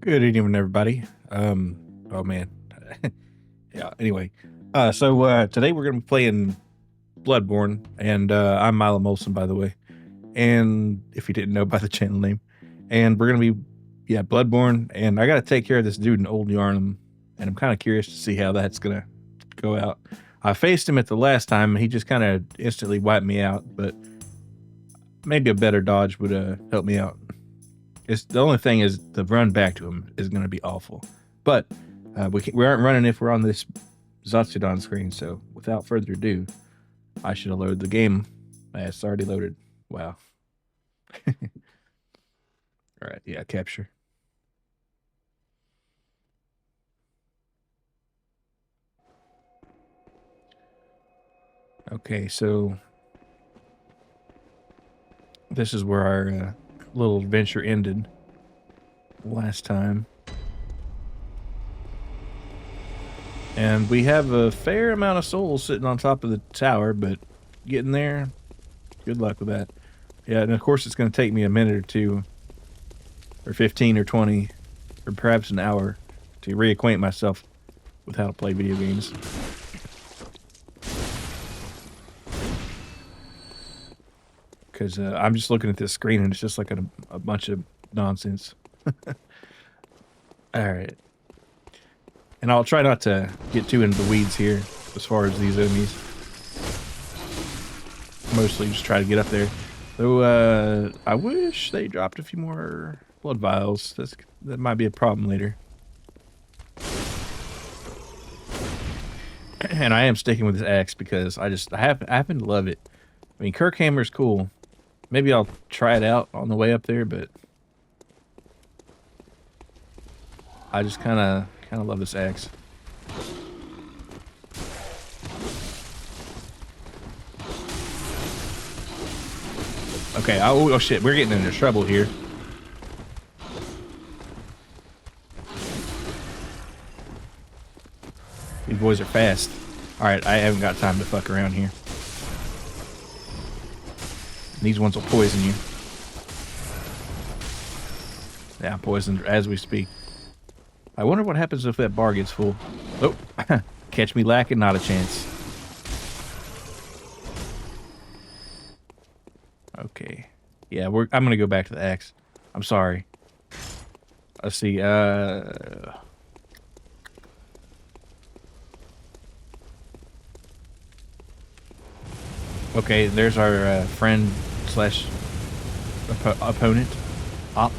Good evening, everybody. Oh man, yeah. Anyway, so today we're gonna be playing Bloodborne, and I'm Milo Molson, by the way. And if you didn't know by the channel name, and we're gonna be, yeah, Bloodborne, and I gotta take care of this dude in Old Yharnam, and I'm kind of curious to see how that's gonna go out. I faced him at the last time, and he just kind of instantly wiped me out, but maybe a better dodge would help me out. It's the only thing is the run back to him is going to be awful, but we aren't running if we're on this Zatsudon screen. So without further ado, I should have loaded the game. It's already loaded. Wow. All right, yeah, capture. Okay, so this is where our little adventure ended last time. And we have a fair amount of souls sitting on top of the tower, but getting there, good luck with that. Yeah, and of course it's going to take me a minute or two, or 15 or 20, or perhaps an hour to reacquaint myself with how to play video games. Because I'm just looking at this screen and it's just like a bunch of nonsense. Alright. And I'll try not to get too into the weeds here as far as these enemies. Mostly just try to get up there. Though I wish they dropped a few more blood vials. That might be a problem later. And I am sticking with this axe because I happen to love it. I mean, Kirkhammer's cool. Maybe I'll try it out on the way up there, but I just kind of love this axe. Okay, oh shit, we're getting into trouble here. These boys are fast. Alright, I haven't got time to fuck around here. These ones will poison you. Yeah, I'm poisoned as we speak. I wonder what happens if that bar gets full. Oh, catch me lacking, not a chance. Okay. Yeah, I'm gonna go back to the axe. I'm sorry. Let's see, okay, there's our friend slash opponent. Op.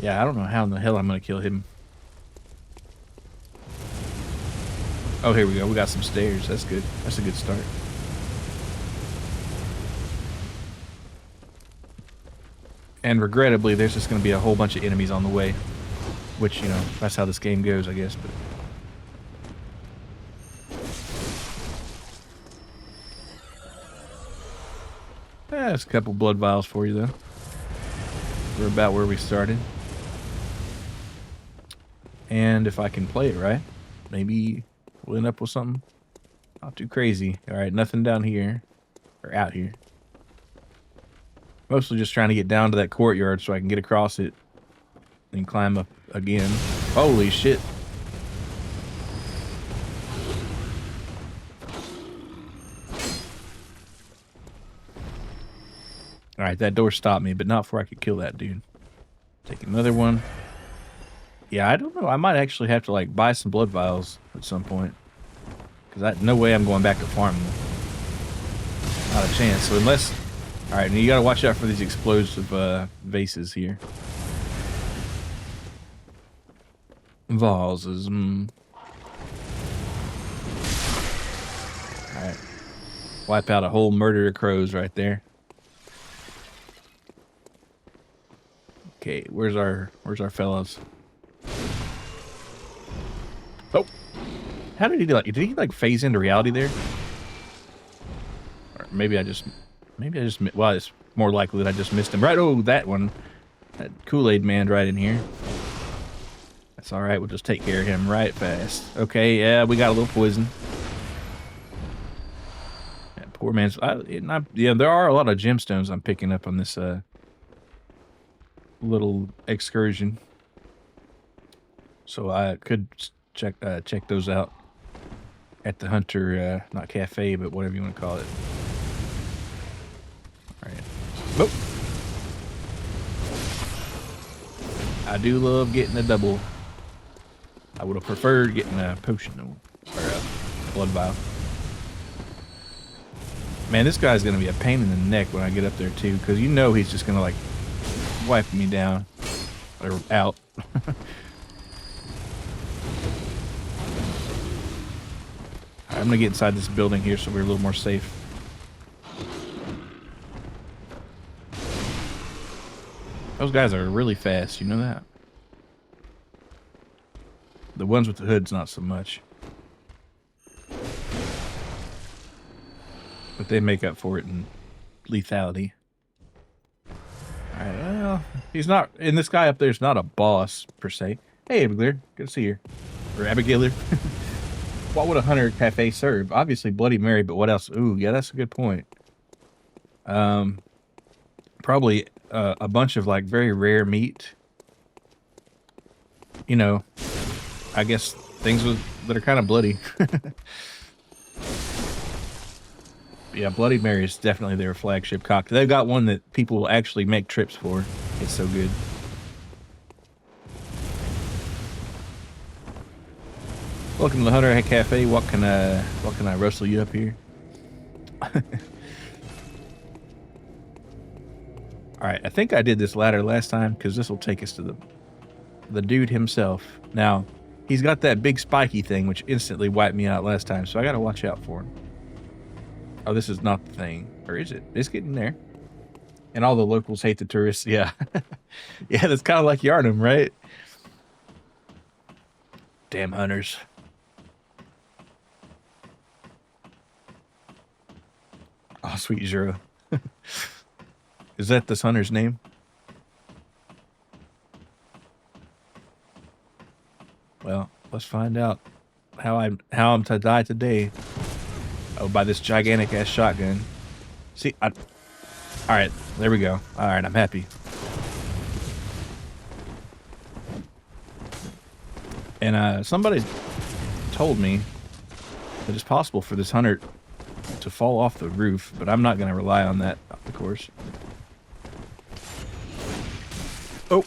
Yeah, I don't know how in the hell I'm gonna kill him. Oh, here we go. We got some stairs. That's good. That's a good start. And regrettably, there's just gonna be a whole bunch of enemies on the way. Which, you know, that's how this game goes, I guess, but... That's a couple blood vials for you, though. We're about where we started. And if I can play it right, maybe we'll end up with something not too crazy. Alright, nothing down here. Or out here. Mostly just trying to get down to that courtyard so I can get across it and climb up again. Holy shit. Alright, that door stopped me, but not before I could kill that dude. Take another one. Yeah, I don't know. I might actually have to, like, buy some blood vials at some point. Because no way I'm going back to farming. Not a chance. So unless... Alright, and you gotta watch out for these explosive vases here. Vases. Alright. Wipe out a whole murder of crows right there. Okay, where's our fellows? Oh, how did he do? Did he like phase into reality there? Or maybe I just. Well, it's more likely that I just missed him. Right, oh, that one, that Kool-Aid man right in here. That's all right. We'll just take care of him right fast. Okay, yeah, we got a little poison. That poor man's. Yeah, there are a lot of gemstones I'm picking up on this little excursion. So I could check those out at the Hunter, not cafe, but whatever you want to call it. All right. Oh. I do love getting a double. I would have preferred getting a potion or a blood vial. Man, this guy's gonna be a pain in the neck when I get up there too, because you know he's just gonna like wipe me down or out. I'm gonna get inside this building here so we're a little more safe. Those guys are really fast, you know that? The ones with the hoods, not so much. But they make up for it in lethality. Alright, well, he's not, and this guy up there is not a boss, per se. Hey, Abigail, good to see you. Or Abigail. What would a Hunter cafe serve? Obviously Bloody Mary, but what else? Ooh, yeah, that's a good point. Probably a bunch of like very rare meat. You know, I guess things that are kind of bloody. Yeah, Bloody Mary is definitely their flagship cocktail. They've got one that people will actually make trips for. It's so good. Welcome to the Hunter Cafe. What can I rustle you up here? Alright, I think I did this ladder last time because this will take us to the dude himself. Now, he's got that big spiky thing which instantly wiped me out last time, so I gotta watch out for him. Oh, this is not the thing. Or is it? It's getting there. And all the locals hate the tourists. Yeah. Yeah, that's kind of like Yharnam, right? Damn hunters. Oh, sweet Zero. Is that this hunter's name? Well, let's find out how I'm to die today. Oh, by this gigantic ass shotgun. See, all right, there we go. All right, I'm happy. And somebody told me that it's possible for this hunter to fall off the roof, but I'm not going to rely on that, of course. Oh,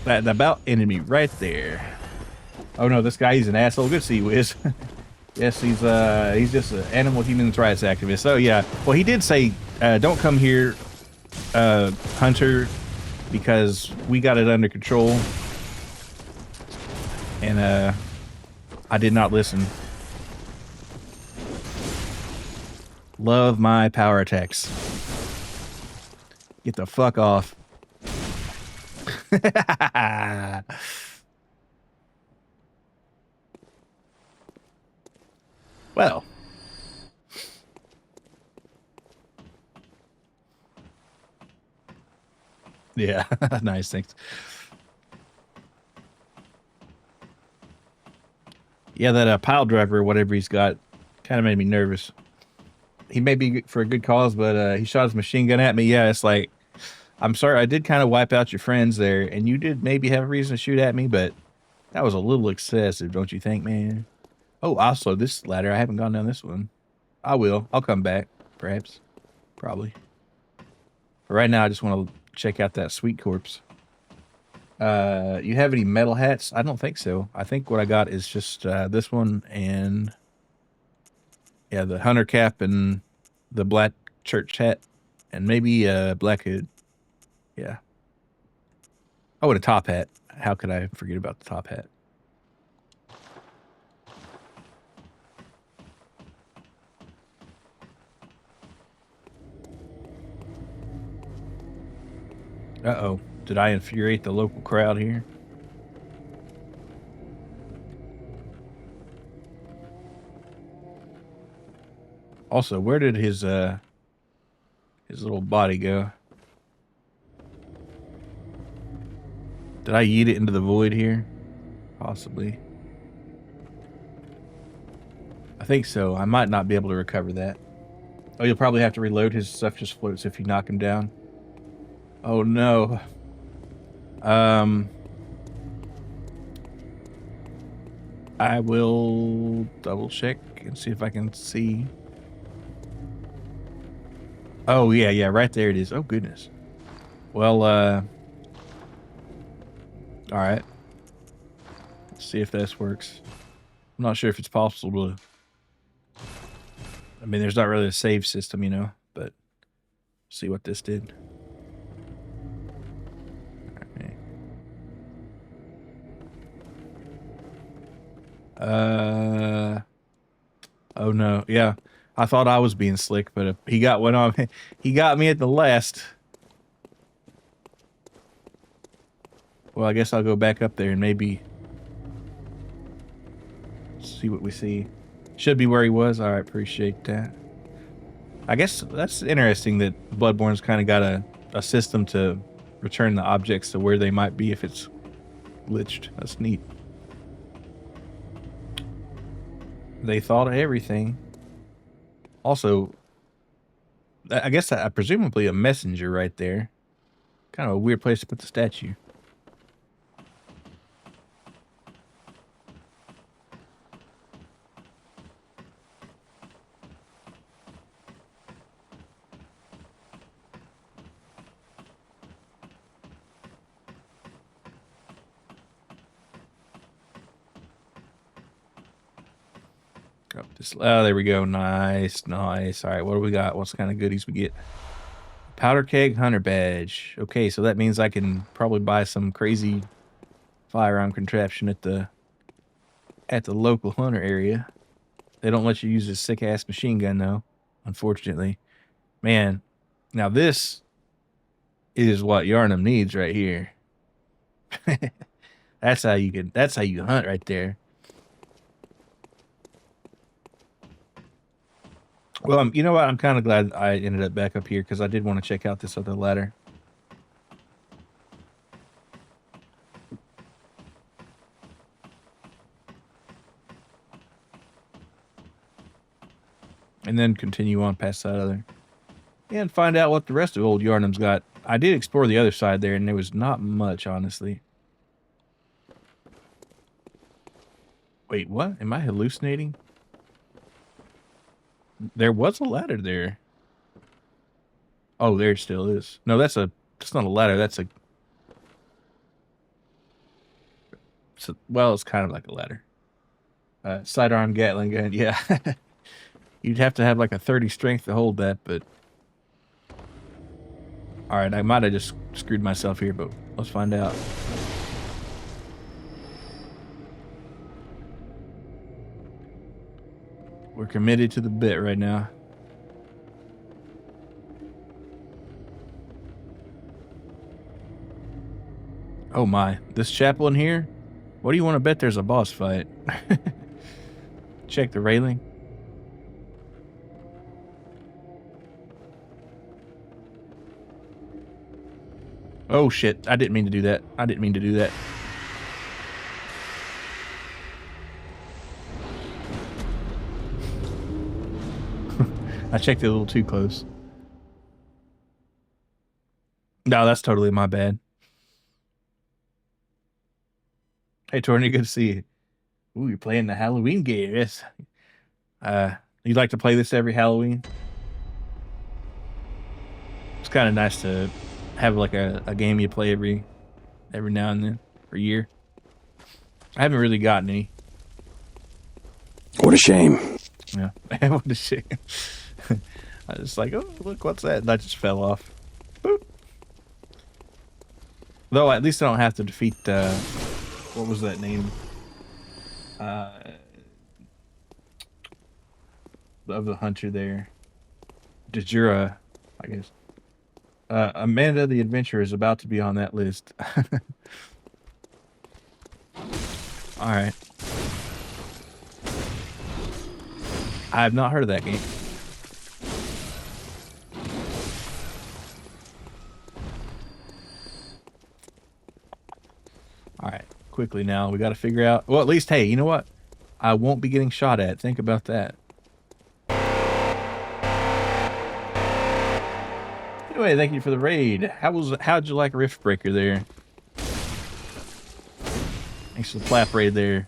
that about ended me right there. Oh no, this guy, he's an asshole. Good to see you, Wiz. Yes, he's just an animal human rights activist. Oh yeah, well he did say, don't come here, Hunter, because we got it under control. And I did not listen. Love my power attacks. Get the fuck off. Well. Yeah, nice, thanks. Yeah, that pile driver or whatever he's got kind of made me nervous. He may be for a good cause, but he shot his machine gun at me. Yeah, it's like, I'm sorry, I did kind of wipe out your friends there, and you did maybe have a reason to shoot at me, but that was a little excessive, don't you think, man? Oh, also, this ladder, I haven't gone down this one. I will. I'll come back, perhaps. Probably. But right now, I just want to check out that sweet corpse. You have any metal hats? I don't think so. I think what I got is just this one and... yeah, the hunter cap and the black church hat. And maybe a black hood. Yeah. Oh, and a top hat. How could I forget about the top hat? Uh-oh. Did I infuriate the local crowd here? Also, where did his little body go? Did I yeet it into the void here? Possibly. I think so. I might not be able to recover that. Oh, you'll probably have to reload. His stuff just floats if you knock him down. Oh no. I will double check and see if I can see. Oh, yeah, right there it is. Oh, goodness. Well, all right. Let's see if this works. I'm not sure if it's possible to... I mean, there's not really a save system, you know, but see what this did. Okay. Oh, no. Yeah. I thought I was being slick, but he got one on me. He got me at the last. Well, I guess I'll go back up there and maybe see what we see. Should be where he was. All right, appreciate that. I guess that's interesting that Bloodborne's kind of got a system to return the objects to where they might be if it's glitched. That's neat. They thought of everything. Also, I guess presumably a messenger right there. Kind of a weird place to put the statue. Oh, there we go. Nice, nice. All right, what do we got? What's the kind of goodies we get? Powder keg hunter badge. Okay, so that means I can probably buy some crazy firearm contraption at the local hunter area. They don't let you use this sick ass machine gun though, unfortunately. Man, now this is what Yharnam needs right here. That's how you hunt right there. Well, you know what? I'm kind of glad I ended up back up here because I did want to check out this other ladder. And then continue on past that other. And find out what the rest of old Yharnam's got. I did explore the other side there, and there was not much, honestly. Wait, what? Am I hallucinating? There was a ladder there. Oh, there still is. No, that's not a ladder. That's well, it's kind of like a ladder. Sidearm Gatling gun. Yeah. You'd have to have like a 30 strength to hold that, but... Alright, I might have just screwed myself here, but let's find out. We're committed to the bit right now. Oh my, this chapel in here? What do you want to bet there's a boss fight? Check the railing. Oh shit, I didn't mean to do that. I didn't mean to do that. I checked it a little too close. No, that's totally my bad. Hey, Torny, good to see you. Ooh, you're playing the Halloween game, yes. You'd like to play this every Halloween? It's kind of nice to have like a game you play every now and then, or year. I haven't really gotten any. What a shame. Yeah, what a shame. I was like, oh, look, what's that? And I just fell off. Boop. Though, at least I don't have to defeat, what was that name? Of the hunter there. Dejura, I guess. Amanda the Adventurer is about to be on that list. Alright. I have not heard of that game. Alright, quickly now. We got to figure out... Well, at least, hey, you know what? I won't be getting shot at. Think about that. Anyway, thank you for the raid. How'd you like Rift Breaker there? Thanks for the flap right there.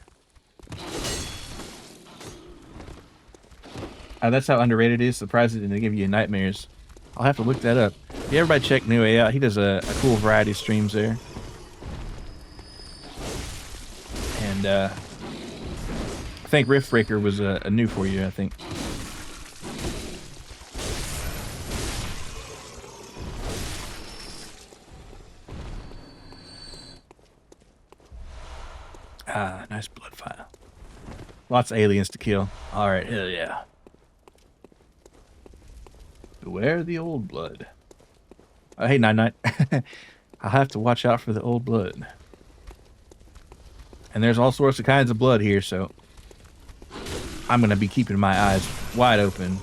That's how underrated it is. Surprised it didn't give you nightmares. I'll have to look that up. Yeah, everybody check New A out. He does a cool variety of streams there. And I think Rift Breaker was a new for you, I think. Ah, nice blood file. Lots of aliens to kill. Alright, hell yeah. Beware the old blood. Hey, Night Night. I'll have to watch out for the old blood. And there's all sorts of kinds of blood here, so I'm going to be keeping my eyes wide open.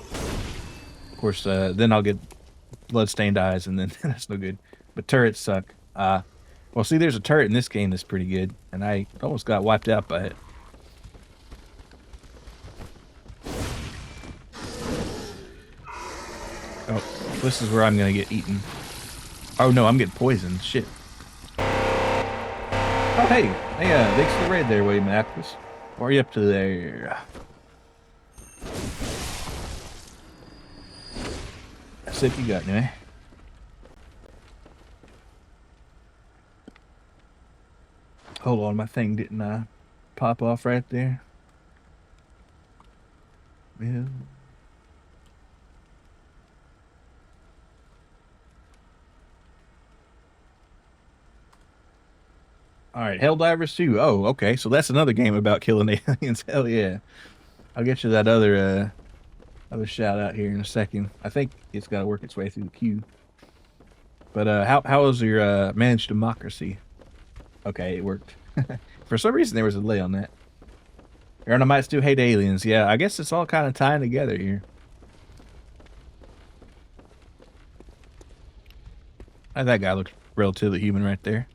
Of course, then I'll get blood-stained eyes, and then that's no good. But turrets suck. Well, see, there's a turret in this game that's pretty good, and I almost got wiped out by it. Oh, this is where I'm going to get eaten. Oh, no, I'm getting poisoned. Shit. Oh, hey. Hey, thanks for the raid there, William Actus. What are you up to there? That's it you got, anyway. Hold on, my thing didn't pop off right there. Yeah. All right, Helldivers 2. Oh, okay. So that's another game about killing aliens. Hell yeah. I'll get you that other shout out here in a second. I think it's got to work its way through the queue. But how was your managed democracy? Okay, it worked. For some reason there was a delay on that. Aaron, I might still hate aliens. Yeah, I guess it's all kind of tying together here. That guy looks relatively human right there.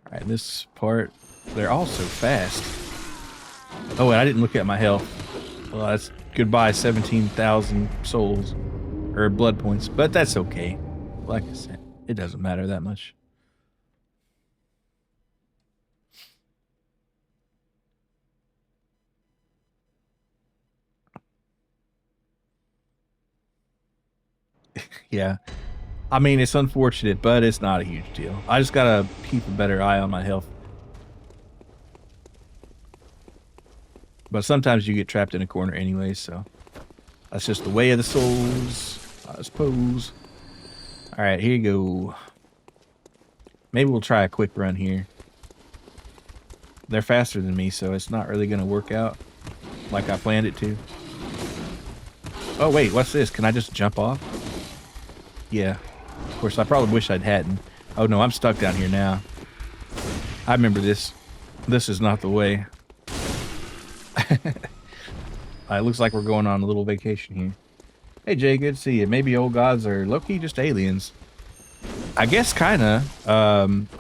Alright, this part, they're all so fast. Oh, and I didn't look at my health. Well, that's goodbye 17,000 souls. Or blood points. But that's okay. Like I said, it doesn't matter that much. Yeah. I mean, it's unfortunate, but it's not a huge deal. I just gotta keep a better eye on my health. But sometimes you get trapped in a corner anyway, so that's just the way of the souls, I suppose. Alright, here you go. Maybe we'll try a quick run here. They're faster than me, so it's not really gonna work out like I planned it to. Oh wait, what's this? Can I just jump off? Yeah. Of course, I probably wish I hadn't. Oh no, I'm stuck down here now. I remember this. This is not the way. It looks like we're going on a little vacation here. Hey Jay, good to see you. Maybe old gods are low-key just aliens. I guess kinda.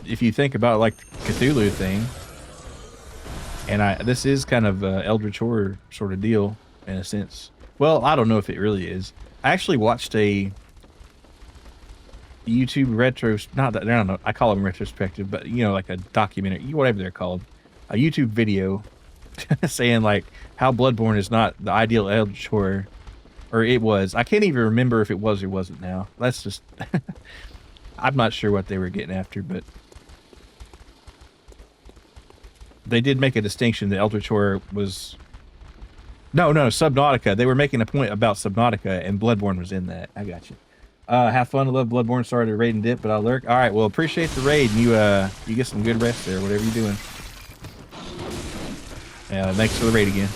If you think about like the Cthulhu thing. And this is kind of a Eldritch Horror sort of deal, in a sense. Well, I don't know if it really is. I actually watched a YouTube I don't know, I call them retrospective, but you know, like a documentary, whatever they're called. A YouTube video saying like how Bloodborne is not the ideal Eldritch Horror. Or it was. I can't even remember if it was or wasn't now. That's just... I'm not sure what they were getting after, but... They did make a distinction that Eldritch Horror was... No, Subnautica. They were making a point about Subnautica, and Bloodborne was in that. I got you. Have fun. I love Bloodborne. Sorry to raid and dip, but I'll lurk. Alright, well, appreciate the raid, and you get some good rest there, whatever you're doing. Yeah, thanks for the raid again.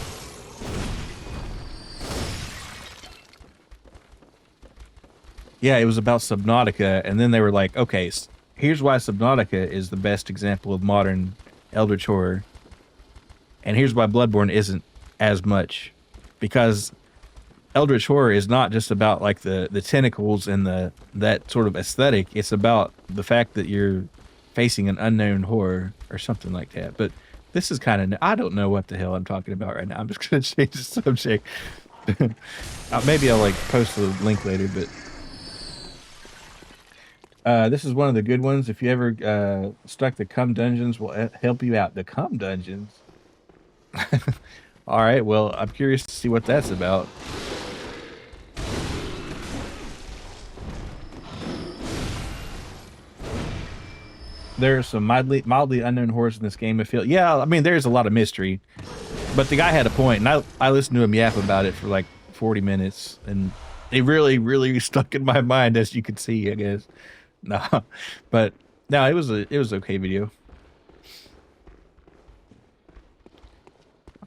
Yeah, it was about Subnautica, and then they were like, okay, here's why Subnautica is the best example of modern Eldritch Horror, and here's why Bloodborne isn't as much, because Eldritch Horror is not just about like the tentacles and that sort of aesthetic. It's about the fact that you're facing an unknown horror or something like that. But this is kind of, I don't know what the hell I'm talking about right now. I'm just going to change the subject. Maybe I'll like post the link later, but This is one of the good ones. If you ever stuck, the cum dungeons will help you out. The cum dungeons. All right. Well, I'm curious to see what that's about. There's some mildly unknown horrors in this game. I feel, yeah. I mean, there's a lot of mystery, but the guy had a point, and I listened to him yap about it for like 40 minutes, and it really stuck in my mind, as you could see, I guess. No, but no, it was okay video.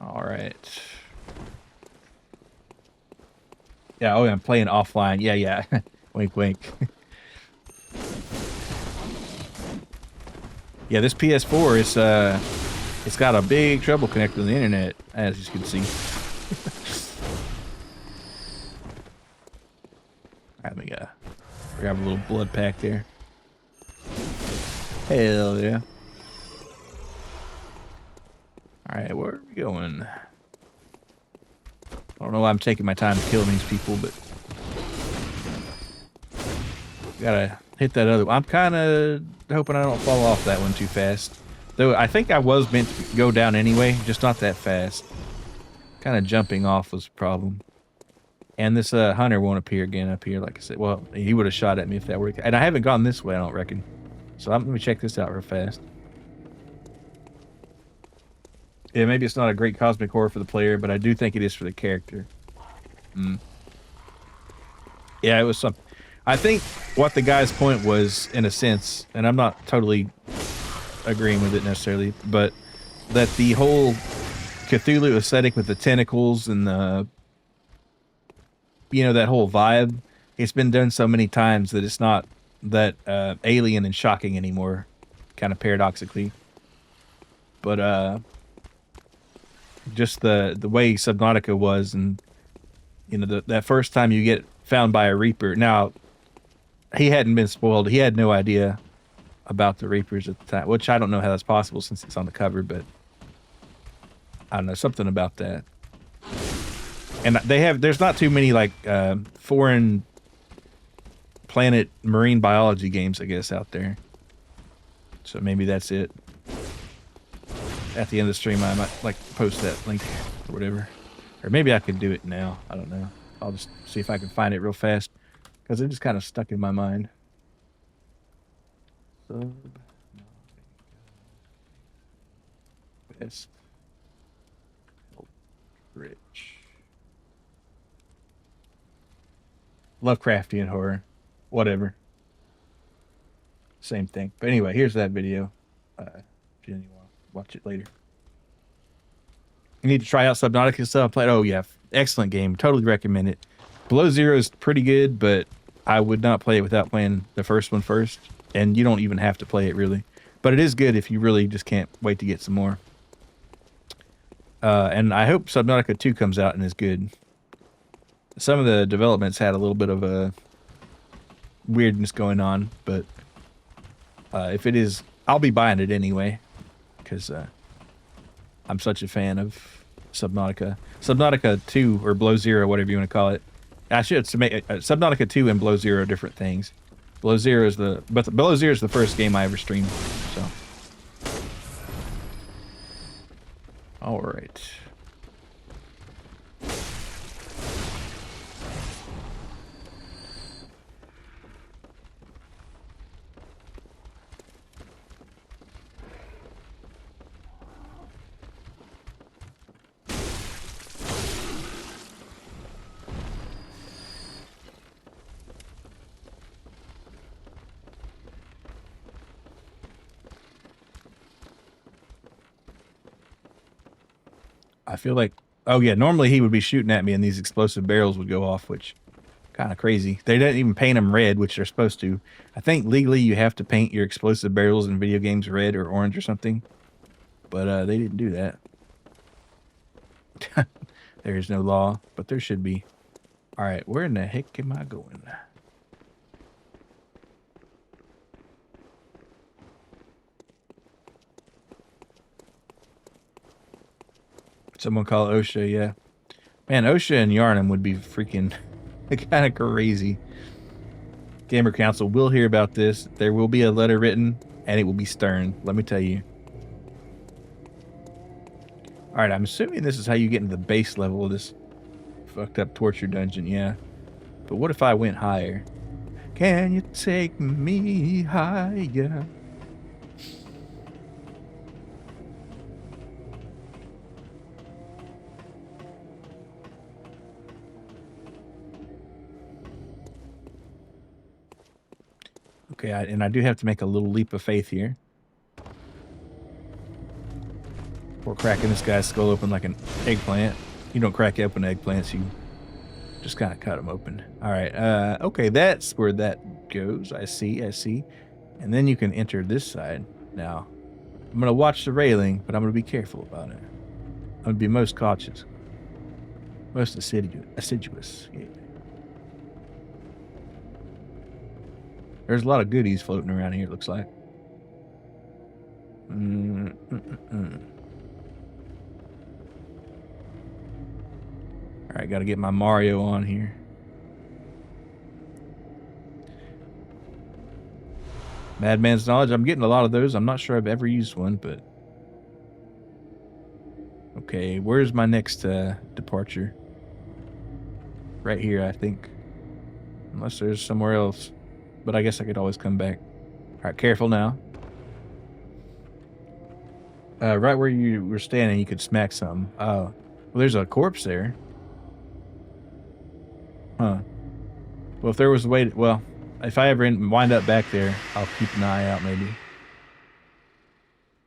All right. Yeah. Oh, yeah, I'm playing offline. Yeah, yeah. Wink, wink. Yeah, this PS4 is it's got a big trouble connecting to the internet, as you can see. Let me grab a little blood pack there. Hell yeah. Alright, where are we going? I don't know why I'm taking my time killing these people, but gotta hit that other one. I'm kind of hoping I don't fall off that one too fast. Though I think I was meant to go down anyway, just not that fast. Kind of jumping off was a problem. And this hunter won't appear again up here, like I said. Well, he would have shot at me if that worked. And I haven't gone this way, I don't reckon. So let me check this out real fast. Yeah, maybe it's not a great cosmic horror for the player, but I do think it is for the character. Yeah, it was something. I think what the guy's point was, in a sense, and I'm not totally agreeing with it necessarily, but that the whole Cthulhu aesthetic with the tentacles and the, you know, that whole vibe, it's been done so many times that it's not that alien and shocking anymore, kind of paradoxically. But just the way Subnautica was, and you know, that first time you get found by a Reaper. Now, he hadn't been spoiled. He had no idea about the Reapers at the time, which I don't know how that's possible since it's on the cover, but I don't know, something about that. And there's not too many like foreign planet marine biology games, I guess, out there. So maybe that's it. At the end of the stream, I might like post that link or whatever. Or maybe I could do it now. I don't know. I'll just see if I can find it real fast, because it just kind of stuck in my mind. Best rich Lovecraftian horror, whatever. Same thing. But anyway, here's that video. If you want to watch it later. You need to try out Subnautica stuff. Played. Oh yeah, excellent game. Totally recommend it. Below Zero is pretty good, but I would not play it without playing the first one first. And you don't even have to play it really, but it is good if you really just can't wait to get some more. And I hope Subnautica 2 comes out and is good. Some of the developments had a little bit of a weirdness going on, but if it is, I'll be buying it anyway, because I'm such a fan of Subnautica. Subnautica 2, or Below Zero, whatever you want to call it. I should make Subnautica 2 and Below Zero are different things. Below Zero is Below Zero is the first game I ever streamed. So, all right. I feel like, oh yeah, normally he would be shooting at me and these explosive barrels would go off, which kind of crazy. They didn't even paint them red, which they're supposed to. I think legally you have to paint your explosive barrels in video games red or orange or something, but they didn't do that. There is no law, but there should be. All right, where in the heck am I going? Someone call OSHA, yeah. Man, OSHA and Yharnam would be freaking kind of crazy. Gamer Council will hear about this. There will be a letter written, and it will be stern. Let me tell you. All right, I'm assuming this is how you get into the base level of this fucked up torture dungeon, yeah. But what if I went higher? Can you take me higher? Okay, and I do have to make a little leap of faith here. Before cracking this guy's skull open like an eggplant. You don't crack open eggplants, you just kind of cut them open. All right, okay, that's where that goes. I see. And then you can enter this side. Now, I'm going to watch the railing, but I'm going to be careful about it. I'm going to be most cautious. Most assiduous. Yeah. There's a lot of goodies floating around here, it looks like. All right, got to get my Mario on here. Madman's Knowledge. I'm getting a lot of those. I'm not sure I've ever used one, but... Okay, where's my next departure? Right here, I think. Unless there's somewhere else. But I guess I could always come back. All right, careful now. Right where you were standing, you could smack something. Well, there's a corpse there. Huh. Well, if there was a way to... Well, if I ever wind up back there, I'll keep an eye out, maybe.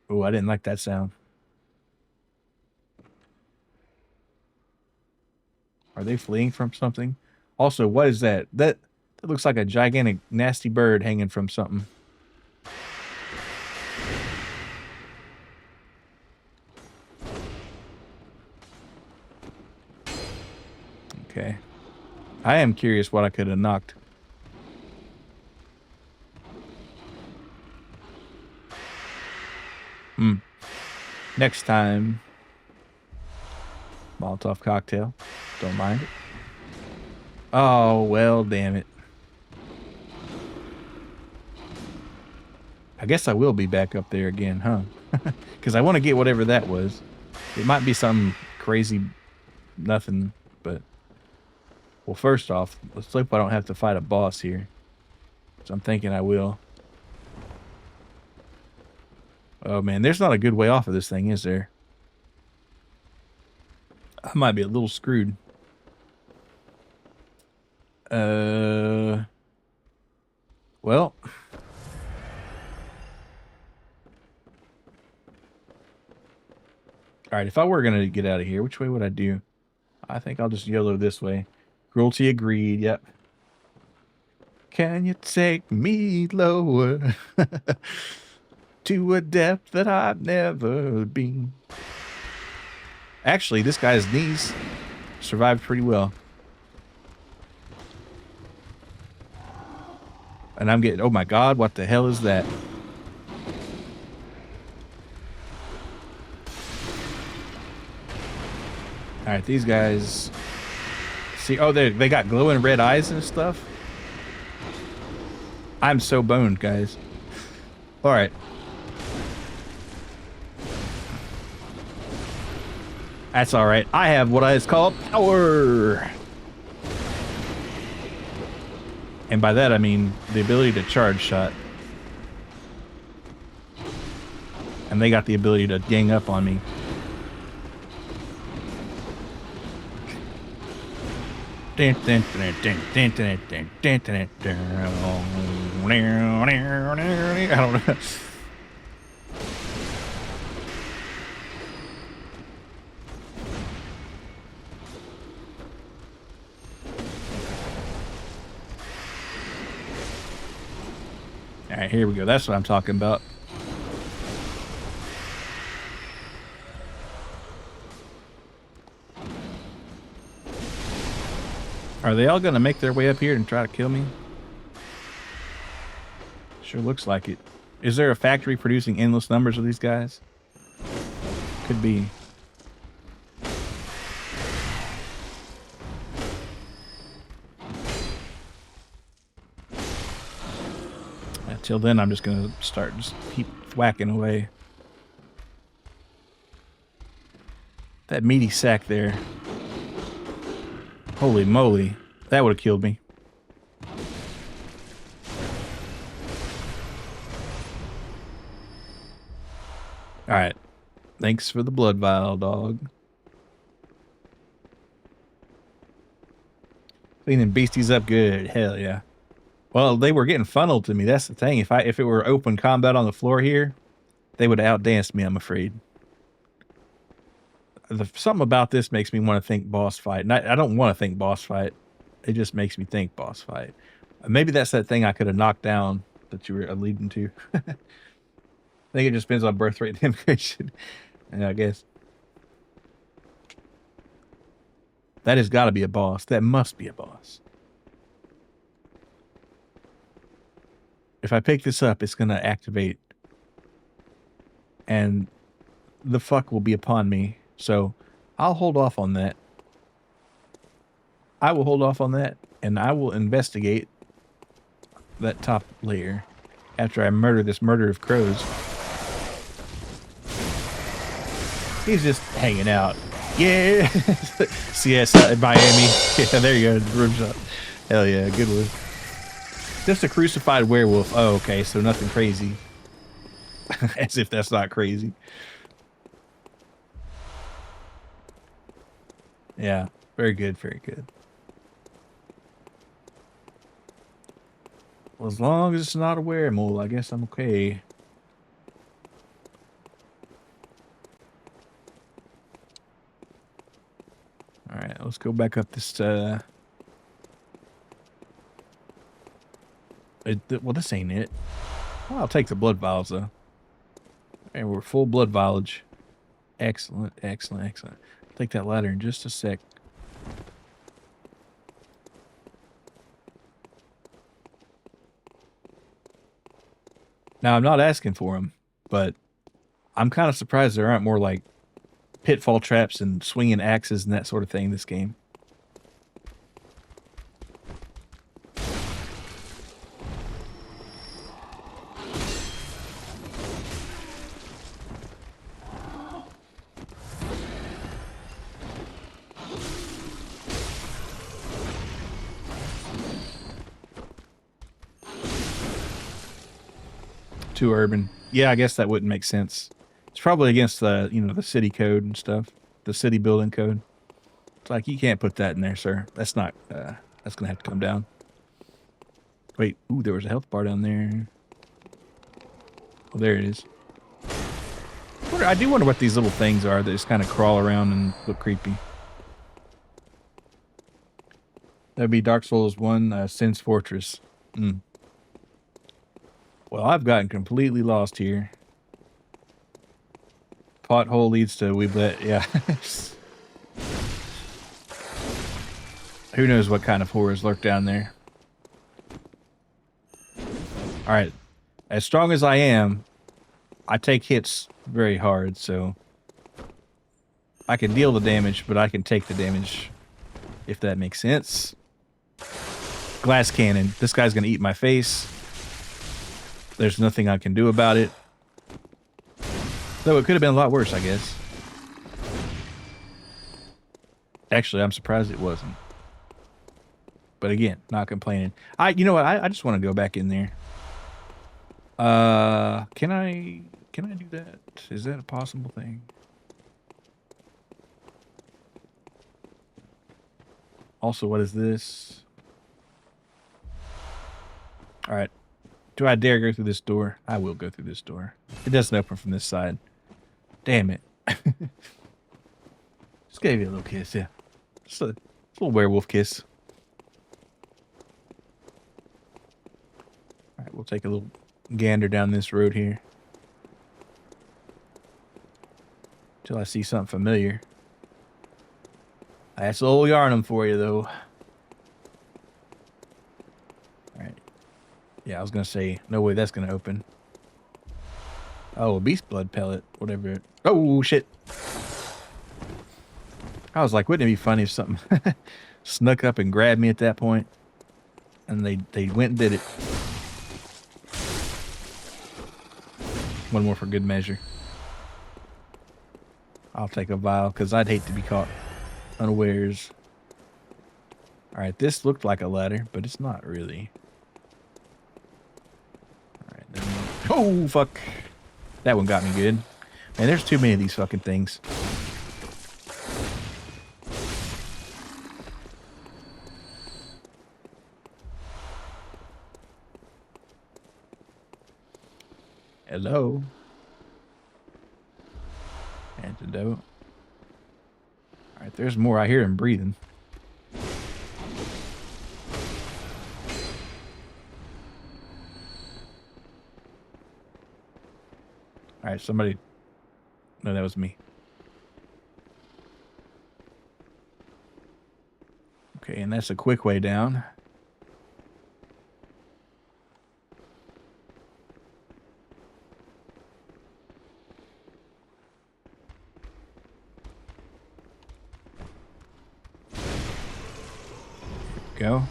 Oh, I didn't like that sound. Are they fleeing from something? Also, what is that? That looks like a gigantic, nasty bird hanging from something. Okay. I am curious what I could have knocked. Next time. Molotov cocktail. Don't mind it. Oh, well, damn it. I guess I will be back up there again, huh? Because I want to get whatever that was. It might be some crazy nothing, but... Well, first off, let's hope I don't have to fight a boss here. So I'm thinking I will. Oh, man, there's not a good way off of this thing, is there? I might be a little screwed. Well... Alright, if I were going to get out of here, which way would I do? I think I'll just YOLO this way. Cruelty agreed, yep. Can you take me lower to a depth that I've never been? Actually, this guy's knees survived pretty well. And I'm getting... Oh my god, what the hell is that? Alright, these guys... See, oh, they got glowing red eyes and stuff? I'm so boned, guys. Alright. That's alright. I have what is called power! And by that I mean the ability to charge shot. And they got the ability to gang up on me. I don't know. All right, here we go. That's what I'm talking about. Are they all going to make their way up here and try to kill me? Sure looks like it. Is there a factory producing endless numbers of these guys? Could be. Till then, I'm just gonna start just keep whacking away. That meaty sack there. Holy moly. That would have killed me. Alright. Thanks for the blood vial, dog. Cleaning beasties up good. Hell yeah. Well, they were getting funneled to me. That's the thing. If it were open combat on the floor here, they would have outdanced me, I'm afraid. Something about this makes me want to think boss fight. And I don't want to think boss fight. It just makes me think boss fight. Maybe that's that thing I could have knocked down that you were alluding to. I think it just depends on birth rate immigration. Yeah, I guess. That has got to be a boss. That must be a boss. If I pick this up, it's going to activate. And the fuck will be upon me. So I'll hold off on that. I will hold off on that. And I will investigate that top layer after I murder this murder of crows. He's just hanging out. Yeah. CS Miami. Yeah, there you go. Room shot. Hell yeah, good one. Just a crucified werewolf. Oh, okay, so nothing crazy. As if that's not crazy. Yeah, very good, very good. Well, as long as it's not a weremole, I guess I'm okay. Alright, let's go back up this, well, this ain't it. Well, I'll take the blood vials, though. And we're full blood vialage. Excellent, excellent, excellent. I'll take that ladder in just a sec. Now, I'm not asking for them, but I'm kind of surprised there aren't more, like, pitfall traps and swinging axes and that sort of thing in this game. Too urban. Yeah, I guess that wouldn't make sense. It's probably against the, you know, the city code and stuff. The city building code. It's like, you can't put that in there, sir. That's not, that's gonna have to come down. Wait, ooh, there was a health bar down there. Oh, there it is. I do wonder what these little things are that just kind of crawl around and look creepy. That'd be Dark Souls 1, Sin's Fortress. Well, I've gotten completely lost here. Pothole leads to Weeblet, yeah. Who knows what kind of horrors lurk down there. Alright. As strong as I am, I take hits very hard, so I can deal the damage, but I can take the damage, if that makes sense. Glass cannon. This guy's gonna eat my face. There's nothing I can do about it. Though it could have been a lot worse, I guess. Actually, I'm surprised it wasn't. But again, not complaining. You know what? I just want to go back in there. Can I do that? Is that a possible thing? Also, what is this? All right. Do I dare go through this door? I will go through this door. It doesn't open from this side. Damn it. Just gave you a little kiss, yeah. Just a little werewolf kiss. Alright, we'll take a little gander down this road here. Till I see something familiar. That's old Yharnam for you, though. Alright. Yeah, I was gonna say, no way that's gonna open. Oh, a beast blood pellet, whatever. Oh, shit. I was like, wouldn't it be funny if something snuck up and grabbed me at that point? And they went and did it. One more for good measure. I'll take a vial because I'd hate to be caught unawares. All right, this looked like a ladder, but it's not really. All right, then. Oh, fuck. That one got me good. Man, there's too many of these fucking things. Hello. Antidote. All right, there's more. I hear him breathing. All right, somebody. No, that was me. Okay, and that's a quick way down. Go.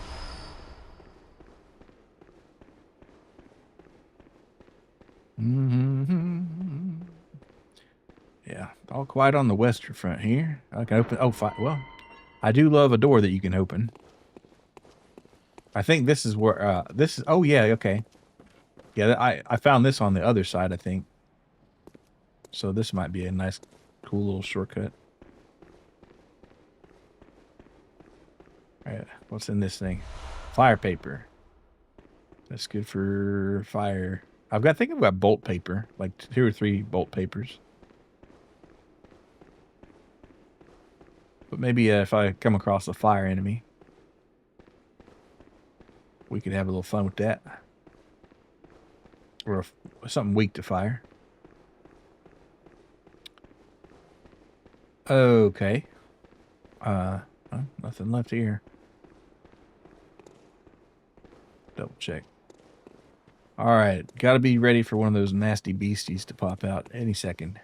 Yeah, all quiet on the western front here. I can open. Oh, well, I do love a door that you can open. I think this is where. This is. Oh yeah. Okay. Yeah, I found this on the other side. I think. So this might be a nice, cool little shortcut. All right, what's in this thing? Fire paper. That's good for fire. I think I've got bolt paper, like 2 or 3 bolt papers. But maybe if I come across a fire enemy, we could have a little fun with that. Or something weak to fire. Okay. Nothing left here. Double check. All right, got to be ready for one of those nasty beasties to pop out any second.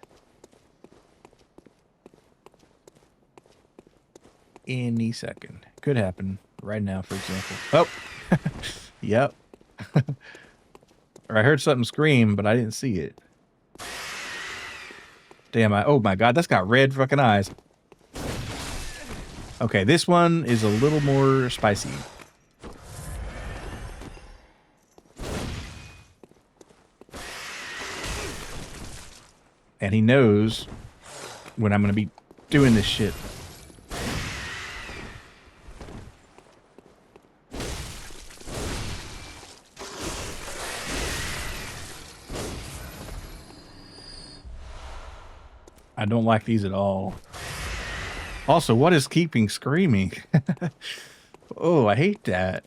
Any second. Could happen right now, for example. Oh, yep. Or I heard something scream, but I didn't see it. Damn, oh my god, that's got red fucking eyes. Okay, this one is a little more spicy. And he knows when I'm going to be doing this shit. I don't like these at all. Also, what is keeping screaming? Oh, I hate that.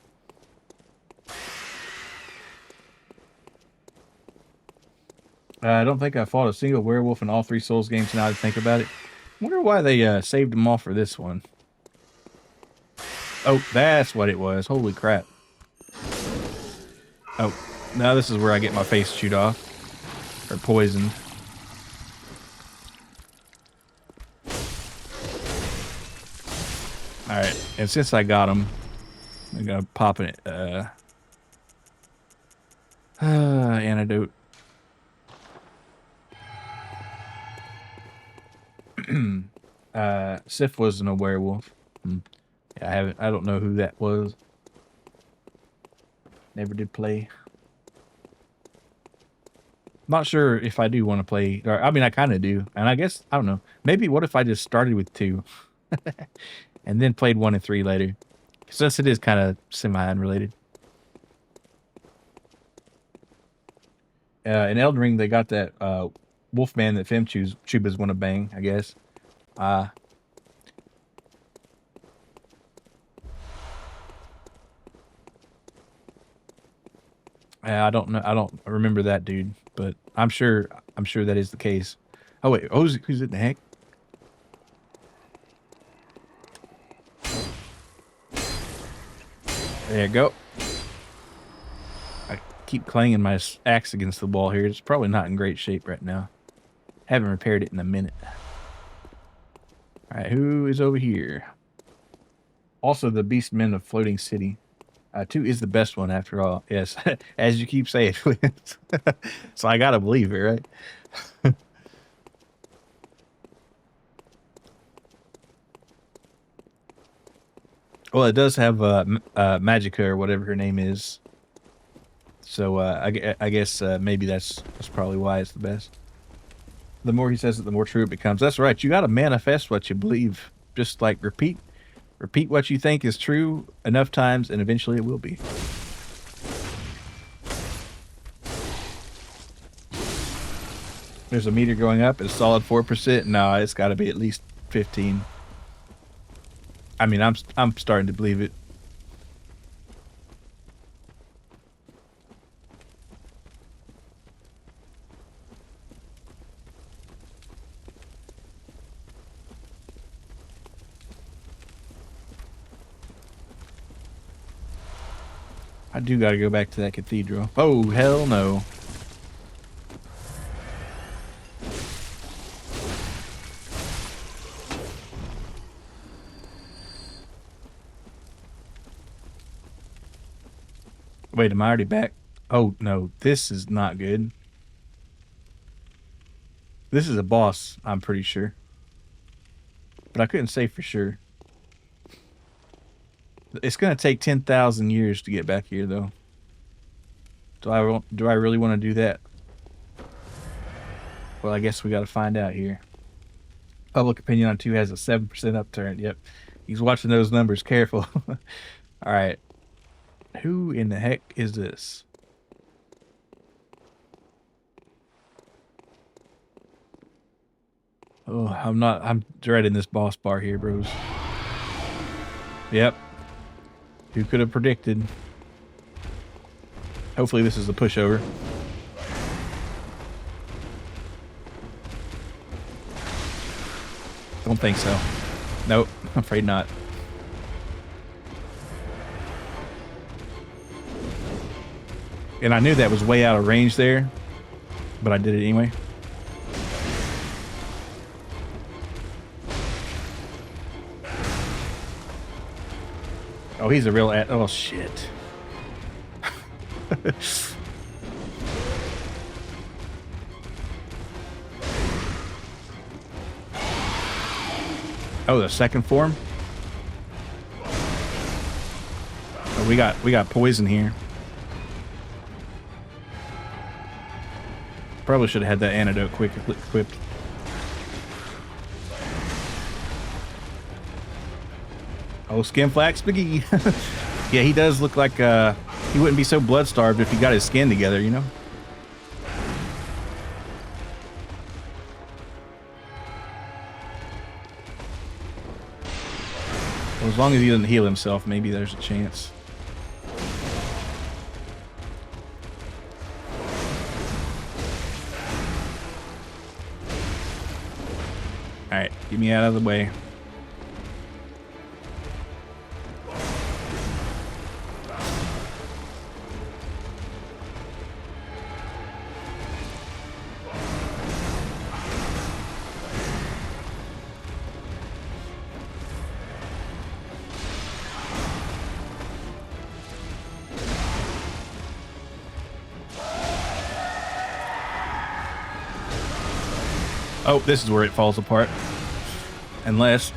I don't think I fought a single werewolf in all 3 Souls games now to think about it. Wonder why they saved them all for this one. Oh, that's what it was. Holy crap. Oh, now this is where I get my face chewed off. Or poisoned. Alright, and since I got him, I'm gonna pop it. Antidote. Sif wasn't a werewolf. Yeah, I don't know who that was. Never did play. Not sure if I do want to play. Or, I mean, I kind of do. And I guess, I don't know. Maybe what if I just started with 2 and then played 1 and 3 later? Since it is kind of semi-unrelated. In Elden Ring, they got that Wolfman that Femchubas want to bang, I guess. I don't know. I don't remember that dude, but I'm sure that is the case. Oh wait, who's in the heck? There you go. I keep clanging my axe against the wall here. It's probably not in great shape right now. Haven't repaired it in a minute. All right, who is over here? Also, the Beastmen of Floating City. Two is the best one after all. Yes, as you keep saying. So I gotta believe it, right? Well, it does have Magica or whatever her name is. So I guess maybe that's probably why it's the best. The more he says it, the more true it becomes. That's right. You got to manifest what you believe. Just like repeat what you think is true enough times, and eventually it will be. There's a meter going up. It's solid 4%. No, it's got to be at least 15. I mean, I'm starting to believe it. I do got to go back to that cathedral. Oh, hell no. Wait, am I already back? Oh, no. This is not good. This is a boss, I'm pretty sure. But I couldn't say for sure. It's going to take 10,000 years to get back here, though. Do I really want to do that? Well, I guess we got to find out here. Public opinion on 2 has a 7% upturn. Yep. He's watching those numbers. Careful. All right. Who in the heck is this? Oh, I'm dreading this boss bar here, bros. Yep. Who could have predicted? Hopefully this is the pushover. Don't think so. Nope, I'm afraid not. And I knew that was way out of range there, but I did it anyway. Oh, he's a real oh shit. Oh, the second form? Oh, we got poison here. Probably should have had that antidote quick equipped. Oh, Skinflax McGee. Yeah, he does look like he wouldn't be so blood starved if he got his skin together, you know? Well, as long as he doesn't heal himself, maybe there's a chance. Alright, get me out of the way. Oh, this is where it falls apart. Unless...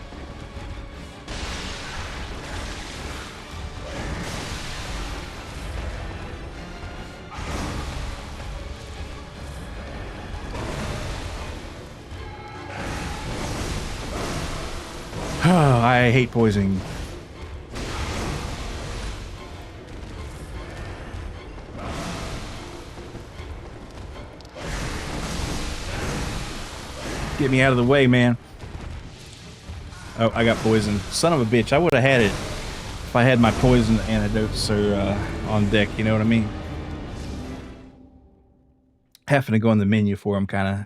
I hate poisoning. Get me out of the way, man. Oh, I got poisoned. Son of a bitch. I would have had it if I had my poison antidotes on deck, you know what I mean? Having to go in the menu for them kind of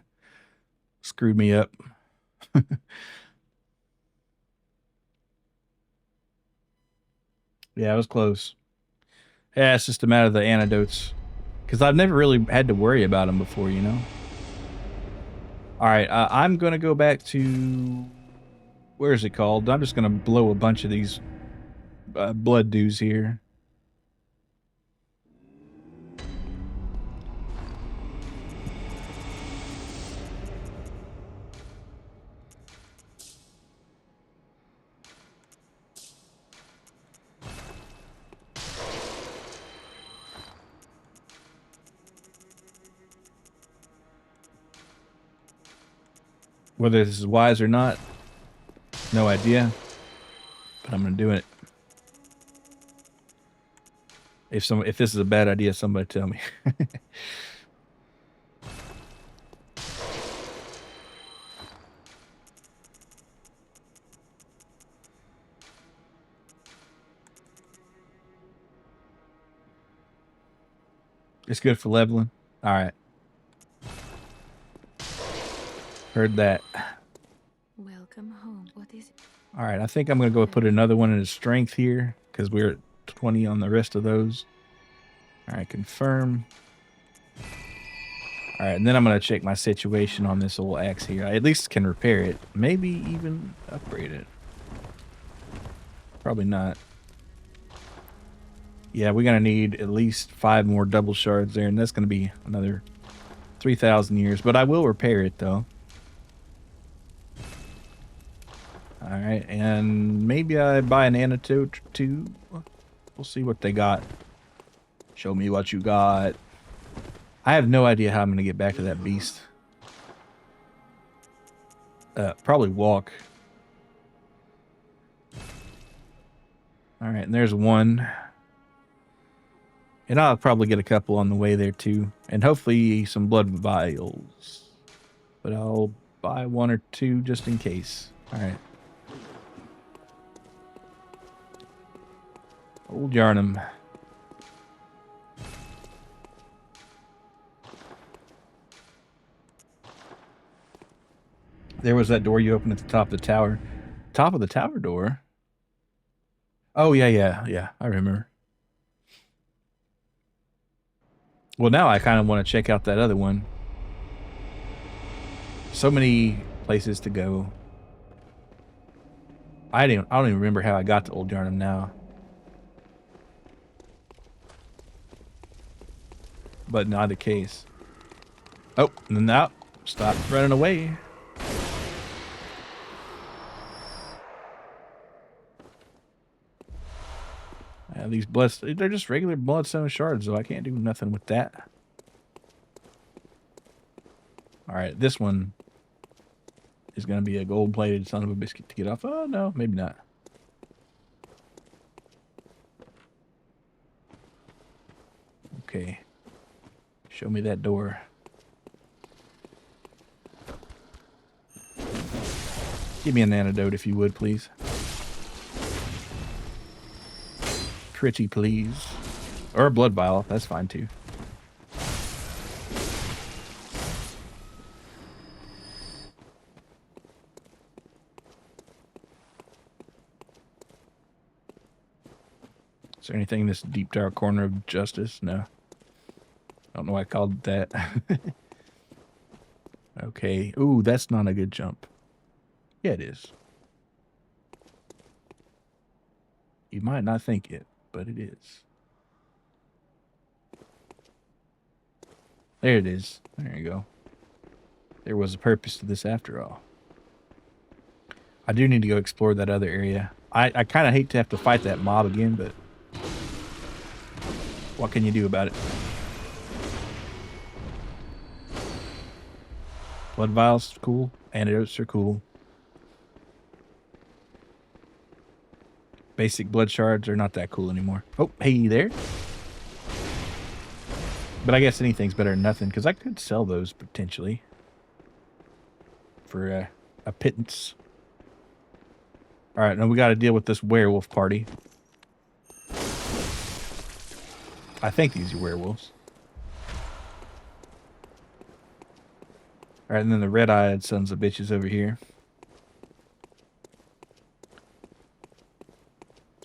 screwed me up. Yeah, it was close. Yeah, it's just a matter of the antidotes. Because I've never really had to worry about them before, you know? Alright, I'm going to go back to... Where is it called? I'm just going to blow a bunch of these blood dews here. Whether this is wise or not, no idea. But I'm gonna do it. If this is a bad idea, somebody tell me. It's good for leveling. All right. Heard that. Welcome home. What is it? All right. I think I'm going to go put another one in his strength here because we're at 20 on the rest of those. All right. Confirm. All right. And then I'm going to check my situation on this old axe here. I at least can repair it. Maybe even upgrade it. Probably not. Yeah, we're going to need at least 5 more double shards there, and that's going to be another 3,000 years. But I will repair it, though. All right, and maybe I buy an antidote too. We'll see what they got. Show me what you got. I have no idea how I'm going to get back to that beast. Probably walk. All right, and there's one. And I'll probably get a couple on the way there too. And hopefully some blood vials. But I'll buy 1 or 2 just in case. All right. Old Yharnam. There was that door you opened at the top of the tower. Top of the tower door? Oh, yeah. I remember. Well, now I kind of want to check out that other one. So many places to go. I don't even remember how I got to Old Yharnam now. But not the case. Oh, now stop running away. These they're just regular bloodstone shards, so I can't do nothing with that. All right, this one is going to be a gold-plated son of a biscuit to get off. Oh, no, maybe not. Okay. Show me that door. Give me an antidote if you would, please. Pretty please. Or a blood vial, that's fine too. Is there anything in this deep dark corner of justice? No. I don't know why I called it that. Okay. Ooh, that's not a good jump. Yeah, it is. You might not think it, but it is. There it is. There you go. There was a purpose to this after all. I do need to go explore that other area. I kind of hate to have to fight that mob again, but what can you do about it? Blood vials, cool. Antidotes are cool. Basic blood shards are not that cool anymore. Oh, hey there. But I guess anything's better than nothing, because I could sell those potentially for a pittance. All right, now we got to deal with this werewolf party. I think these are werewolves. All right, and then the red-eyed sons of bitches over here.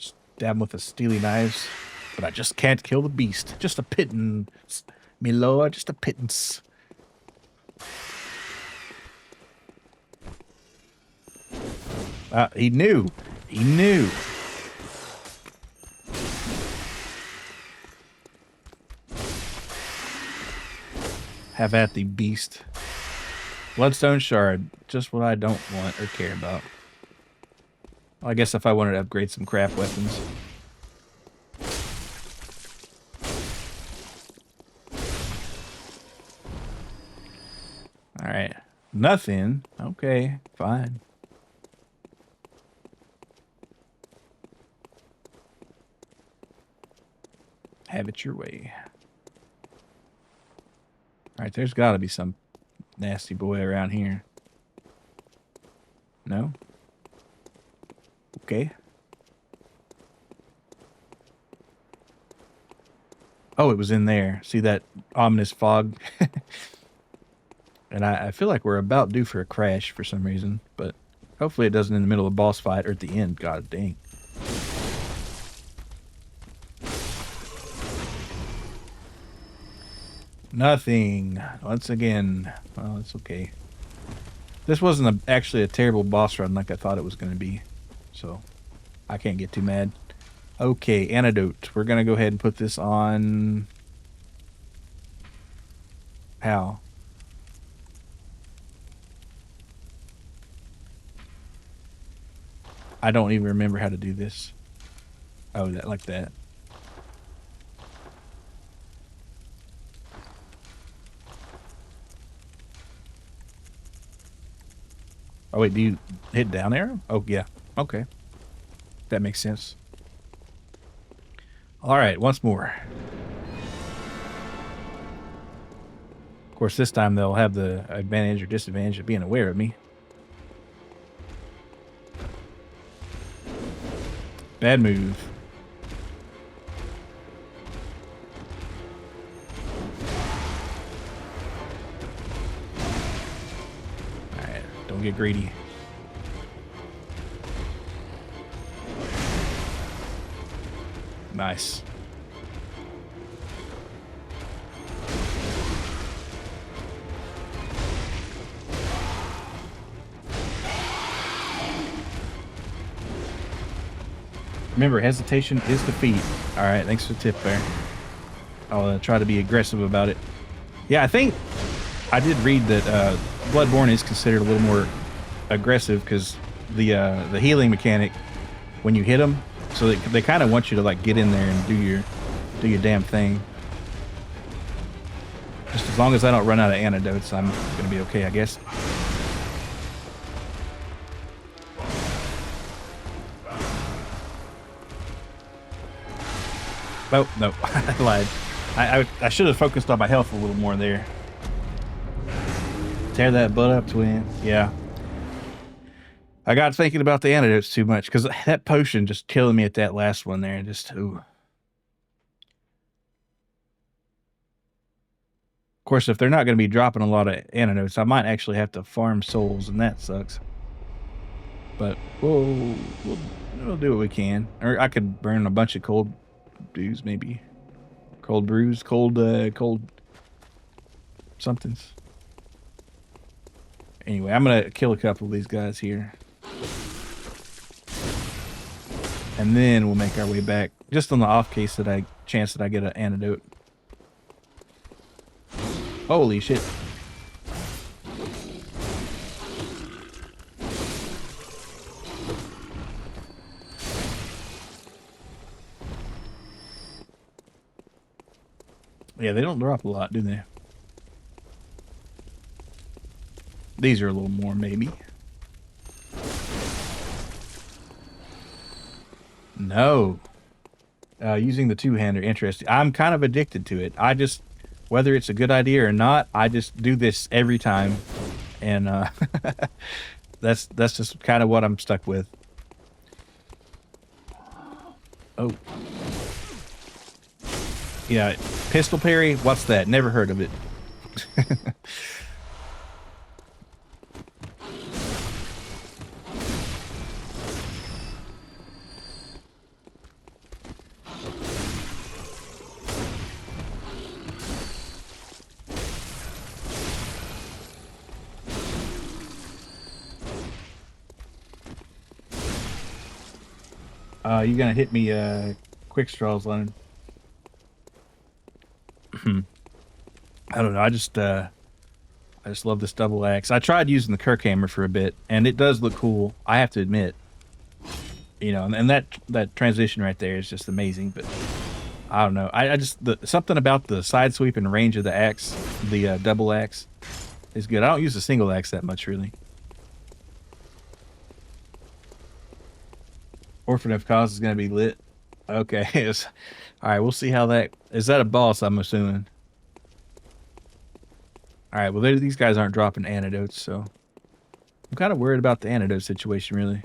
Stab them with the steely knives. But I just can't kill the beast. Just a pittance, me lord, just a pittance. He knew. He knew. Have at the beast. Bloodstone shard. Just what I don't want or care about. Well, I guess if I wanted to upgrade some craft weapons. Alright. Nothing. Okay, fine. Have it your way. All right, there's got to be some nasty boy around here. No? Okay. Oh, it was in there. See that ominous fog? And I feel like we're about due for a crash for some reason, but hopefully it doesn't in the middle of a boss fight or at the end. God dang. Nothing. Once again. Well, it's okay. This wasn't actually a terrible boss run like I thought it was going to be, so I can't get too mad. Okay, antidote. We're going to go ahead and put this on... How? I don't even remember how to do this. Oh, that like that. Oh, wait, do you hit down arrow? Oh, yeah. Okay. That makes sense. All right, once more. Of course, this time they'll have the advantage or disadvantage of being aware of me. Bad move. Alright, don't get greedy. Nice. Remember, hesitation is defeat. All right, thanks for the tip there. I'll try to be aggressive about it. Yeah, I think I did read that Bloodborne is considered a little more aggressive because the healing mechanic, when you hit them, so they kind of want you to like get in there and do your damn thing. Just as long as I don't run out of antidotes, I'm gonna be okay, I guess. Oh, no, I lied. I should have focused on my health a little more there. Tear that butt up, twin. Yeah. I got thinking about the antidotes too much because that potion just killing me at that last one there. Just, ooh. Of course, if they're not going to be dropping a lot of antidotes, I might actually have to farm souls, and that sucks. But we'll do what we can. Or I could burn a bunch of cold brews, maybe. Cold brews, cold somethings. Anyway, I'm going to kill a couple of these guys here. And then we'll make our way back, just on the off chance that I get an antidote. Holy shit. Yeah, they don't drop a lot, do they? These are a little more, maybe. No. Using the two-hander, interesting. I'm kind of addicted to it. I just, whether it's a good idea or not, I just do this every time. And that's just kind of what I'm stuck with. Oh. Yeah, pistol parry, what's that? Never heard of it. You gonna hit me quick straws, Lennon? I don't know. I just love this double axe. I tried using the Kirk hammer for a bit, and it does look cool. I have to admit, you know, and that transition right there is just amazing. But I don't know. I just something about the side sweep and range of the axe, the double axe, is good. I don't use the single axe that much, really. Orphan of Cause is going to be lit. Okay. All right, we'll see how that... Is that a boss, I'm assuming? All right, well, these guys aren't dropping antidotes, so... I'm kind of worried about the antidote situation, really.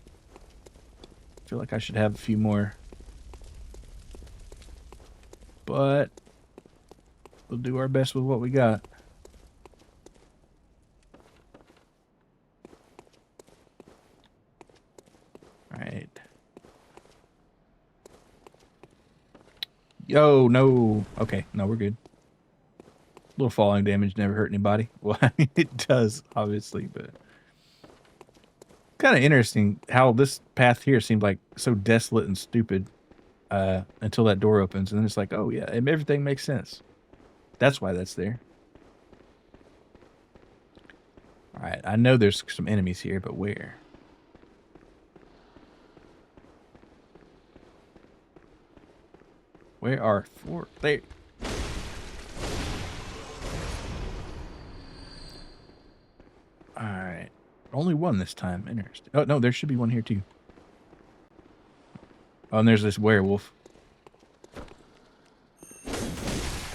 I feel like I should have a few more. But... we'll do our best with what we got. All right. Yo, no. Okay, no, we're good. A little falling damage never hurt anybody. Well, I mean, it does, obviously, but... kind of interesting how this path here seemed like so desolate and stupid until that door opens. And then it's like, oh, yeah, everything makes sense. That's why that's there. All right, I know there's some enemies here, but where? Where are four? There. All right. Only one this time. Interesting. Oh, no, there should be one here, too. Oh, and there's this werewolf.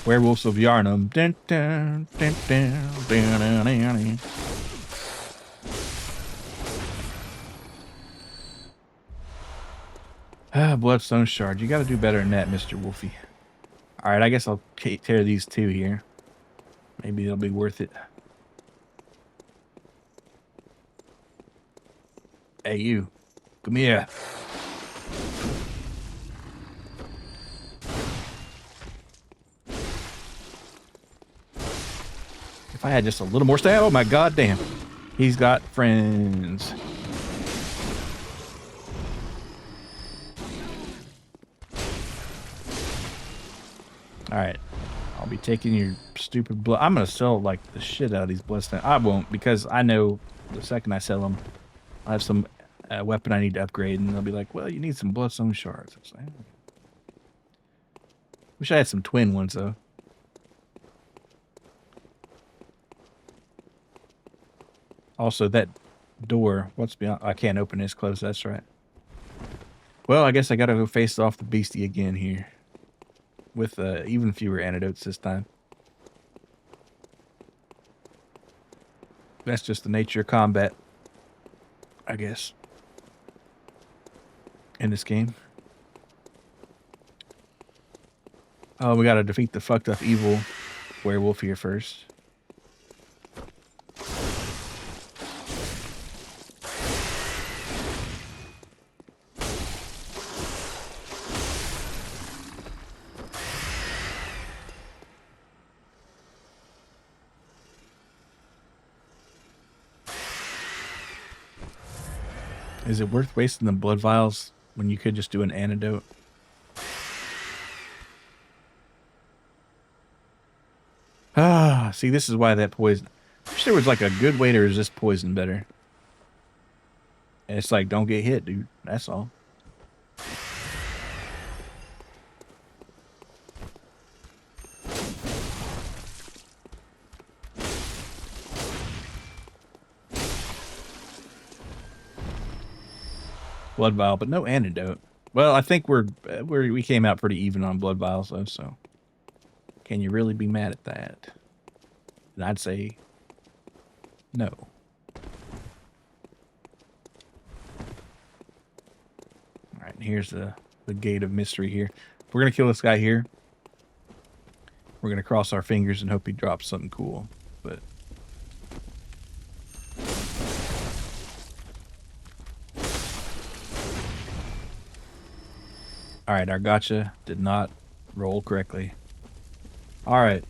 Werewolves of Yharnam. Dun, dun, dun, dun, dun, dun, dun, dun. Bloodstone shard. You got to do better than that, Mr. Wolfie. All right, I guess I'll tear these two here. Maybe it'll be worth it. Hey, you. Come here. If I had just a little more stab, oh my god damn. He's got friends. Alright. I'll be taking your stupid blood. I'm going to sell like the shit out of these bloodstones. I won't, because I know the second I sell them, I have some weapon I need to upgrade, and they'll be like, well, you need some bloodstone shards. I like, wish I had some twin ones, though. Also, that door, what's beyond? I can't open this close, that's right. Well, I guess I gotta go face off the beastie again here. With even fewer antidotes this time. That's just the nature of combat, I guess. In this game. Oh, we gotta defeat the fucked up evil werewolf here first. Is it worth wasting the blood vials when you could just do an antidote? Ah, see, this is why that poison... I wish there was like a good way to resist poison better. And it's like, don't get hit, dude. That's all. Blood vial, but no antidote. Well, I think we came out pretty even on blood vials, though, so... Can you really be mad at that? And I'd say... no. Alright, and here's the gate of mystery here. If we're going to kill this guy here, we're going to cross our fingers and hope he drops something cool. But... Alright, our gotcha did not roll correctly. Alright.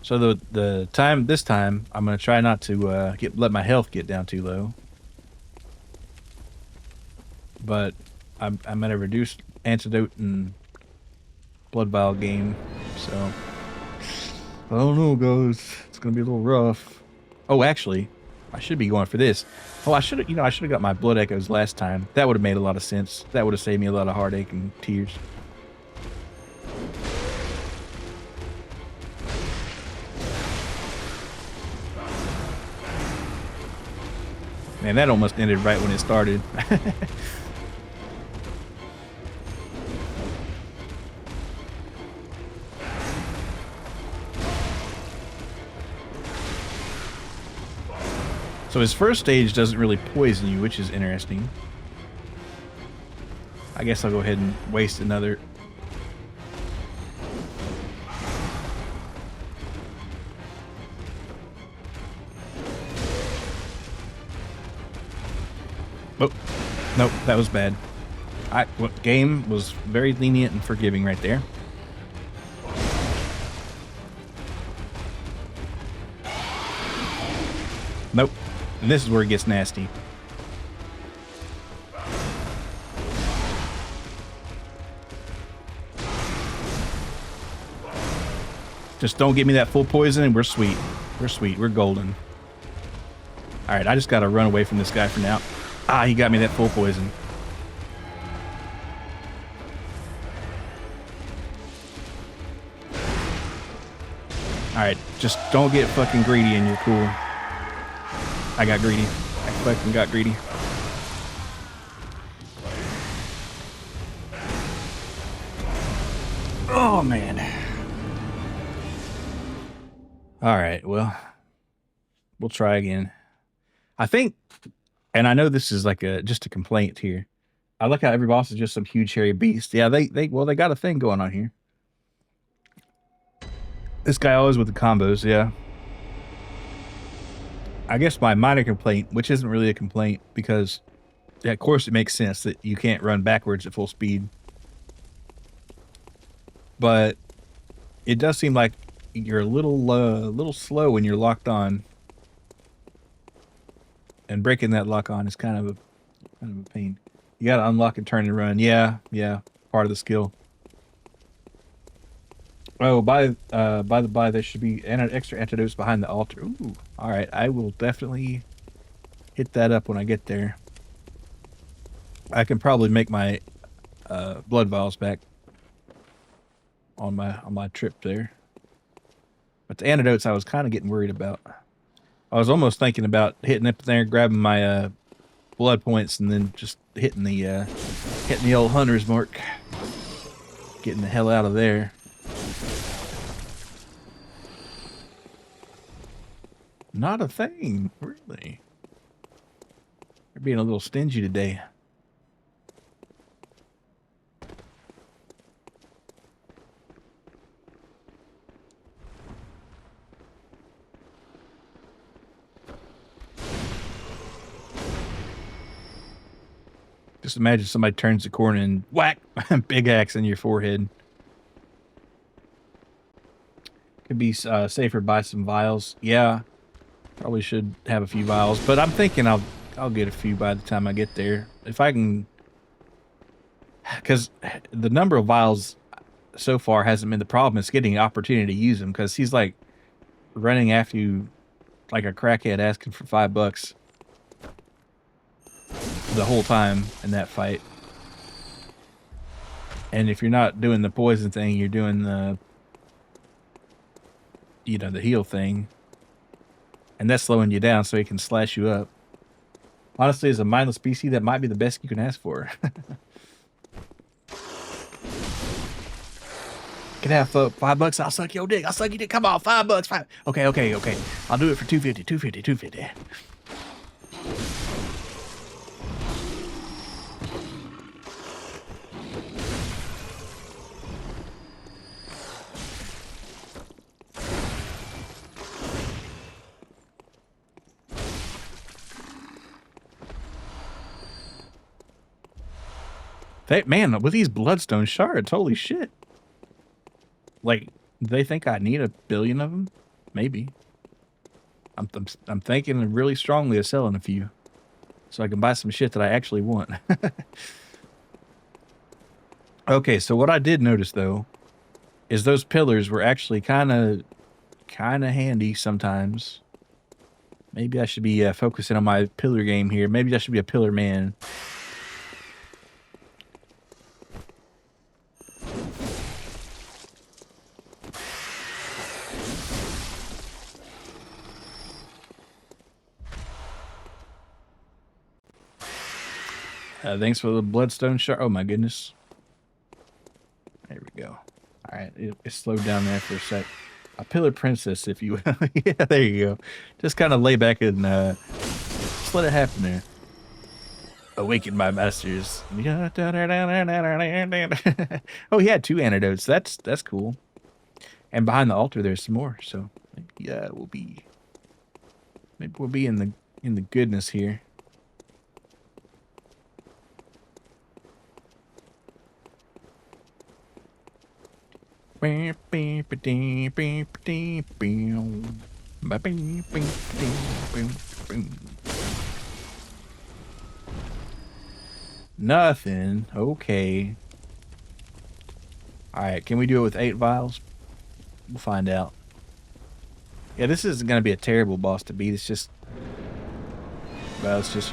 So this time, I'm going to try not to let my health get down too low. But I'm going to reduce antidote and blood vial game. So, I don't know, guys. It's going to be a little rough. Oh, actually, I should be going for this. Oh, I should have got my blood echoes last time. That would have made a lot of sense. That would have saved me a lot of heartache and tears. Man, that almost ended right when it started. So his first stage doesn't really poison you, which is interesting. I guess I'll go ahead and waste another. Oh, nope, that was bad. Game was very lenient and forgiving right there. Nope. And this is where it gets nasty. Just don't give me that full poison and we're sweet. We're sweet. We're golden. Alright, I just gotta run away from this guy for now. Ah, he got me that full poison. Alright, just don't get fucking greedy and you're cool. I got greedy. I fucking got greedy. Oh, man. Alright, well, we'll try again. I think, and I know this is like just a complaint here. I like how every boss is just some huge hairy beast. Yeah, they got a thing going on here. This guy always with the combos, yeah. I guess my minor complaint, which isn't really a complaint, because yeah, of course it makes sense that you can't run backwards at full speed. But it does seem like you're a little slow when you're locked on. And breaking that lock on is kind of a pain. You gotta unlock and turn and run. Yeah, part of the skill. Oh, by the by, there should be extra antidotes behind the altar. Ooh, all right. I will definitely hit that up when I get there. I can probably make my blood vials back on my trip there. But the antidotes, I was kind of getting worried about. I was almost thinking about hitting up there, grabbing my blood points, and then just hitting the old hunter's mark, getting the hell out of there. Not a thing, really. You're being a little stingy today. Just imagine somebody turns the corner and whack, big axe in your forehead. Could be safer buy some vials. Yeah, probably should have a few vials, but I'm thinking I'll get a few by the time I get there. If I can, because the number of vials so far hasn't been the problem. It's getting an opportunity to use them, because he's like running after you like a crackhead asking for $5 the whole time in that fight. And if you're not doing the poison thing, you're doing the the heal thing, and that's slowing you down so he can slash you up. Honestly, as a mindless PC, that might be the best you can ask for. Can have $5. I'll suck your dick. I'll suck your dick. Come on, $5. Five. Okay. I'll do it for 250. 250. Man, with these bloodstone shards, holy shit. Like, do they think I need 1 billion of them? Maybe. I'm thinking really strongly of selling a few, so I can buy some shit that I actually want. Okay, so what I did notice though is those pillars were actually kind of handy sometimes. Maybe I should be focusing on my pillar game here. Maybe I should be a pillar man. Thanks for the bloodstone shard. Oh my goodness. There we go. All right, it slowed down there for a sec. A pillar princess, if you will. Yeah, there you go. Just kind of lay back and just let it happen there. Awaken my masters. Oh, he had 2 antidotes. That's cool. And behind the altar, there's some more. So maybe we'll be in the goodness here. Nothing. Okay. All right. Can we do it with 8 vials? We'll find out. Yeah, this isn't going to be a terrible boss to beat. It's just, well, it's just,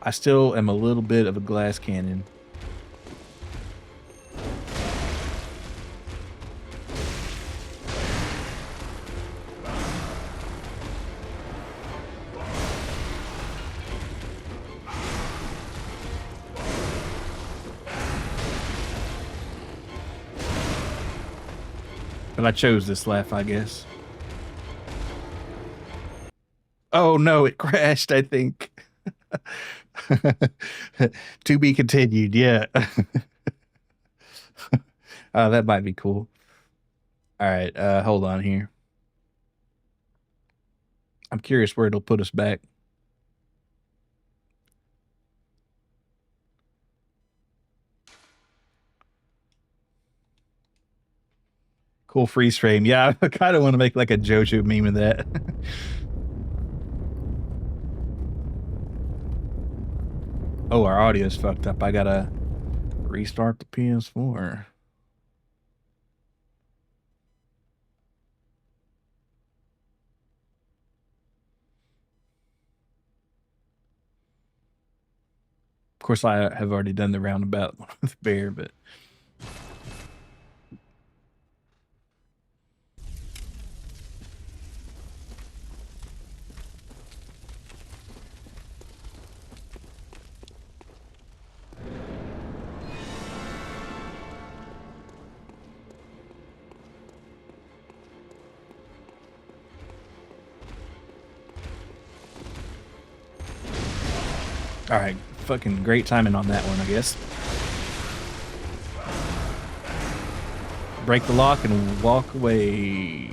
I still am a little bit of a glass cannon. But I chose this laugh, I guess. Oh no, it crashed, I think. To be continued, yeah. That might be cool. All right, hold on here. I'm curious where it'll put us back. Cool freeze frame. Yeah, I kind of want to make like a JoJo meme of that. Oh, our audio's fucked up. I gotta restart the PS4. Of course, I have already done the roundabout with Bear, but all right, fucking great timing on that one, I guess. Break the lock and walk away.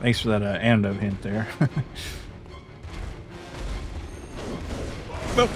Thanks for that antidote hint there. Boop.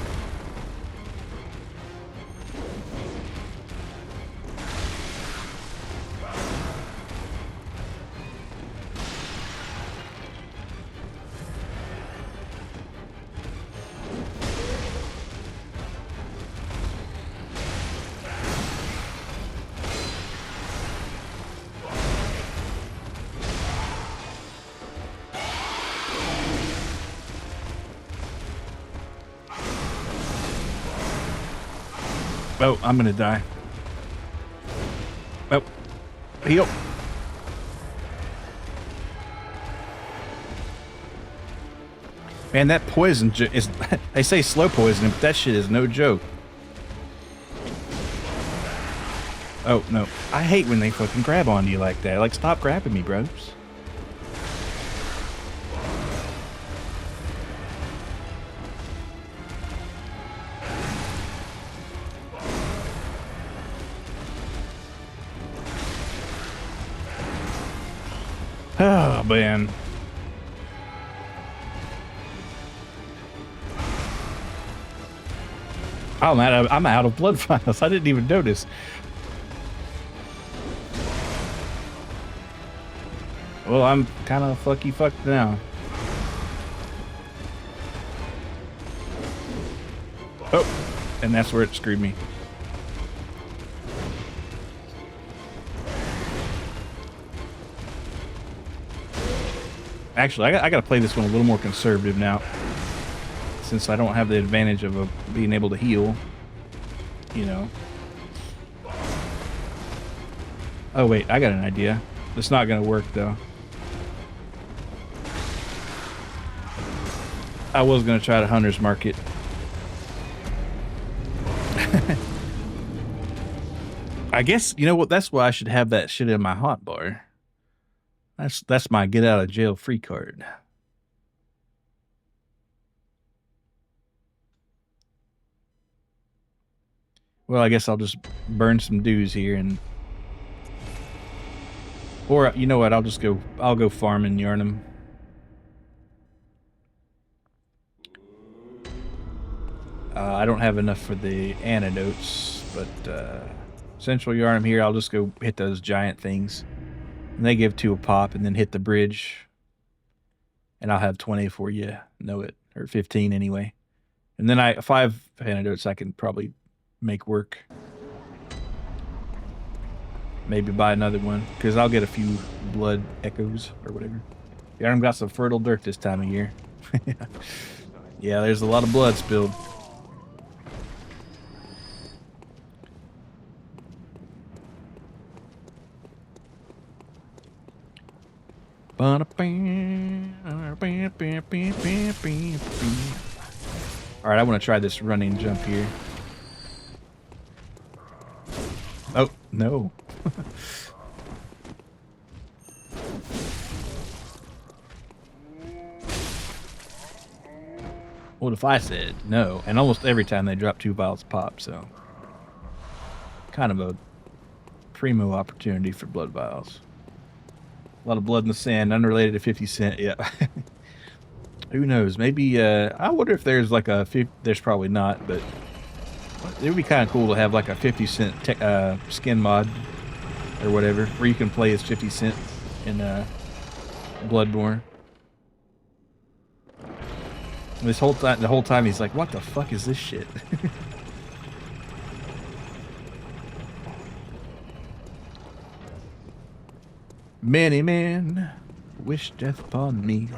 Oh, I'm gonna die. Oh, heal. Man, that poison is, they say slow poisoning, but that shit is no joke. Oh, no. I hate when they fucking grab onto you like that. Like, stop grabbing me, bros. Oh, man. Oh, man, I'm out of blood vials. I didn't even notice. Well, I'm kind of fucked now. Oh, and that's where it screwed me. Actually, I got to play this one a little more conservative now, since I don't have the advantage of being able to heal. You know. Oh wait, I got an idea. It's not gonna work though. I was gonna try to hunter's market. I guess you know what? That's why I should have that shit in my hotbar. That's my get out of jail free card. Well, I guess I'll just burn some dues here and, or you know what? I'll go farm in Yharnam. I don't have enough for the antidotes, but Central Yharnam here, I'll just go hit those giant things. And they give 2 a pop, and then hit the bridge. And I'll have 20 for you know it, or 15 anyway. And then 5 antidotes I can probably make work. Maybe buy another one, because I'll get a few blood echoes or whatever. Yharnam got some fertile dirt this time of year. Yeah, there's a lot of blood spilled. Alright, I want to try this running jump here. Oh, no. What if I said no? And almost every time they drop 2 vials pop, so kind of a primo opportunity for blood vials. A lot of blood in the sand, unrelated to 50 cent. Yeah. Who knows? Maybe, I wonder if there's like there's probably not, but it would be kind of cool to have like a 50 cent skin mod or whatever, where you can play as 50 Cent in Bloodborne. The whole time he's like, what the fuck is this shit? Many men wish death upon me.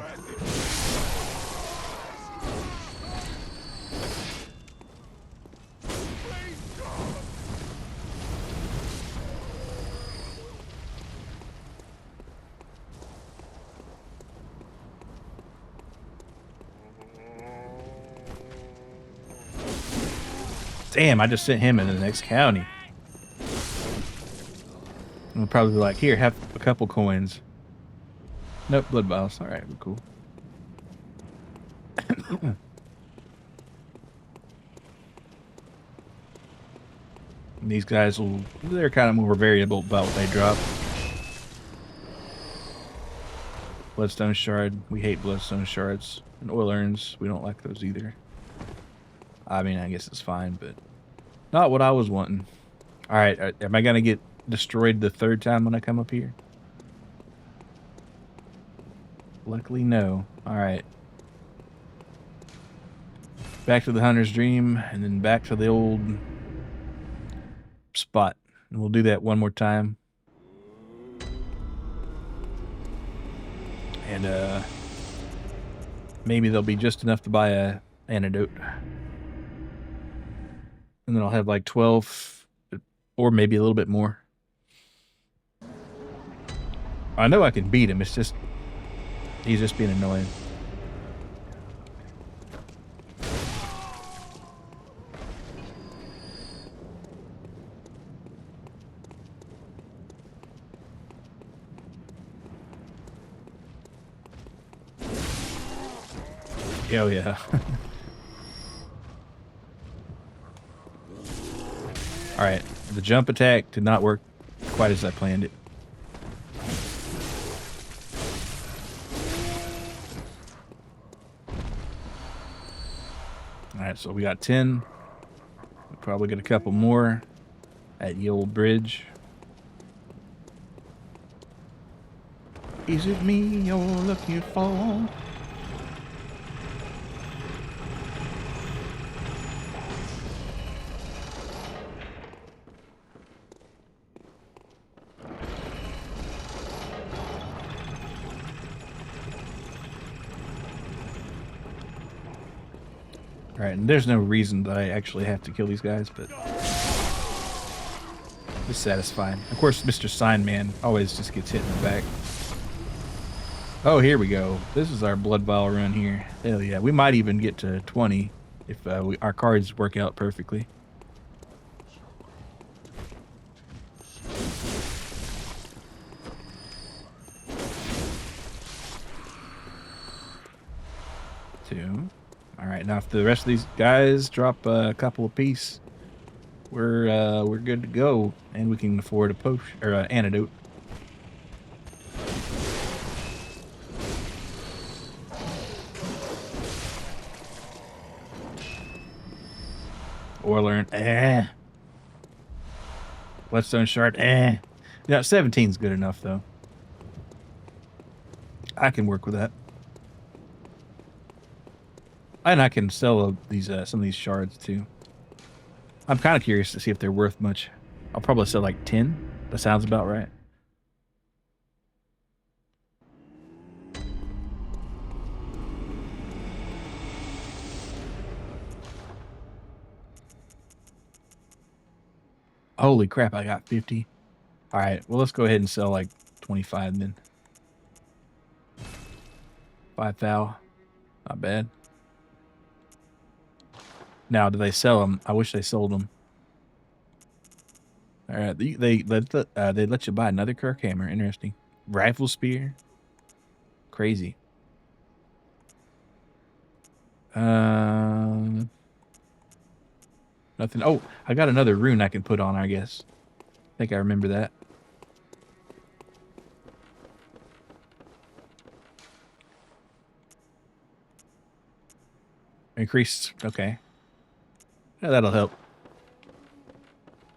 Damn, I just sent him into the next county. We'll probably be like, here, have a couple coins. Nope, blood vials. All right, we're cool. These guys they're kind of more variable about what they drop. Bloodstone shard. We hate bloodstone shards. And oil urns. We don't like those either. I mean, I guess it's fine, but not what I was wanting. All right, am I gonna get destroyed the 3rd time when I come up here? Luckily, no. All right. Back to the hunter's dream, and then back to the old spot. And we'll do that one more time. And maybe there'll be just enough to buy a antidote. And then I'll have like 12, or maybe a little bit more. I know I can beat him. It's just, he's just being annoying. Oh yeah. Alright, the jump attack did not work quite as I planned it. Alright, so we got 10. We'll probably get a couple more at the old bridge. Is it me you're looking for? All right, and there's no reason that I actually have to kill these guys, but it's satisfying. Of course, Mr. Signman always just gets hit in the back. Oh, here we go. This is our blood vial run here. Hell yeah. We might even get to 20 if our cards work out perfectly. Two. All right, now if the rest of these guys drop a couple apiece, we're good to go, and we can afford a potion or an antidote. Or learn, Bloodstone shard, Yeah, 17's good enough though. I can work with that. And I can sell these some of these shards too. I'm kind of curious to see if they're worth much. I'll probably sell like 10. That sounds about right. Holy crap, I got 50. All right, well, let's go ahead and sell like 25 then. 5 thou. Not bad. Now, do they sell them? I wish they sold them. All right, they let you buy another Kirk hammer. Interesting. Rifle spear. Crazy. Nothing. Oh, I got another rune I can put on, I guess. I think I remember that. Increased. Okay. Yeah, that'll help.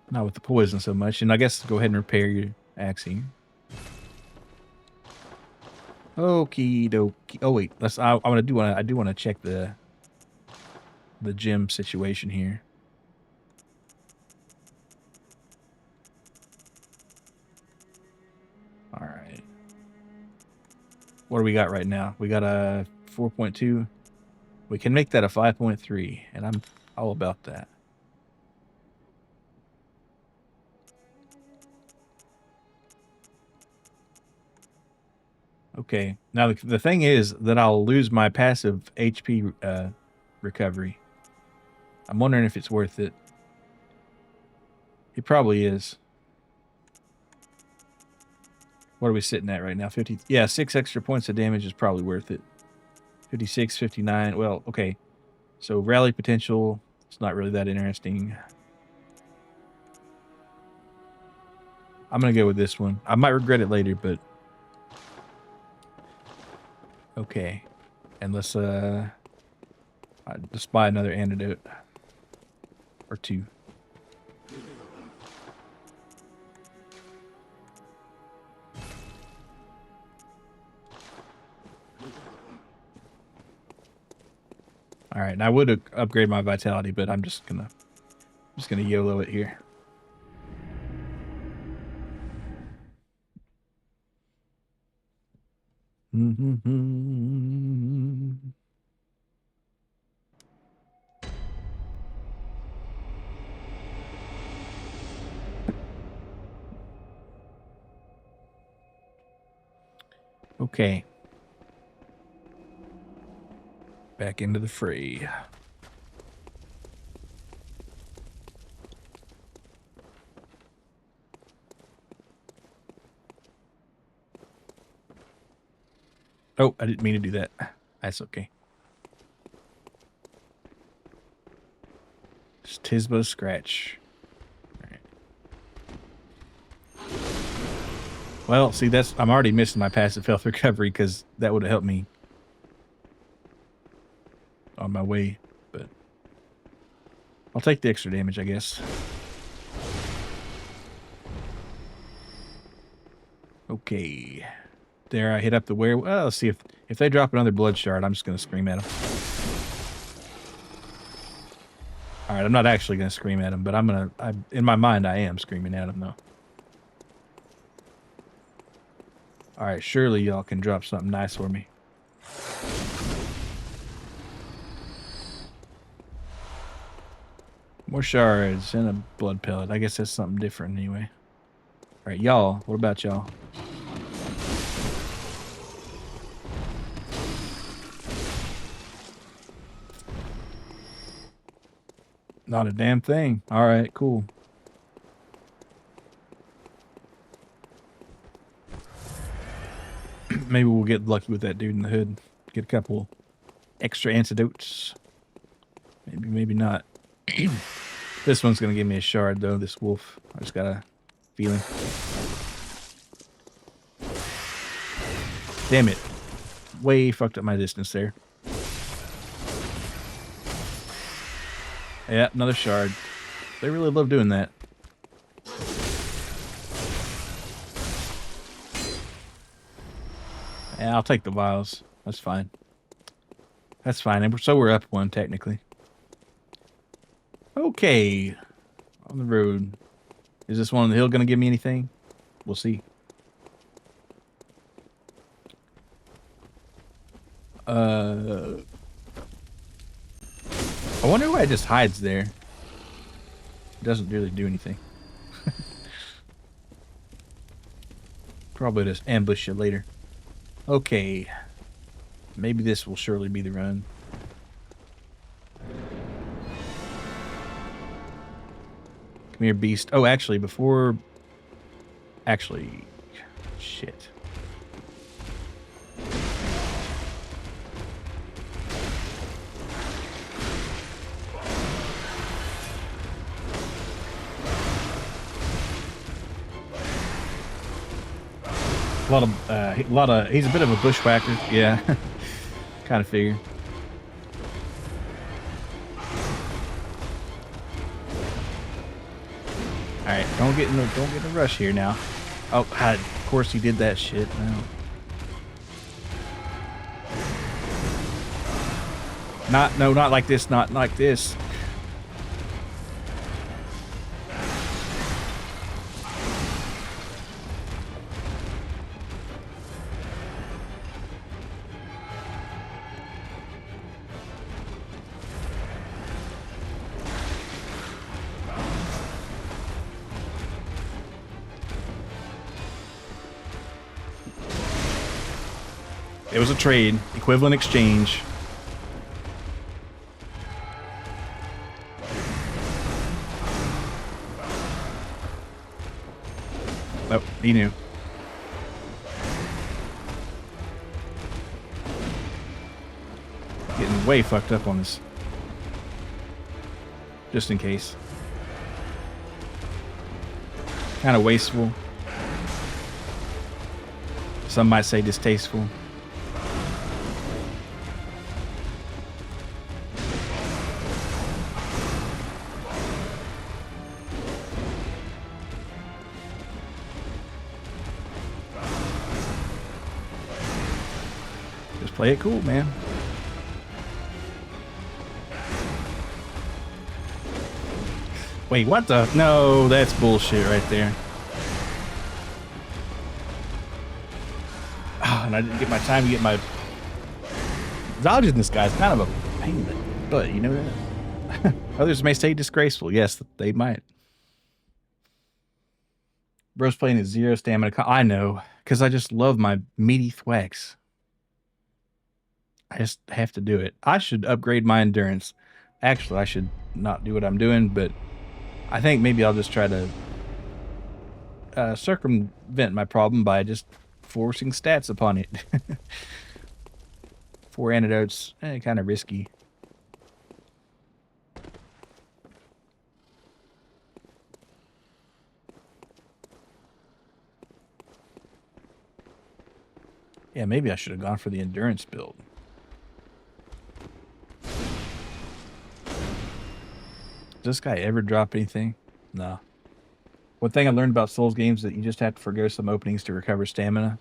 Not with the poison so much. And I guess go ahead and repair your axe here. Okie dokie. Oh wait, I do want to check the gym situation here. All right. What do we got right now? We got a 4.2. We can make that a 5.3, and I'm all about that. Okay. Now the thing is that I'll lose my passive HP recovery. I'm wondering if it's worth it. It probably is. What are we sitting at right now? 50. Yeah, 6 extra points of damage is probably worth it. 56, 59. Well, okay. So rally potential, it's not really that interesting. I'm going to go with this one. I might regret it later, but okay. And let's just buy another antidote or 2. All right, and I would upgrade my vitality, but I'm just gonna YOLO it here. Okay. Back into the fray. Oh, I didn't mean to do that. That's okay. Just Tisbo scratch. All right. Well, see, I'm already missing my passive health recovery because that would have helped me on my way, but I'll take the extra damage, I guess. Okay. There, I hit up the werewolf. Well, let's see if they drop another blood shard, I'm just going to scream at them. All right, I'm not actually going to scream at them, but in my mind, I am screaming at them, though. All right, surely y'all can drop something nice for me. More shards and a blood pellet. I guess that's something different anyway. All right, y'all. What about y'all? Not a damn thing. All right, cool. Maybe we'll get lucky with that dude in the hood. Get a couple extra antidotes. Maybe, maybe not. This one's gonna give me a shard though. This wolf. I just got a feeling. Damn it. Way fucked up my distance there. Yeah, another shard. They really love doing that. Yeah, I'll take the vials. That's fine. That's fine. And so we're up one, technically. Okay. On the road. Is this one on the hill going to give me anything? We'll see. I wonder why it just hides there. It doesn't really do anything. Probably just ambush you later. Okay. Maybe this will surely be the run. Come here, beast. Oh, actually, before... Actually... Shit. He's a bit of a bushwhacker. Yeah. Kind of figure. All right, don't get in a rush here now. Oh, of course he did that shit. No, not like this. Not like this. It was a trade, equivalent exchange. Oh, he knew. Getting way fucked up on this. Just in case. Kind of wasteful. Some might say distasteful. Play it cool, man. Wait, what the? No, that's bullshit right there. Oh, and I didn't get my time to get my... Dodging this guy's kind of a pain in the butt, you know that? Others may say disgraceful. Yes, they might. Bro's playing at 0 stamina. I know, because I just love my meaty thwacks. I just have to do it. I should upgrade my endurance. Actually, I should not do what I'm doing, but I think maybe I'll just try to circumvent my problem by just forcing stats upon it. 4 antidotes, kind of risky. Yeah, maybe I should have gone for the endurance build. Does this guy ever drop anything? No. One thing I learned about Souls games is that you just have to forgo some openings to recover stamina.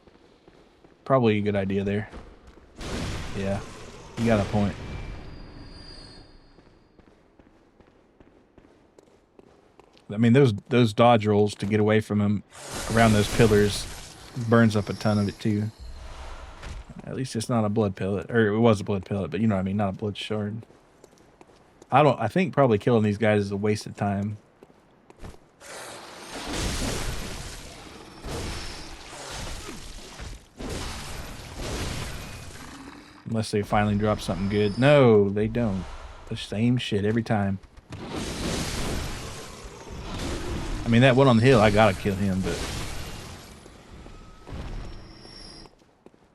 Probably a good idea there. Yeah, you got a point. I mean, those dodge rolls to get away from him around those pillars burns up a ton of it too. At least it's not a blood pellet, or it was a blood pellet, but you know what I mean, not a blood shard. I think probably killing these guys is a waste of time. Unless they finally drop something good. No, they don't. The same shit every time. I mean, that one on the hill, I gotta kill him, but...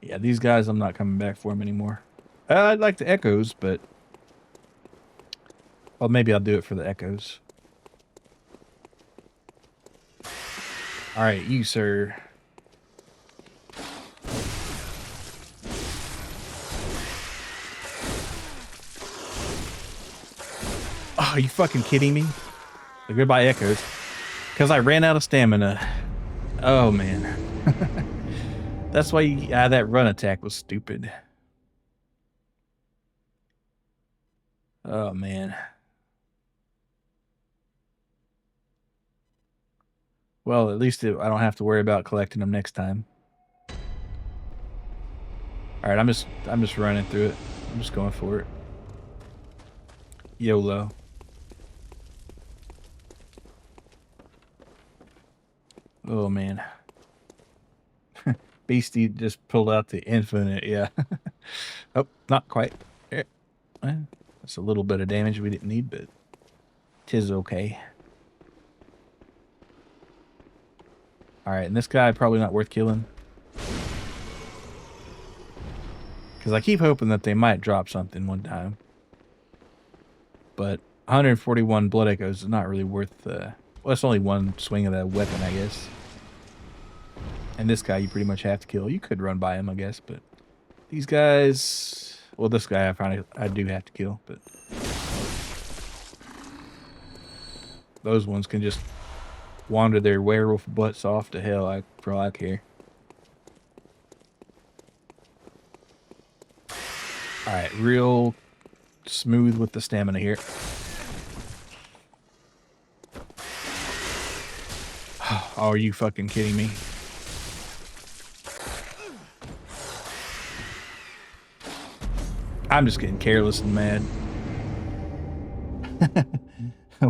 yeah, these guys, I'm not coming back for them anymore. I'd like the echoes, but... well, maybe I'll do it for the echoes. Alright, you, sir. Oh, are you fucking kidding me? So goodbye, echoes. Because I ran out of stamina. Oh, man. That's why that run attack was stupid. Oh, man. Well, at least I don't have to worry about collecting them next time. All right, I'm just running through it. I'm just going for it. YOLO. Oh man. Beastie just pulled out the infinite, yeah. Oh, not quite. That's a little bit of damage we didn't need, but 'tis okay. Alright, and this guy probably not worth killing. Because I keep hoping that they might drop something one time. But 141 blood echoes is not really worth... well, it's only one swing of that weapon, I guess. And this guy you pretty much have to kill. You could run by him, I guess, but... these guys... well, this guy I do have to kill, but... those ones can just wander their werewolf butts off to hell, for all I care. Alright, real smooth with the stamina here. Oh, are you fucking kidding me? I'm just getting careless and mad.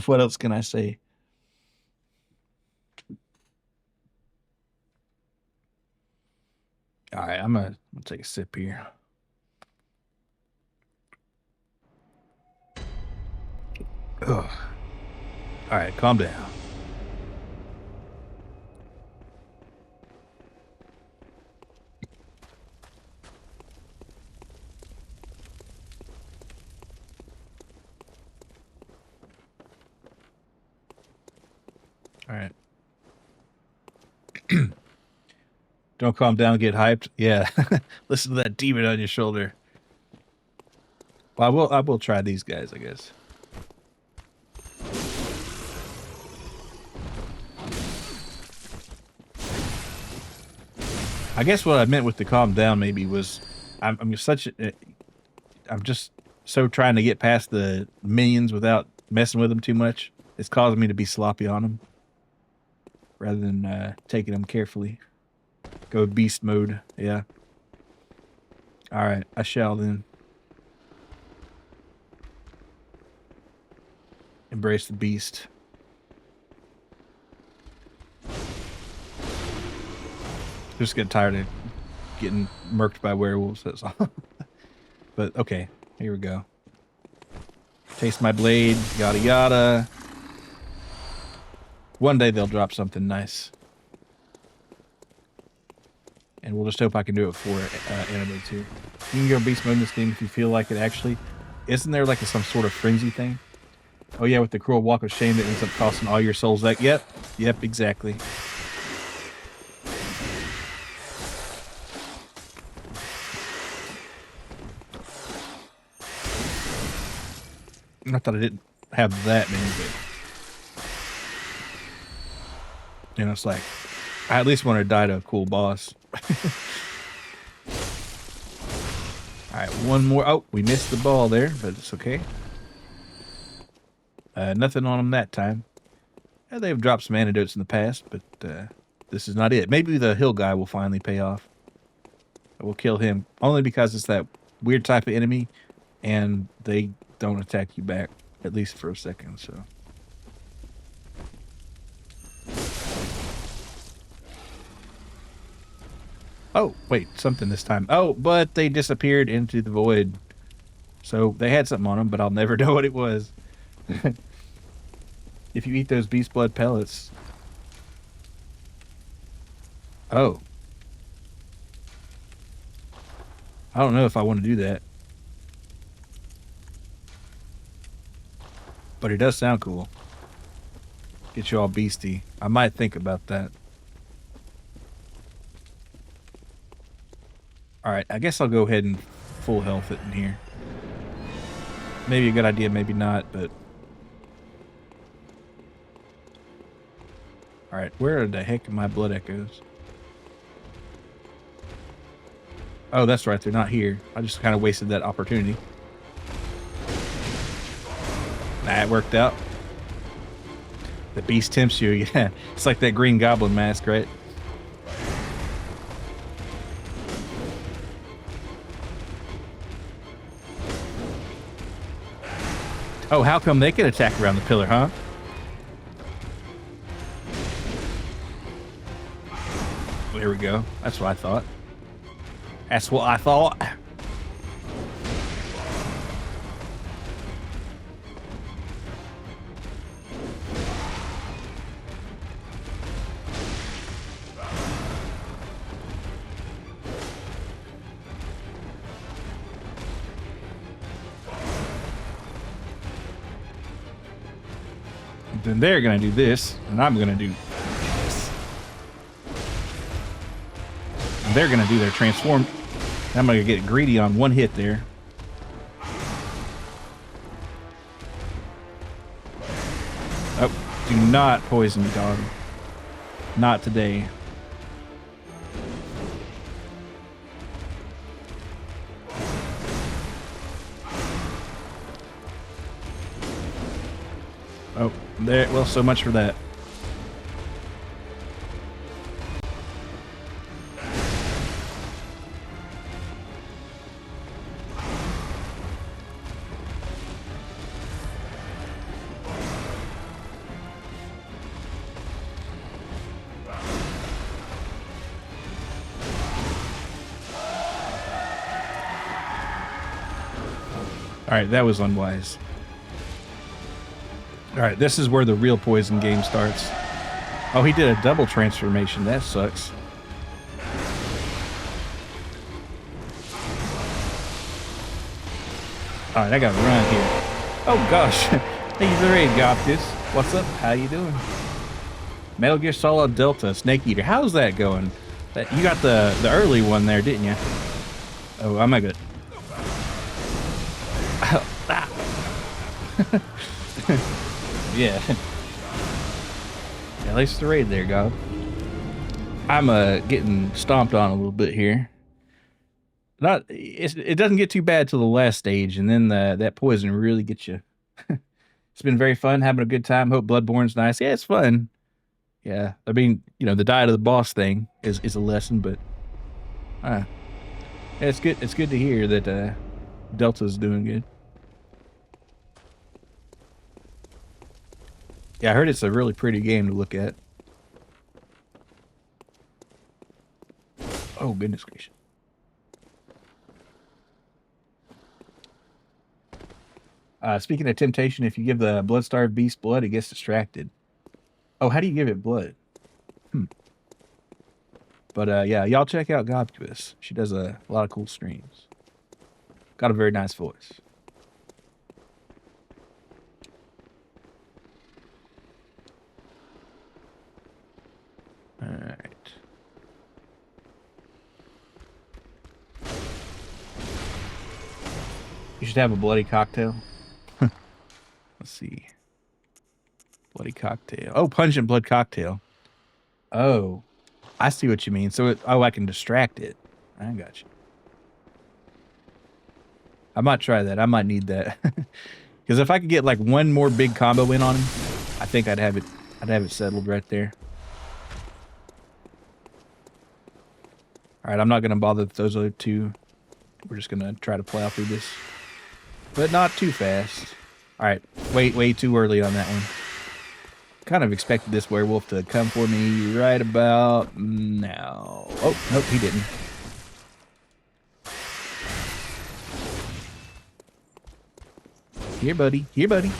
What else can I say? Alright, I'm gonna take a sip here. Ugh. Alright, calm down. Alright. Don't calm down, get hyped. Yeah. Listen to that demon on your shoulder. Well, I will try these guys, I guess. I guess what I meant with the calm down maybe was I'm just so trying to get past the minions without messing with them too much. It's causing me to be sloppy on them rather than taking them carefully. Go beast mode, yeah. All right, I shall then. Embrace the beast. Just get tired of getting murked by werewolves, that's all. But okay, here we go. Taste my blade, yada yada. One day they'll drop something nice. And we'll just hope I can do it for anime too. You can go beast mode in this game if you feel like it actually. Isn't there like some sort of frenzy thing? Oh yeah, with the cruel walk of shame that ends up costing all your souls that. Yep, exactly. Not that I didn't have that many, but you know, it's like I at least want to die to a cool boss. Alright, one more. Oh, we missed the ball there, but it's okay. Nothing on them that time. They've dropped some antidotes in the past, but this is not it. Maybe the hill guy will finally pay off. We'll kill him, only because it's that weird type of enemy, and they don't attack you back. at least for a second. So. Oh, wait, something this time. Oh, but they disappeared into the void. So they had something on them, but I'll never know what it was. If you eat those beast blood pellets. Oh. I don't know if I want to do that. But it does sound cool. Get you all beastie. I might think about that. Alright, I guess I'll go ahead and full health it in here. Maybe a good idea, maybe not, but... Alright, where the heck are my blood echoes? Oh, that's right, they're not here. I just kind of wasted that opportunity. Nah, it worked out. The beast tempts you, yeah. It's like that Green Goblin mask, right? Oh, how come they can attack around the pillar, huh? There we go. That's what I thought. That's what I thought. Then they're gonna do this, and I'm gonna do this. And they're gonna do their transform. I'm gonna get greedy on one hit there. Oh, do not poison me, dog. Not today. Oh, there. Well, so much for that. All right, that was unwise. All right, this is where the real poison game starts. Oh, he did a double transformation. That sucks. All right, I gotta run here. Oh gosh, thank you for the raid, Goptis. What's up? How you doing? Metal Gear Solid Delta Snake Eater. How's that going? You got the early one there, didn't you? Oh, I'm not good. Yeah. At least the raid there, God. I'm getting stomped on a little bit here. It doesn't get too bad till the last stage, and then that poison really gets you. It's been very fun, having a good time. Hope Bloodborne's nice. Yeah, it's fun. Yeah, I mean, you know, the diet of the boss thing is a lesson, but yeah, it's good. It's good to hear that Delta's doing good. Yeah, I heard it's a really pretty game to look at. Oh, goodness gracious. Speaking of temptation, if you give the blood-starved beast blood, it gets distracted. Oh, how do you give it blood? But yeah, y'all check out Gobkibus. She does a lot of cool streams. Got a very nice voice. All right. You should have a bloody cocktail. Let's see. Bloody cocktail. Oh, pungent blood cocktail. Oh, I see what you mean. So, I can distract it. I got you. I might try that. I might need that. Because if I could get like one more big combo in on him, I think I'd have it settled right there. All right, I'm not gonna bother with those other two. We're just gonna try to plow through this, but not too fast. All right, way too early on that one. Kind of expected this werewolf to come for me right about now. Oh, nope, he didn't. Here, buddy. Here, buddy.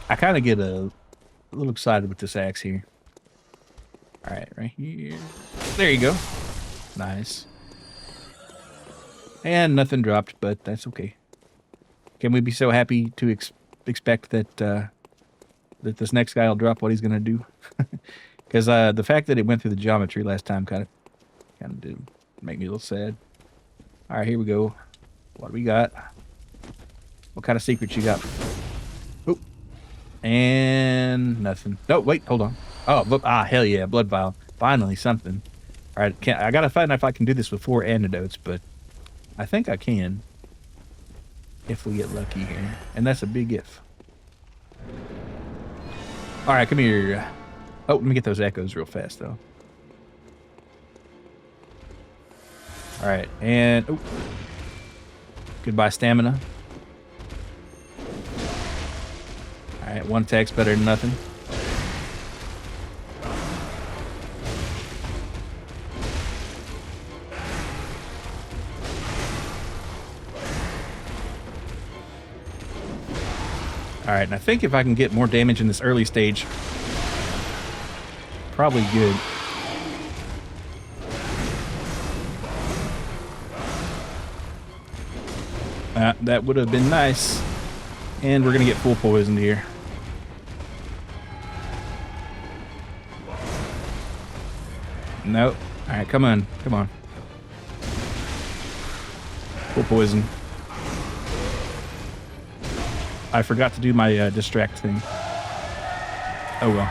I kind of get a little excited with this axe here. All right, right here. There you go. Nice. And nothing dropped, but that's okay. Can we be so happy to expect that that this next guy will drop what he's gonna do? Because the fact that it went through the geometry last time kind of did make me a little sad. All right, here we go. What do we got? What kind of secrets you got? Oh, and nothing. No, wait, hold on. Oh, hell yeah, blood vial. Finally, something. All right, I gotta find out if I can do this with 4 antidotes, but I think I can. If we get lucky here. And that's a big if. Alright, come here. Oh, let me get those echoes real fast, though. Alright, and... Oh. Goodbye, stamina. Alright, 1 attack's better than nothing. Alright, and I think if I can get more damage in this early stage, probably good. That would have been nice. And we're going to get full poisoned here. Nope. Alright, come on. Come on. Full poison. I forgot to do my distract thing. Oh well.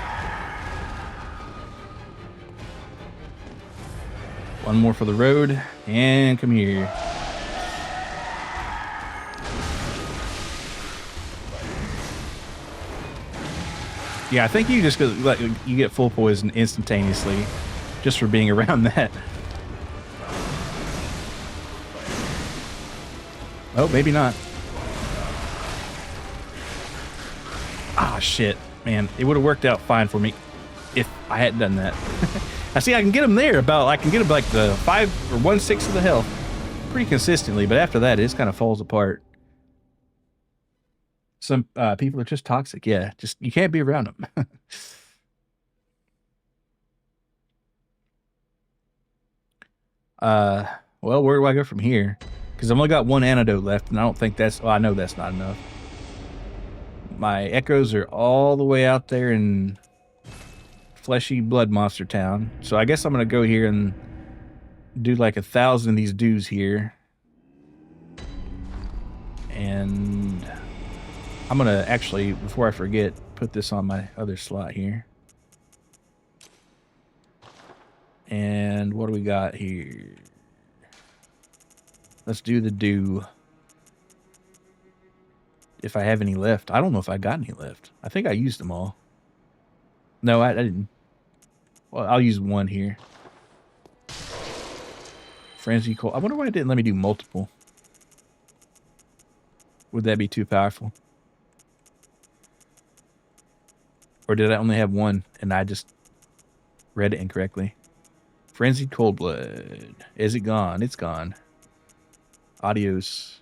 One more for the road. And come here. Yeah, I think you just like you get full poison instantaneously just for being around that. Oh, maybe not. Ah, shit, man. It would have worked out fine for me if I hadn't done that. I see I can get him there I can get him like the 5 or 1/6 of the health pretty consistently, but after that, it just kind of falls apart. Some people are just toxic. Yeah, just you can't be around them. Well, where do I go from here? Because I've only got 1 antidote left, and I don't think that's... Well, I know that's not enough. My echoes are all the way out there in fleshy blood monster town. So I guess I'm going to go here and do like 1,000 of these dues here. And I'm going to actually, before I forget, put this on my other slot here. And what do we got here? Let's do the do. If I have any left. I don't know if I got any left. I think I used them all. No, I didn't. Well, I'll use 1 here. Frenzy Cold. I wonder why it didn't let me do multiple. Would that be too powerful? Or did I only have 1 and I just read it incorrectly? Frenzied Cold Blood. Is it gone? It's gone. Adios.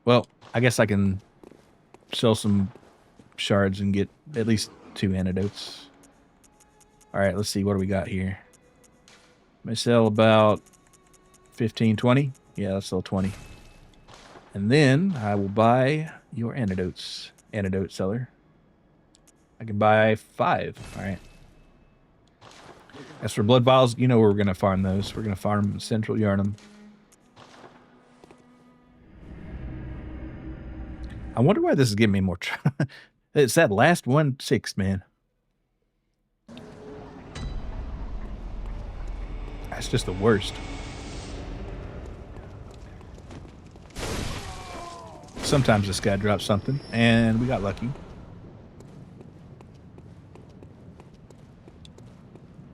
Well, I guess I can sell some shards and get at least 2 antidotes. Alright, let's see. What do we got here? May sell about 15, 20. Yeah, let's sell 20. And then I will buy your antidotes. Antidote seller. I can buy 5. Alright. As for blood vials, you know where we're going to farm those. We're going to farm in Central Yharnam. I wonder why this is giving me more trouble. It's that last 1/6, man. That's just the worst. Sometimes this guy drops something, and we got lucky.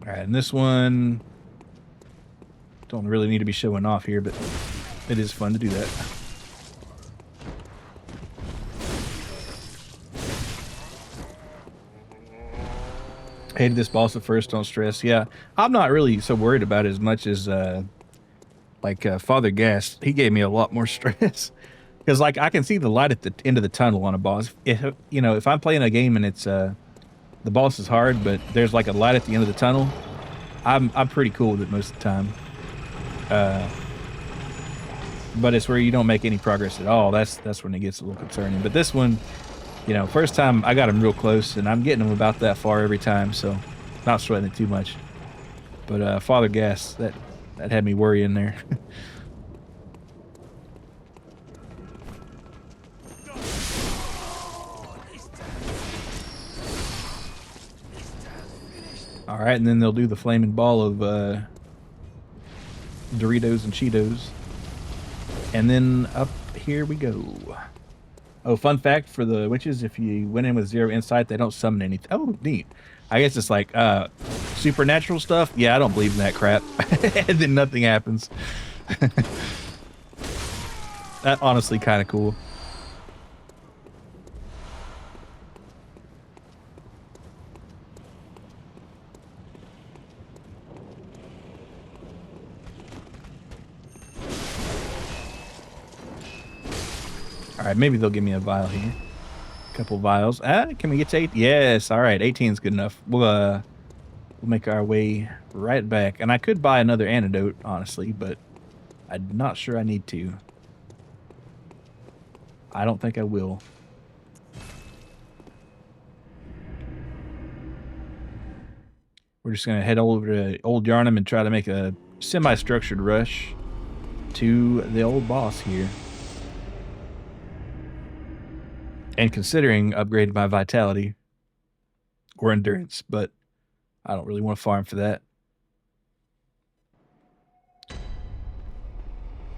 Alright, and this one Don't really need to be showing off here, but it is fun to do that. Hated this boss at first, don't stress. Yeah, I'm not really so worried about it as much as Father Gas. He gave me a lot more stress because like I can see the light at the end of the tunnel on a boss. If you know, if I'm playing a game and it's the boss is hard, but there's like a light at the end of the tunnel, I'm pretty cool with it most of the time. But it's where you don't make any progress at all. That's when it gets a little concerning. But this one, you know, first time I got him real close, and I'm getting him about that far every time, so not sweating it too much. But Father Gas, that had me worrying there. All right, and then they'll do the flaming ball of Doritos and Cheetos. And then up here we go. Oh, fun fact for the witches, if you went in with 0 insight, they don't summon anything. Oh, neat. I guess it's like supernatural stuff. Yeah, I don't believe in that crap. And then nothing happens. That honestly kind of cool. All right, maybe they'll give me a vial here. A couple vials. Can we get to 8? Yes. All right, 18 is good enough. We'll make our way right back. And I could buy another antidote, honestly, but I'm not sure I need to. I don't think I will. We're just gonna head over to Old Yharnam and try to make a semi-structured rush to the old boss here. And considering upgrading my vitality or endurance, but I don't really want to farm for that.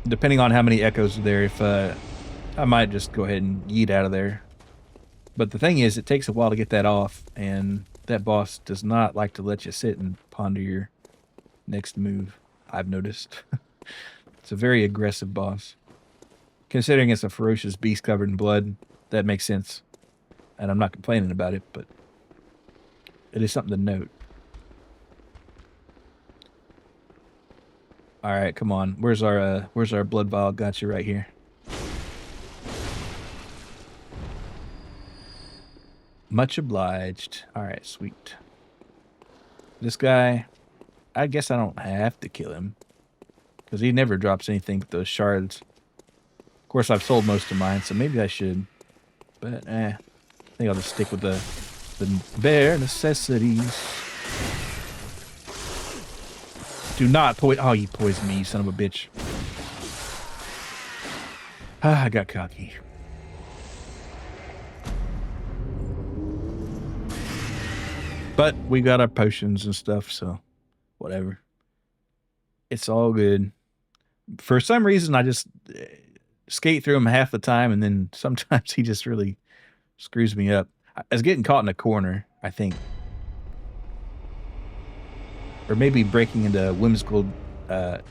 Depending on how many echoes are there, if I might just go ahead and yeet out of there. But the thing is, it takes a while to get that off, and that boss does not like to let you sit and ponder your next move, I've noticed. It's a very aggressive boss. Considering it's a ferocious beast covered in blood, that makes sense. And I'm not complaining about it, but it is something to note. All right, come on. Where's our blood vial? Got you right here. Much obliged. All right, sweet. This guy, I guess I don't have to kill him because he never drops anything but those shards. Of course, I've sold most of mine, so maybe I should. But I think I'll just stick with the bare necessities. Do not poison. Oh, you poisoned me, you son of a bitch. Ah, I got cocky. But we got our potions and stuff, so whatever. It's all good. For some reason, I just skate through him half the time, and then sometimes he just really screws me up. I was getting caught in a corner, I think. Or maybe breaking into whimsical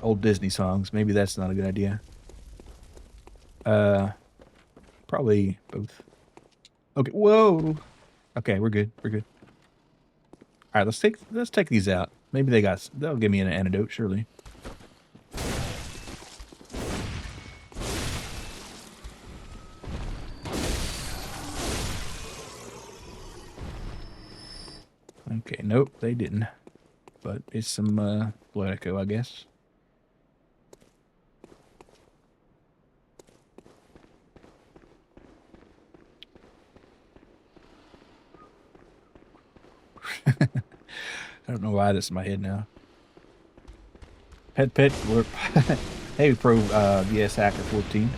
old Disney songs. Maybe that's not a good idea. Probably both. Okay, whoa. Okay, we're good. We're good. All right, let's take these out. Maybe they'll give me an antidote, surely. Okay, nope, they didn't. But it's some blood echo, I guess. I don't know why this is in my head now. Pet warp. Hey, Pro VS Hacker 14.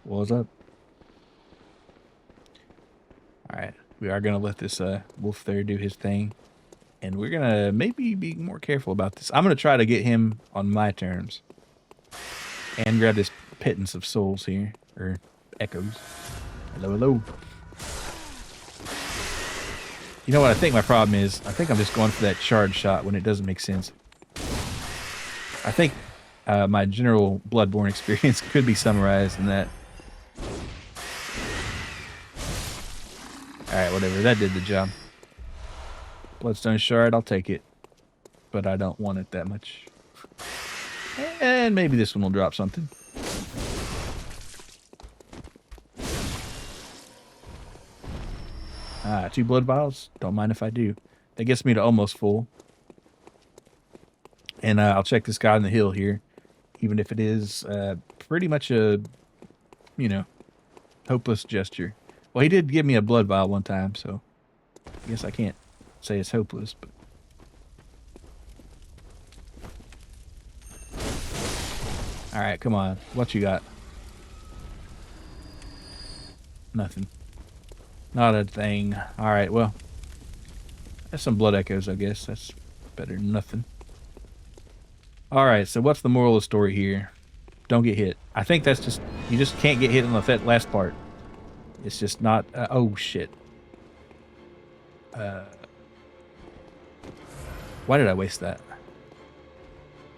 What's up? Alright, we are going to let this wolf there do his thing. And we're going to maybe be more careful about this. I'm going to try to get him on my terms. And grab this pittance of souls here. Or echoes. Hello, hello. You know what I think my problem is? I think I'm just going for that shard shot when it doesn't make sense. I think my general Bloodborne experience could be summarized in that. Alright, whatever. That did the job. Bloodstone shard, I'll take it. But I don't want it that much. And maybe this one will drop something. Ah, 2 blood vials. Don't mind if I do. That gets me to almost full. And I'll check this guy on the hill here. Even if it is pretty much a, you know, hopeless gesture. Well, he did give me a blood vial one time, so I guess I can't say it's hopeless, but... Alright, come on. What you got? Nothing. Not a thing. Alright, well. That's some blood echoes, I guess. That's better than nothing. Alright, so what's the moral of the story here? Don't get hit. I think that's just... You just can't get hit on the last part. It's just not... oh, shit. Why did I waste that?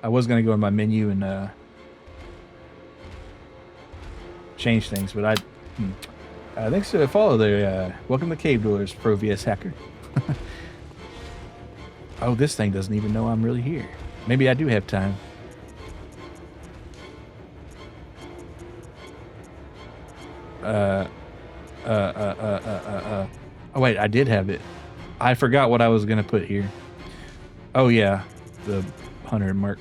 I was going to go in my menu and change things, but thanks to follow there. Welcome to Cave Dwellers, Pro VS Hacker. Oh, this thing doesn't even know I'm really here. Maybe I do have time. Oh wait, I did have it. I forgot what I was gonna put here. Oh yeah, the 100 mark.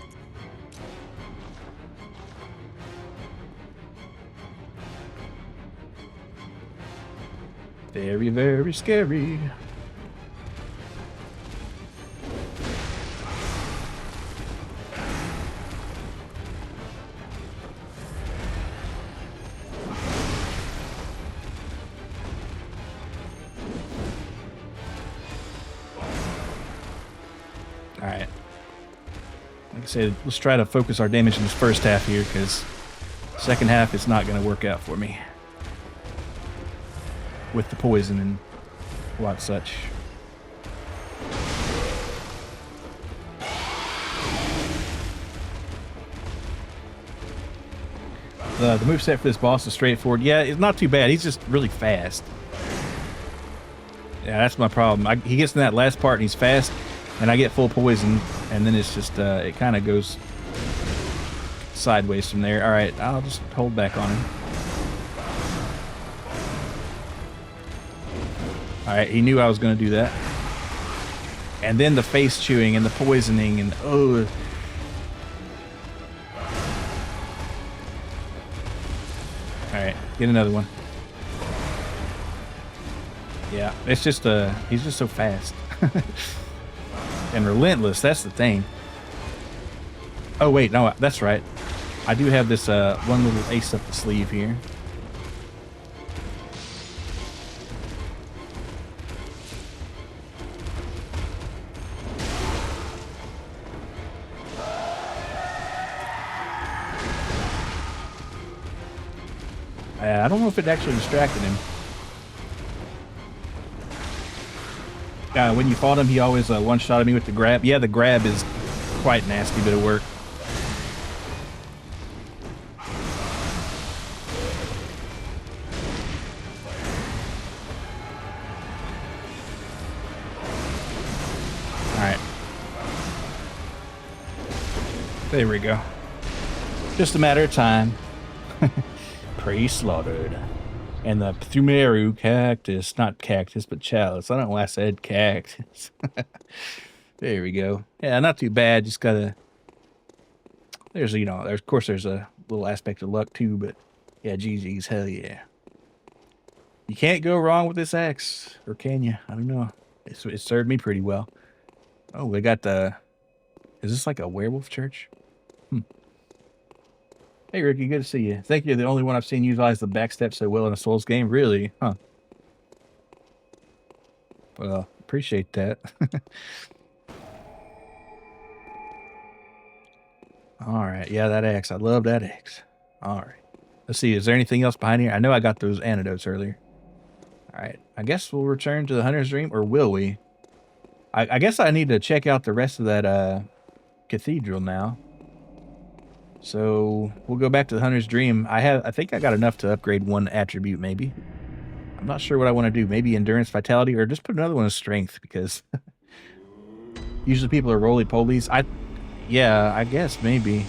Very, very scary. Alright. Like I said, let's try to focus our damage in this first half here, because second half is not going to work out for me. With the poison and what such. The moveset for this boss is straightforward. Yeah, it's not too bad. He's just really fast. Yeah, that's my problem. He gets in that last part and he's fast, and I get full poison, and then it's just, it kind of goes sideways from there. Alright, I'll just hold back on him. Alright, he knew I was going to do that. And then the face chewing and the poisoning and, oh. Alright, get another one. Yeah, it's just, he's just so fast. And relentless, that's the thing. Oh wait, no, that's right. I do have this, one little ace up the sleeve here. I don't know if it actually distracted him. When you fought him, he always one-shotted me with the grab. Yeah, the grab is quite nasty bit of work. Alright. There we go. Just a matter of time. Pre-slaughtered. And the Thumeru cactus, not cactus, but chalice. I don't know why I said cactus. There we go. Yeah, not too bad. Just gotta, there's, you know, there's, of course there's a little aspect of luck too, but yeah, GG's, hell yeah. You can't go wrong with this axe, or can you? I don't know. It served me pretty well. Oh, we got the, is this like a werewolf church? Hey, Ricky, good to see you. Think you're the only one I've seen utilize the backstep so well in a Souls game? Really? Huh. Well, appreciate that. Alright, yeah, that axe. I love that axe. Alright. Let's see, is there anything else behind here? I know I got those antidotes earlier. Alright, I guess we'll return to the Hunter's Dream, or will we? I guess I need to check out the rest of that cathedral now. So we'll go back to the Hunter's Dream. I think I got enough to upgrade one attribute, maybe. I'm not sure what I want to do. Maybe Endurance, Vitality, or just put another one of Strength, because usually people are roly-polies. Yeah, I guess maybe.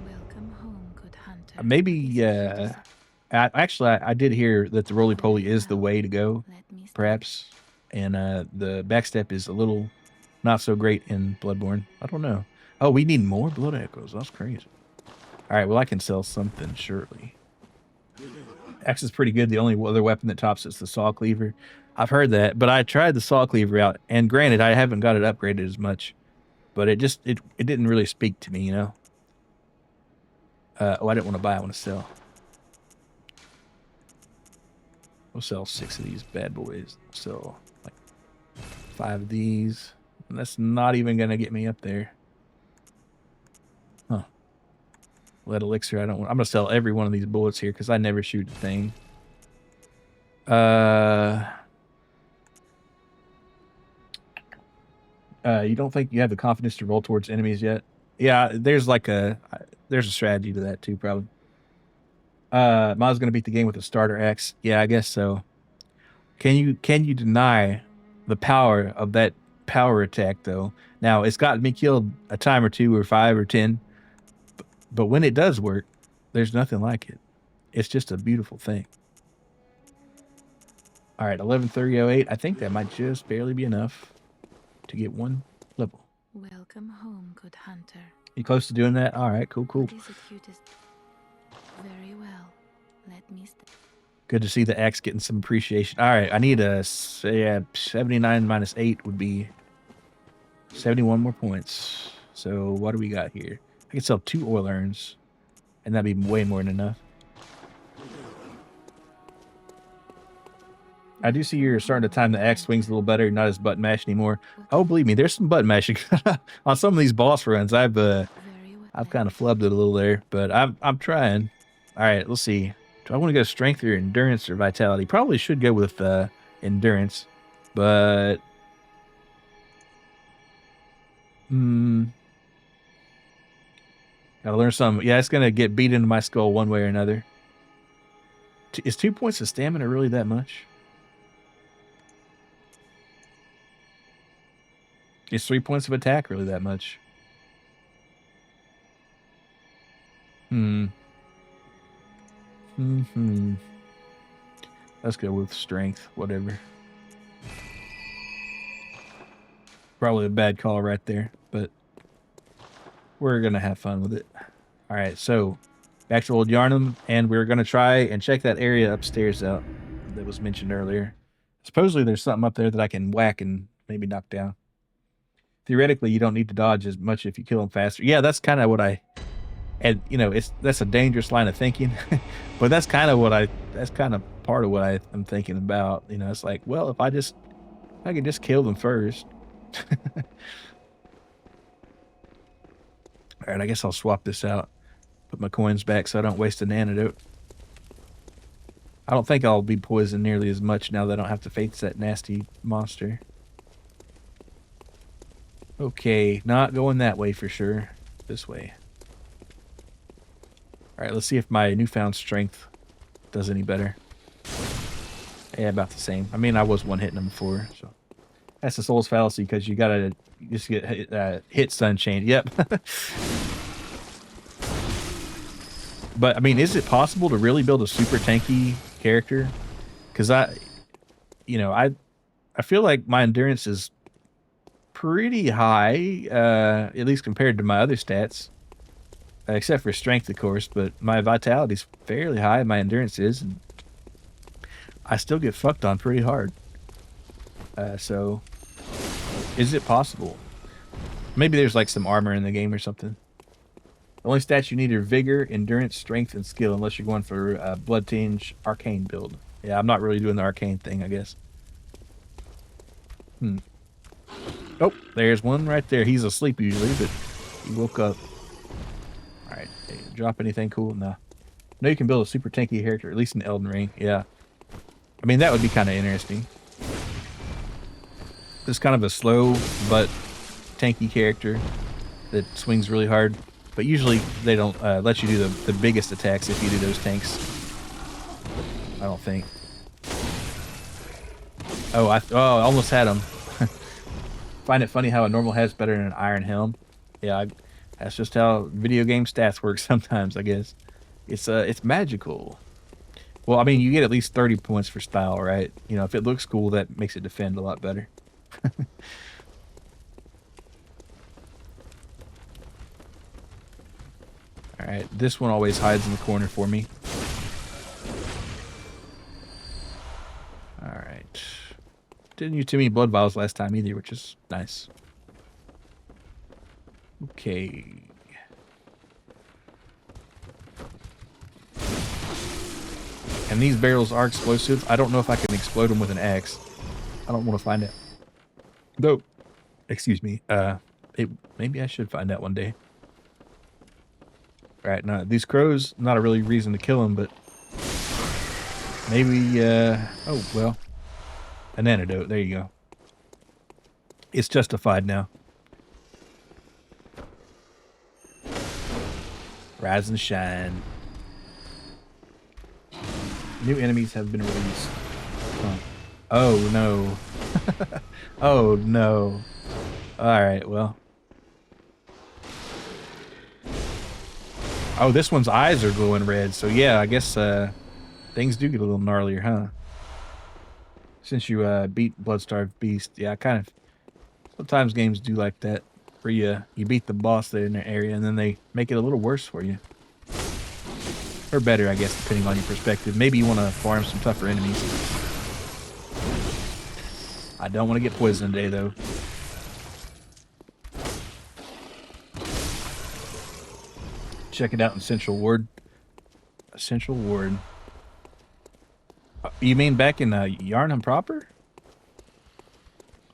Welcome home, good hunter. Maybe, actually, I did hear that the roly-poly is the way to go, Let me start. perhaps. And the backstep is a little not so great in Bloodborne. I don't know. Oh, we need more blood echoes. That's crazy. All right, well, I can sell something, surely. Axe is pretty good. The only other weapon that tops it is the saw cleaver. I've heard that, but I tried the saw cleaver out, and granted, I haven't got it upgraded as much, but it didn't really speak to me, you know. Oh, I didn't want to buy. I want to sell. We'll sell 6 of these bad boys. Sell like 5 of these. And that's not even gonna get me up there. Huh. Lead elixir. I'm gonna sell every one of these bullets here because I never shoot a thing. You don't think you have the confidence to roll towards enemies yet? Yeah, there's a strategy to that too, probably. Miles gonna beat the game with a starter axe. Yeah, I guess so. Can you deny the power of that power attack though? Now it's gotten me killed a time or 2 or 5 or 10, but when it does work, there's nothing like it. It's just a beautiful thing. All right, 11:30:08. I think that might just barely be enough to get 1 level. Welcome home, good hunter. You close to doing that? All right, cool. What is it, cutest? Very well. Let me start. Good to see the axe getting some appreciation. All right, I need a 79 minus 8 would be 71 more points. So what do we got here? I can sell 2 oil urns, and that'd be way more than enough. I do see you're starting to time the axe swings a little better, not as button mash anymore. Oh, believe me, there's some button mashing on some of these boss runs. I've kind of flubbed it a little there, but I'm trying. All right, let's see. Do I want to go strength or endurance or vitality? Probably should go with endurance, but gotta learn something. Yeah, it's gonna get beat into my skull one way or another. Is 2 points of stamina really that much? Is 3 points of attack really that much? Let's go with strength, whatever. Probably a bad call right there, but we're gonna have fun with it. All right, so back to old Yharnam, and we're gonna try and check that area upstairs out that was mentioned earlier. Supposedly there's something up there that I can whack and maybe knock down. Theoretically, you don't need to dodge as much if you kill them faster. Yeah, that's kind of what and you know, that's a dangerous line of thinking, but that's kind of part of what I'm thinking about. You know, it's like, well, if I can just kill them first. All right, I guess I'll swap this out. Put my coins back so I don't waste an antidote. I don't think I'll be poisoned nearly as much now that I don't have to face that nasty monster. Okay, not going that way for sure. This way. All right, let's see if my newfound strength does any better. Yeah, about the same. I mean, I was one hitting them before, so that's the soul's fallacy because you just get hit stun chain. Yep. But I mean, is it possible to really build a super tanky character? Because I feel like my endurance is pretty high, at least compared to my other stats, except for strength, of course. But my vitality's fairly high. My endurance is, and I still get fucked on pretty hard. So, is it possible? Maybe there's like some armor in the game or something. The only stats you need are vigor, endurance, strength, and skill, unless you're going for a blood tinge arcane build. Yeah, I'm not really doing the arcane thing, I guess. Oh, there's one right there. He's asleep usually, but he woke up. All right, hey, drop anything cool? No. No, you can build a super tanky character, at least in Elden Ring. Yeah. I mean, that would be kind of interesting. It's kind of a slow but tanky character that swings really hard. but usually they don't let you do the biggest attacks if you do those tanks. I don't think. Oh, I almost had him. Find it funny how a normal head's better than an iron helm. Yeah, that's just how video game stats work sometimes, I guess. It's magical. Well, I mean, you get at least 30 points for style, right? You know, if it looks cool, that makes it defend a lot better. All right, this one always hides in the corner for me. All right. Didn't use too many blood vials last time either, which is nice. Okay. And these barrels are explosive. I don't know if I can explode them with an axe. I don't want to find out. Nope. Excuse me. Maybe I should find out one day. All right, now these crows, not a really reason to kill them, but maybe, oh, well, an antidote. There you go. It's justified now. Rise and shine. New enemies have been released. Huh. Oh, no. Oh, no. Alright, well. Oh, this one's eyes are glowing red, so yeah, I guess things do get a little gnarlier, huh? Since you beat Bloodstarved Beast. Yeah, kind of. Sometimes games do like that, where you beat the boss there in their area, and then they make it a little worse for you. Or better, I guess, depending on your perspective. Maybe you want to farm some tougher enemies. I don't want to get poisoned today, though. Check it out in Central Ward. Central Ward. You mean back in Yharnam proper?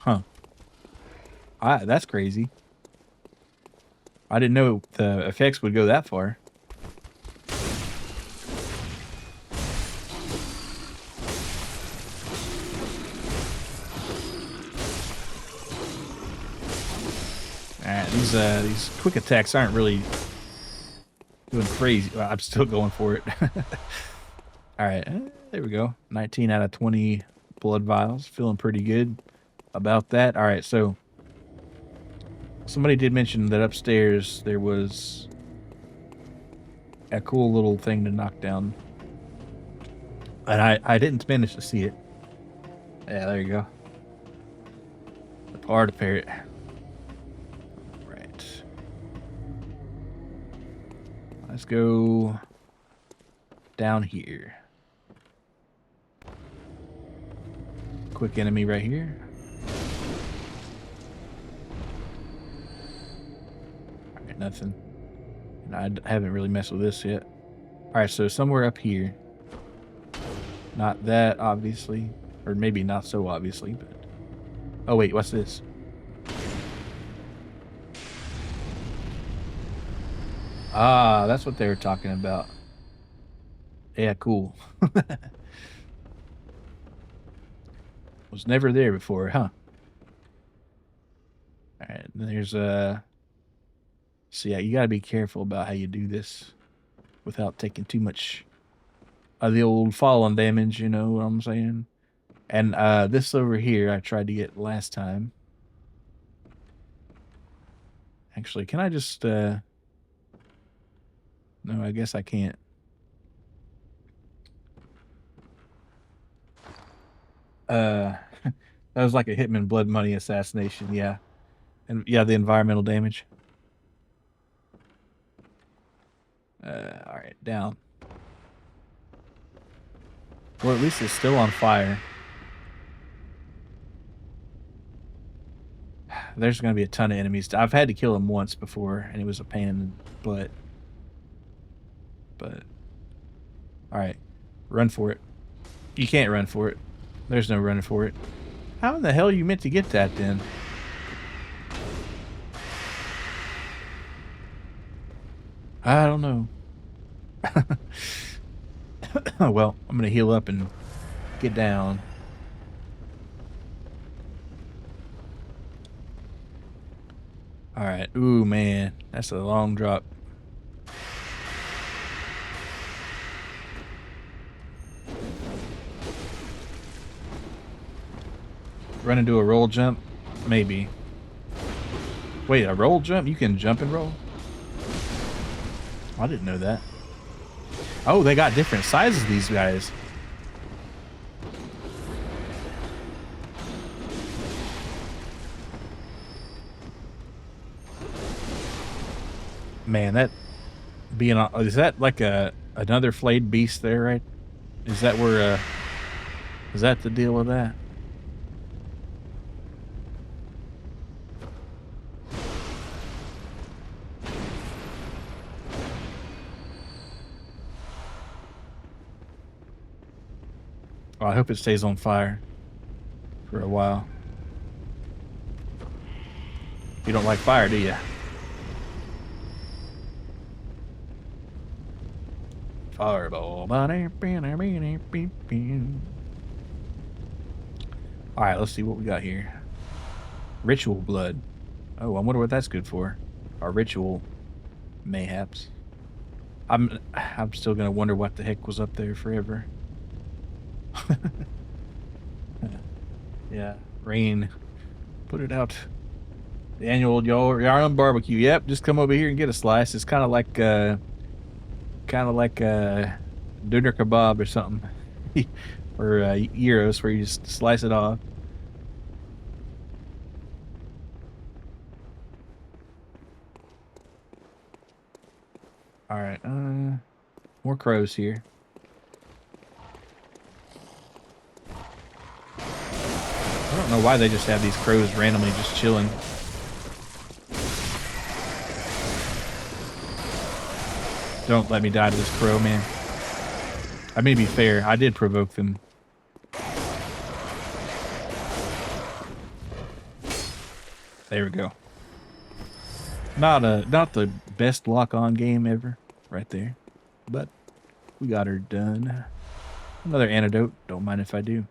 Huh. That's crazy. I didn't know the effects would go that far. Alright, these quick attacks aren't really doing crazy. Well, I'm still going for it. Alright, there we go. 19 out of 20 blood vials. Feeling pretty good about that. Alright, so somebody did mention that upstairs there was a cool little thing to knock down. And I didn't manage to see it. Yeah, there you go. The part of parrot. Right. Let's go down here. Quick enemy right here. Alright, nothing. And I haven't really messed with this yet. Alright, so somewhere up here. Not that obviously. Or maybe not so obviously, but... Oh wait, what's this? Ah, that's what they were talking about. Yeah, cool. Was never there before, huh? Alright, there's so yeah, you gotta be careful about how you do this without taking too much of the old fallen damage, you know what I'm saying? And this over here I tried to get last time. Actually, can I just no, I guess I can't. That was like a Hitman Blood Money assassination, yeah. And yeah, the environmental damage. Alright, down. Or at least it's still on fire. There's going to be a ton of enemies. I've had to kill him once before, and it was a pain in the butt. But, alright. Run for it. You can't run for it. There's no running for it. How in the hell are you meant to get that, then? I don't know. Well, I'm going to heal up and get down. Alright. Ooh, man. That's a long drop. Run into a roll jump? Maybe. Wait, a roll jump? You can jump and roll? I didn't know that. Oh, they got different sizes, these guys. Man, that being is that like another flayed beast there, right? Is that where is that the deal with that? Oh, I hope it stays on fire for a while. You don't like fire, do you? Fireball. Alright, let's see what we got here. Ritual blood. Oh, I wonder what that's good for. Our ritual mayhaps. I'm still gonna wonder what the heck was up there forever. Yeah, rain. Put it out. The annual Yharnam barbecue. Yep, just come over here and get a slice. It's kind of like doner kebab or something, or gyros, where you just slice it off. All right, more crows here. I don't know why they just have these crows randomly just chilling. Don't let me die to this crow, man. I mean, to be fair, I did provoke them. There we go. Not the best lock-on game ever, right there, but we got her done. Another antidote. Don't mind if I do.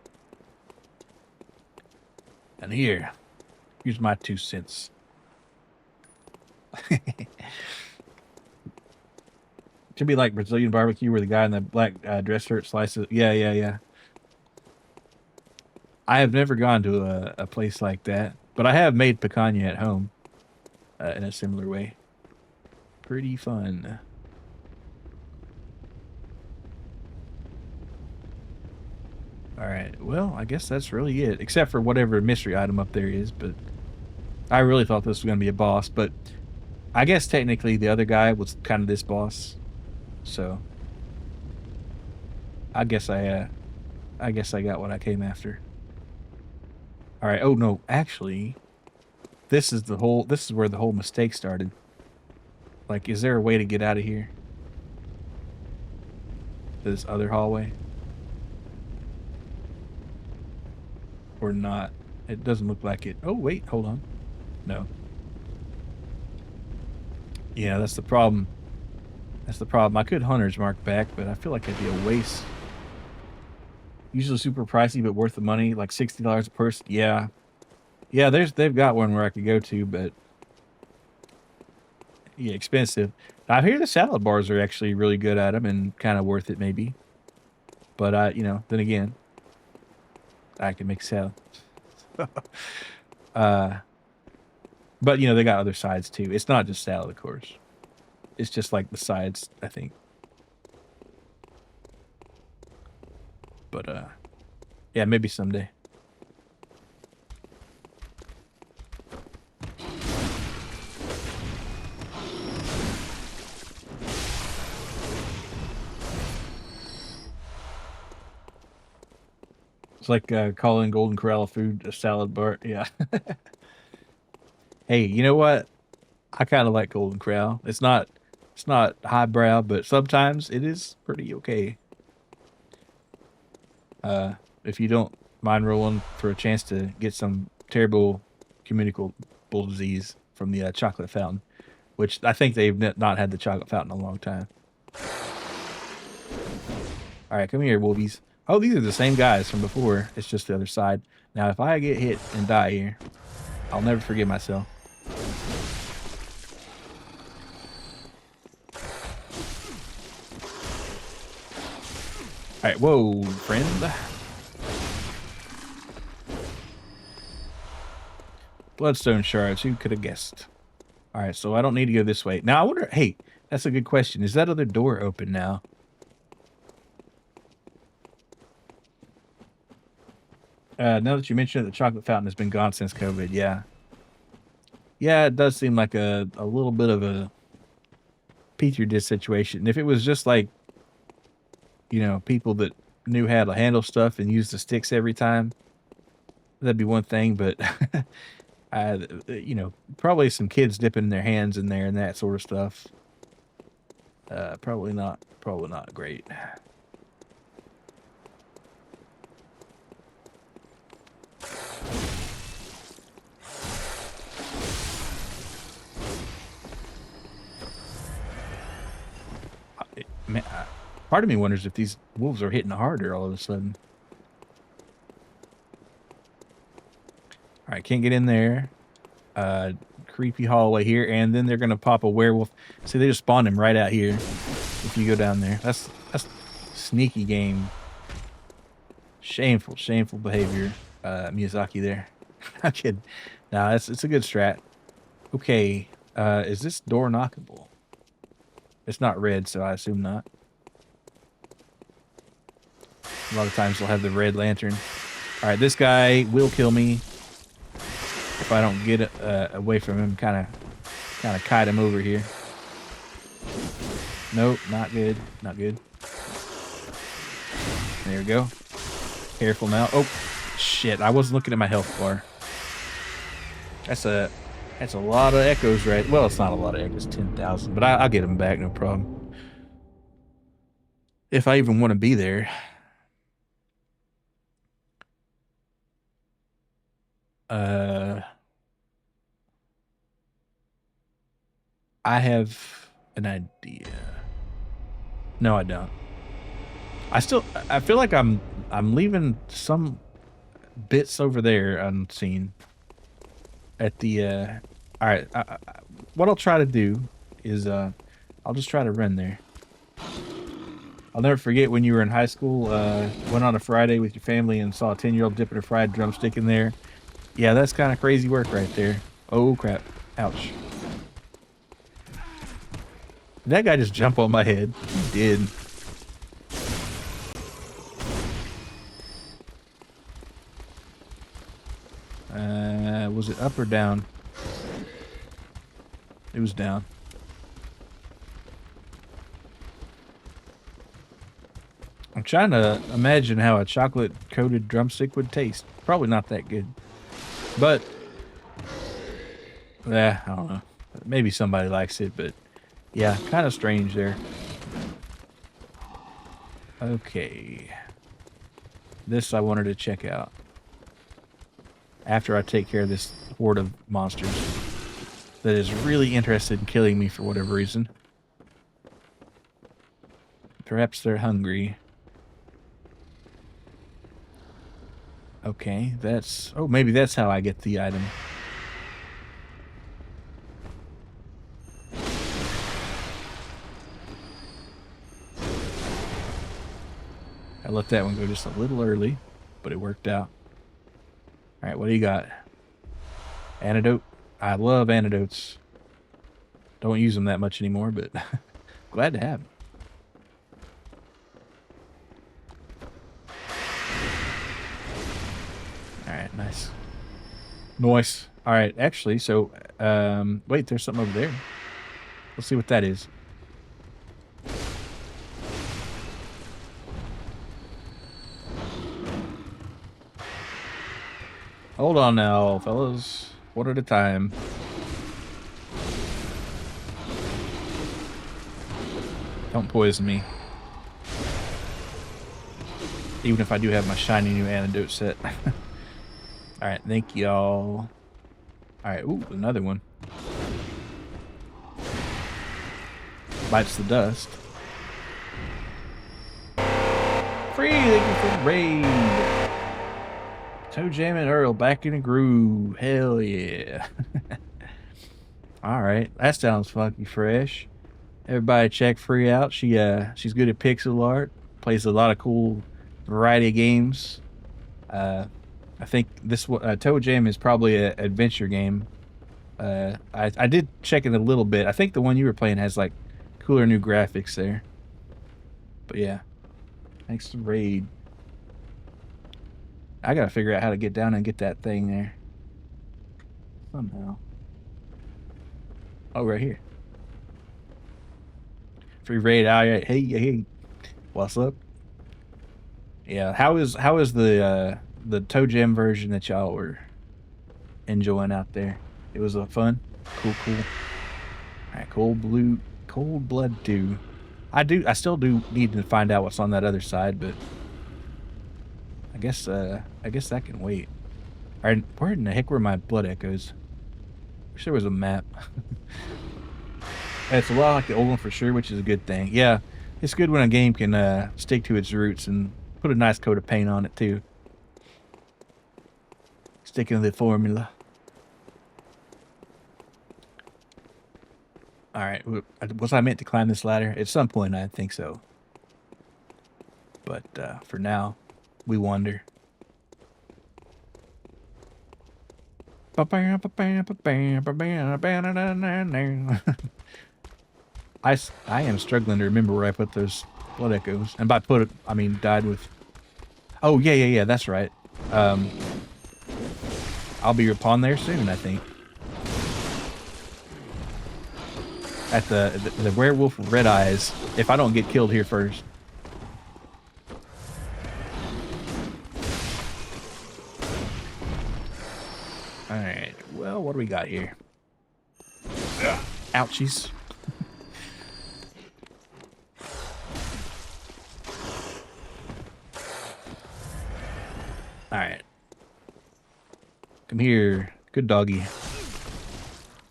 And here's my 2 cents. Should be like Brazilian barbecue, where the guy in the black dress shirt slices. Yeah. I have never gone to a place like that, but I have made picanha at home in a similar way. Pretty fun. All right. Well, I guess that's really it, except for whatever mystery item up there is. But I really thought this was going to be a boss, but I guess technically the other guy was kind of this boss. So I guess I got what I came after. All right. Oh no, actually, this is where the whole mistake started. Like, is there a way to get out of here? This other hallway? Or not? It doesn't look like it. Oh wait, hold on. No. Yeah, that's the problem. That's the problem. I could Hunter's Mark back, but I feel like it'd be a waste. Usually super pricey, but worth the money. Like $60 a person. Yeah. Yeah, they've got one where I could go to, but yeah, expensive. I hear the salad bars are actually really good at them and kind of worth it maybe. But then again, I can make salad. But they got other sides too. It's not just salad, of course. It's just like the sides, I think. But yeah, maybe someday. It's like calling Golden Corral food a salad bar. Yeah. Hey, you know what? I kind of like Golden Corral. It's not highbrow, but sometimes it is pretty okay. If you don't mind rolling for a chance to get some terrible communicable disease from the chocolate fountain, which I think they've not had the chocolate fountain in a long time. All right, come here, wolvies. Oh, these are the same guys from before. It's just the other side. Now, if I get hit and die here, I'll never forgive myself. All right, whoa, friend. Bloodstone shards. Who could have guessed? All right, so I don't need to go this way. Now, I wonder... Hey, that's a good question. Is that other door open now? Now that you mentioned it, the chocolate fountain has been gone since COVID. Yeah. Yeah, it does seem like a little bit of a Petri dish situation. And if it was just like, you know, people that knew how to handle stuff and use the sticks every time, that'd be one thing. But, you know, probably some kids dipping their hands in there and that sort of stuff. Probably not great. Man, part of me wonders if these wolves are hitting harder all of a sudden. All right, can't get in there. Creepy hallway here, and then they're gonna pop a werewolf. See, they just spawned him right out here. If you go down there, that's sneaky game. Shameful behavior, Miyazaki there. I'm kidding. Nah, it's a good strat. Okay, is this door knockable? It's not red, so I assume not. A lot of times they'll have the red lantern. All right, this guy will kill me if I don't get away from him. Kind of kite him over here. Nope, not good. Not good. There we go. Careful now. Oh, shit! I wasn't looking at my health bar. That's a lot of echoes, right? Well, it's not a lot of echoes. 10,000, but I'll get them back, no problem. If I even want to be there. I have an idea. No, I don't. I feel like I'm leaving some bits over there unseen at the all right, what I'll try to do is I'll just try to run there. I'll never forget when you were in high school, went on a Friday with your family and saw a 10-year-old dipping a fried drumstick in there. Yeah, that's kind of crazy work right there. Oh crap. Ouch. Did that guy just jump on my head? He did. Was it up or down? It was down. I'm trying to imagine how a chocolate-coated drumstick would taste. Probably not that good. But, I don't know. Maybe somebody likes it, but yeah, kind of strange there. Okay. This I wanted to check out. After I take care of this horde of monsters that is really interested in killing me for whatever reason. Perhaps they're hungry. Okay, that's... Oh, maybe that's how I get the item. I let that one go just a little early, but it worked out. Alright, what do you got? Antidote? I love antidotes. Don't use them that much anymore, but glad to have them. Alright, nice. Nice. Alright, actually, so, wait, there's something over there. Let's see what that is. Hold on now, fellas. One at a time. Don't poison me. Even if I do have my shiny new antidote set. Alright, thank y'all. Alright, ooh, another one. Bites the dust. Free, thank you for the raid. Toe Jam and Earl back in a groove. Hell yeah. Alright, that sounds funky fresh. Everybody check Free out. She's good at pixel art. Plays a lot of cool variety of games. I think this Toe Jam is probably an adventure game. I did check it a little bit. I think the one you were playing has like cooler new graphics there. But yeah, thanks to Raid. I gotta figure out how to get down and get that thing there somehow. Oh, right here. Free Raid. All right. Hey, what's up? Yeah. How is the Toe Jam version that y'all were enjoying out there? It was fun. Cool. All right. Cold Blood 2. I still do need to find out what's on that other side, but I guess that can wait. All right, where in the heck were my blood echoes? Wish there was a map. It's a lot like the old one for sure, which is a good thing. Yeah, it's good when a game can stick to its roots and put a nice coat of paint on it too. Sticking to the formula. All right, was I meant to climb this ladder? At some point, I think so. But for now, we wander. I am struggling to remember where I put those blood echoes, and by put it, I mean died with. Oh yeah, that's right. I'll be upon there soon, I think. At the werewolf with red eyes, if I don't get killed here first. Alright, well, what do we got here? Ugh. Ouchies. Alright. Come here. Good doggy.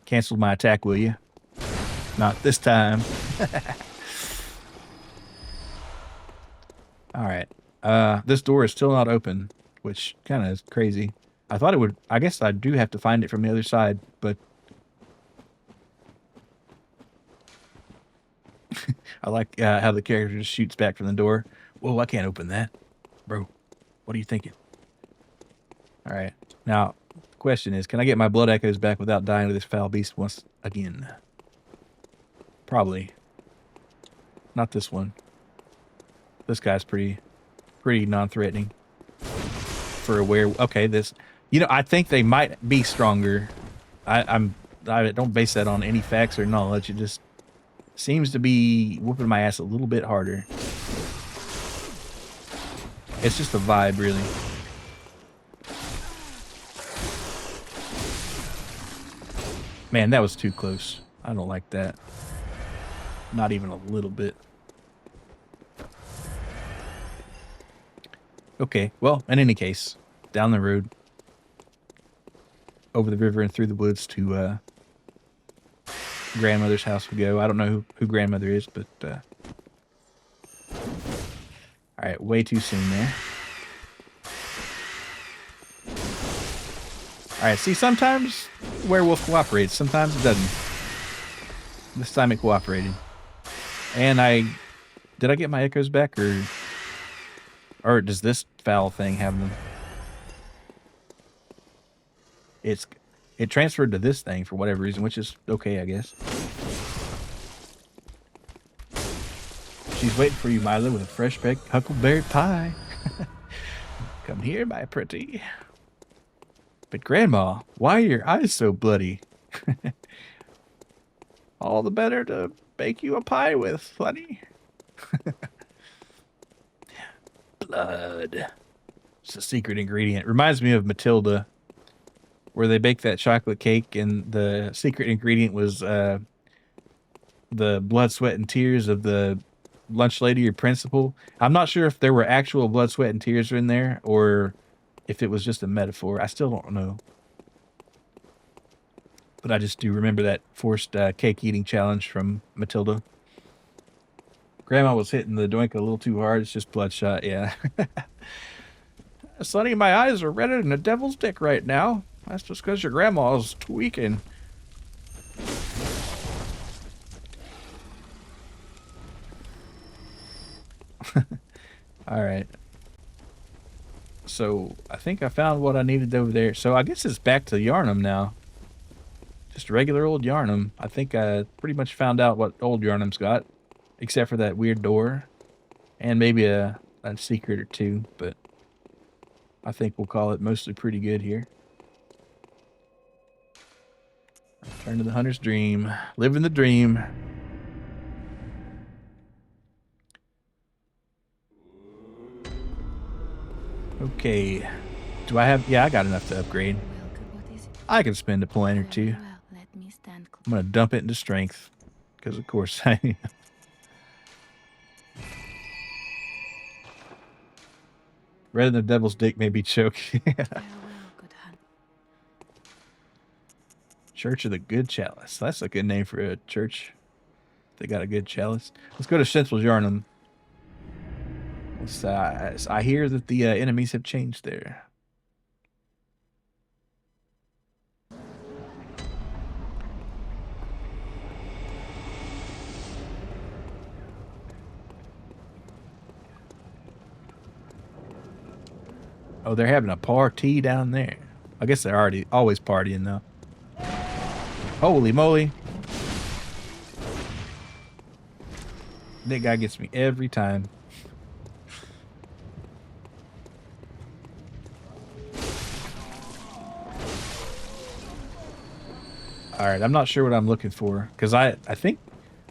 Cancel my attack, will you? Not this time. Alright. This door is still not open, which kind of is crazy. I thought it would. I guess I do have to find it from the other side, but I like how the character just shoots back from the door. Whoa, I can't open that. Bro, what are you thinking? All right. Now, the question is, can I get my blood echoes back without dying to this foul beast once again? Probably. Not this one. This guy's pretty non-threatening for a werewolf. Okay, this... You know, I think they might be stronger. I don't base that on any facts or knowledge. It just seems to be whooping my ass a little bit harder. It's just a vibe, really. Man, that was too close. I don't like that. Not even a little bit. Okay, well, in any case, down the road. Over the river and through the woods to grandmother's house we go. I don't know who grandmother is, but all right, way too soon there. All right, see, sometimes werewolf cooperates, sometimes it doesn't. This time it cooperated. And did I get my echoes back, or does this foul thing have them? It transferred to this thing for whatever reason, which is okay, I guess. She's waiting for you, Milo, with a fresh baked huckleberry pie. Come here, my pretty. But Grandma, why are your eyes so bloody? All the better to bake you a pie with, honey. Blood. It's a secret ingredient. Reminds me of Matilda, where they baked that chocolate cake and the secret ingredient was the blood, sweat, and tears of the lunch lady or principal. I'm not sure if there were actual blood, sweat, and tears in there or if it was just a metaphor. I still don't know. But I just do remember that forced cake eating challenge from Matilda. Grandma was hitting the doink a little too hard. It's just bloodshot, yeah. Sonny, my eyes are redder than a devil's dick right now. That's just because your grandma's tweaking. All right. So I think I found what I needed over there. So I guess it's back to Yharnam now. Just regular old Yharnam. I think I pretty much found out what old Yharnam's got, except for that weird door and maybe a secret or two. But I think we'll call it mostly pretty good here. Return to the hunter's dream. Living the dream. Okay. Do I have... Yeah, I got enough to upgrade. What is it? I can spend a point or two. Very well. Let me stand close. I'm going to dump it into strength. Because, of course, I... Red in the devil's dick may be choke. Farewell, good hunt. Church of the Good Chalice. That's a good name for a church. They got a good chalice. Let's go to Central Yharnam. I hear that the enemies have changed there. Oh, they're having a party down there. I guess they're always partying though. Holy moly. That guy gets me every time. Alright, I'm not sure what I'm looking for. Because I think...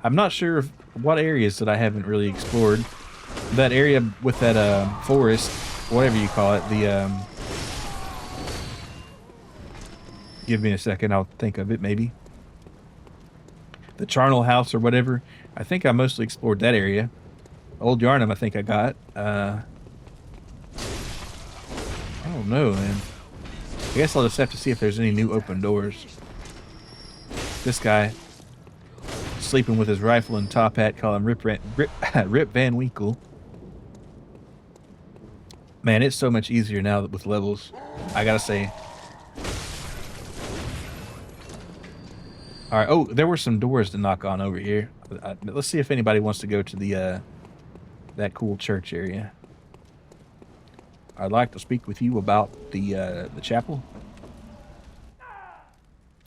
I'm not sure of what areas that I haven't really explored. That area with that forest, whatever you call it, the... Give me a second, I'll think of it maybe. The charnel house or whatever. I think I mostly explored that area. Old Yharnam I think I got. I don't know, man. I guess I'll just have to see if there's any new open doors. This guy sleeping with his rifle and top hat, call him Rip Van Winkle. Man, it's so much easier now with levels, I gotta say. All right. Oh, there were some doors to knock on over here. Let's see if anybody wants to go to the that cool church area. I'd like to speak with you about the chapel.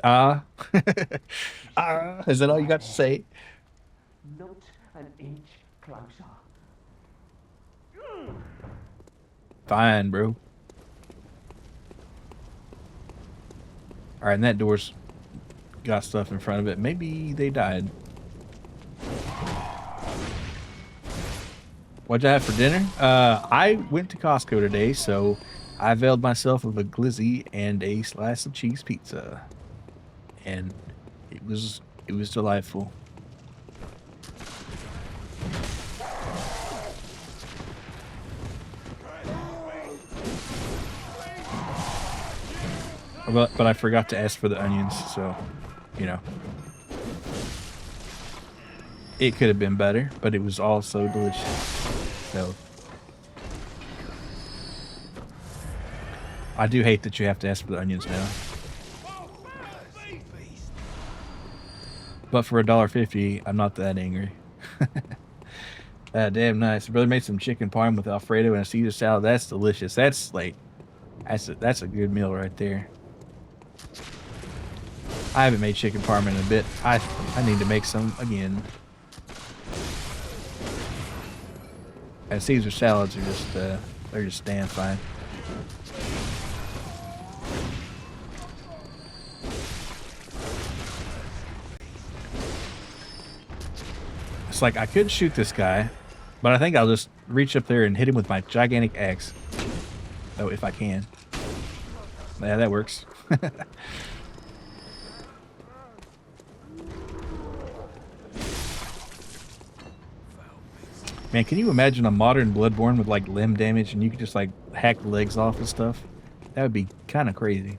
Is that all you got to say? Not an inch closer. Fine, bro. All right, and that door's got stuff in front of it. Maybe they died. What'd you have for dinner? I went to Costco today, so I availed myself of a glizzy and a slice of cheese pizza. And it was delightful. But I forgot to ask for the onions, so, you know. It could have been better, but it was also delicious. So I do hate that you have to ask for the onions now. But for $1.50, I'm not that angry. Damn nice. Brother made some chicken parm with Alfredo and a Caesar salad. That's delicious. That's like, that's a good meal right there. I haven't made chicken parm in a bit. I need to make some again. And Caesar salads are just they're just damn fine. It's like I could shoot this guy, but I think I'll just reach up there and hit him with my gigantic axe. Oh, if I can. Yeah, that works. Man, can you imagine a modern Bloodborne with like limb damage and you could just like hack the legs off and stuff? That would be kind of crazy.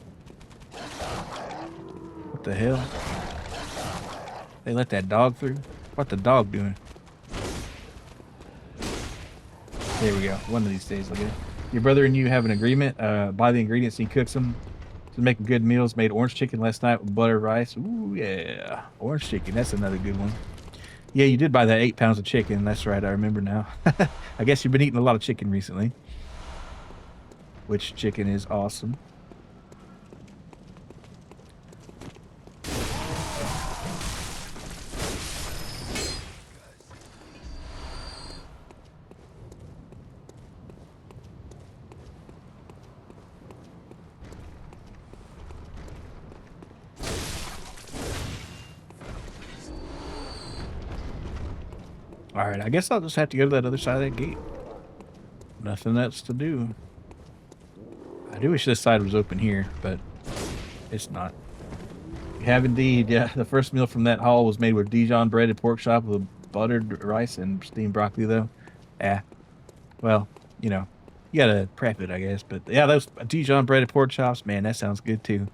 What the hell? They let that dog through? What the dog doing? There we go. One of these days, look at it. Your brother and you have an agreement. Buy the ingredients and he cooks them. To make good meals. Made orange chicken last night with butter rice. Ooh, yeah. Orange chicken. That's another good one. Yeah, you did buy that 8 pounds of chicken. That's right. I remember now. I guess you've been eating a lot of chicken recently. which chicken is awesome. All right, I guess I'll just have to go to that other side of that gate. Nothing else to do. I do wish this side was open here, but it's not. We have indeed, yeah. The first meal from that hall was made with Dijon breaded pork chop with buttered rice and steamed broccoli, though. Yeah, well, you know, you gotta prep it, I guess. But yeah, those Dijon breaded pork chops, man, that sounds good too.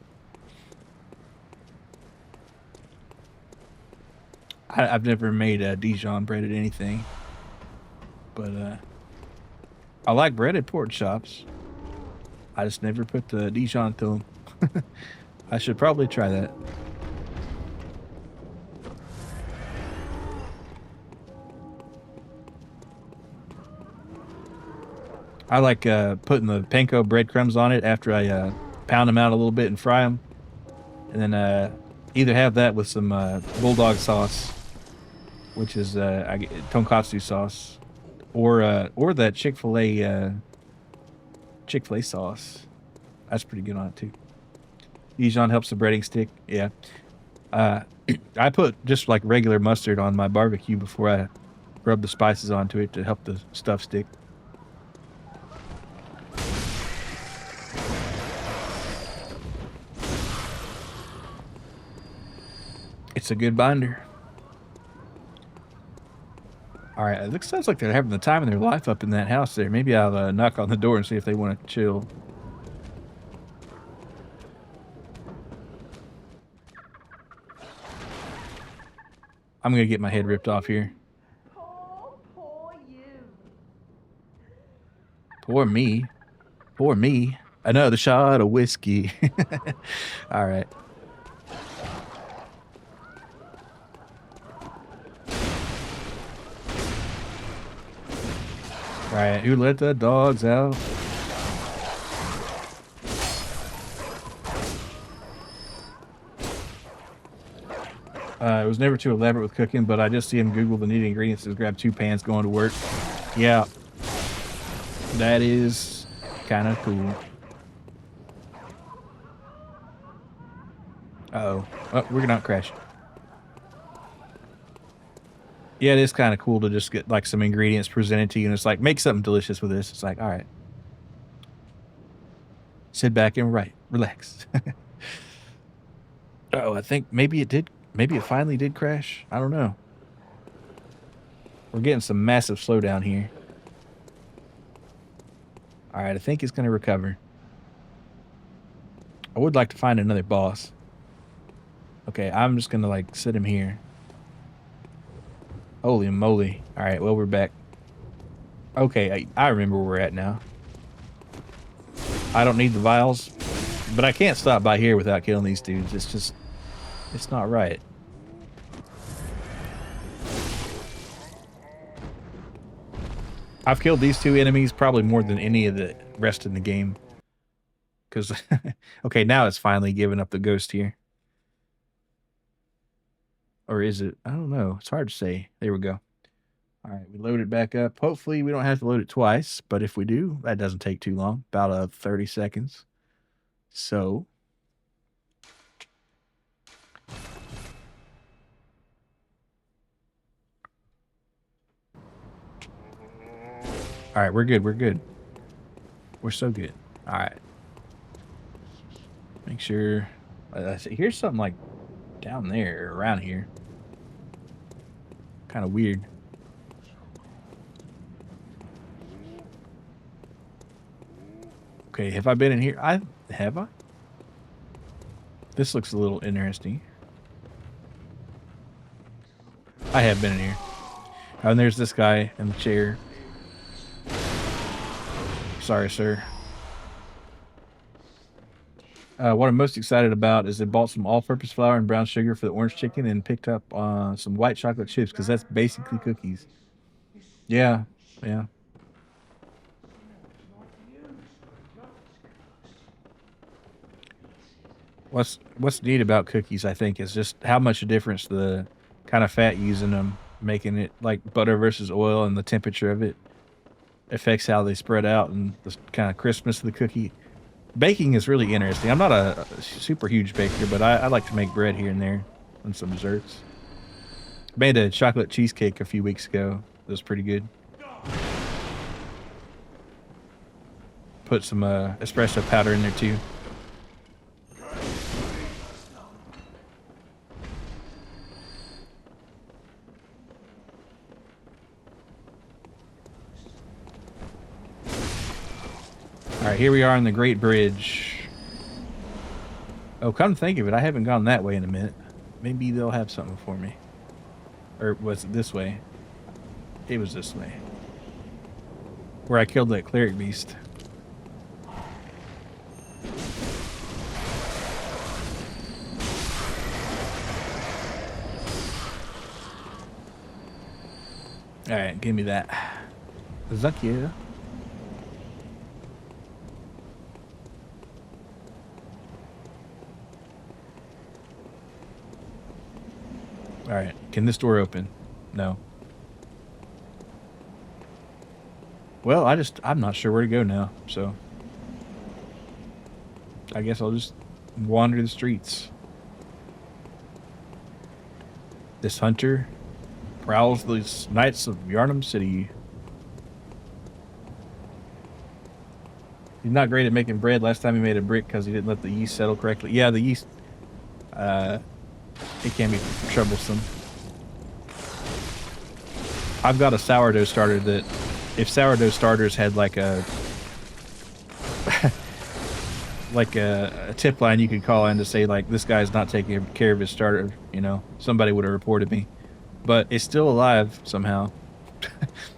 I've never made a Dijon breaded anything, but I like breaded pork chops. I just never put the Dijon to them. I should probably try that. I like putting the panko breadcrumbs on it after I pound them out a little bit and fry them, and then either have that with some bulldog sauce, which is tonkatsu sauce, or that Chick-fil-A sauce. That's pretty good on it too. Dijon helps the breading stick. Yeah. Uh, I put just like regular mustard on my barbecue before I rub the spices onto it to help the stuff stick. It's a good binder. All right, it sounds like they're having the time of their life up in that house there. Maybe I'll knock on the door and see if they want to chill. I'm gonna get my head ripped off here. Poor you. Poor me. Poor me. Another shot of whiskey. All right. All right, who let the dogs out? It was never too elaborate with cooking, but I just see him Google the needed ingredients to grab 2 pans going to work. Yeah, that is kind of cool. Uh-oh. Oh, we're not crashing. Yeah, it is kind of cool to just get like some ingredients presented to you, and it's like, make something delicious with this. It's like, all right. Sit back and relax. Oh, I think maybe it did. Maybe it finally did crash. I don't know. We're getting some massive slowdown here. All right, I think it's going to recover. I would like to find another boss. Okay, I'm just going to like sit him here. Holy moly. All right, well, we're back. Okay, I remember where we're at now. I don't need the vials, but I can't stop by here without killing these dudes. It's just, it's not right. I've killed these 2 enemies probably more than any of the rest in the game. Because, okay, now it's finally giving up the ghost here. Or is it? I don't know. It's hard to say. There we go. All right, we load it back up. Hopefully we don't have to load it twice, but if we do, that doesn't take too long. About 30 seconds. So... All right, we're good. We're good. We're so good. All right. Make sure. Here's something like down there, around here. Kind of weird. Okay, have I been in here? Have I? This looks a little interesting. I have been in here. Oh, and there's this guy in the chair. Sorry, sir. What I'm most excited about is I bought some all-purpose flour and brown sugar for the orange chicken and picked up some white chocolate chips because that's basically cookies. Yeah, yeah. What's neat about cookies, I think, is just how much a difference the kind of fat using them, making it like butter versus oil, and the temperature of it affects how they spread out and the kind of crispness of the cookie. Baking is really interesting. I'm not a super huge baker, but I like to make bread here and there and some desserts. Made a chocolate cheesecake a few weeks ago. It was pretty good. Put some espresso powder in there too. All right, here we are on the Great Bridge. Oh, come to think of it, I haven't gone that way in a minute. Maybe they'll have something for me. Or was it this way? It was this way. Where I killed that cleric beast. Alright, give me that. Thank you. Alright, can this door open? No. Well, I'm not sure where to go now, so I guess I'll just wander the streets. This hunter prowls the nights of Yharnam City. He's not great at making bread. Last time he made a brick because he didn't let the yeast settle correctly. Yeah, the yeast, it can be troublesome. I've got a sourdough starter that, if sourdough starters had like a like a tip line you could call in to say like, this guy's not taking care of his starter, you know, somebody would have reported me. But it's still alive somehow.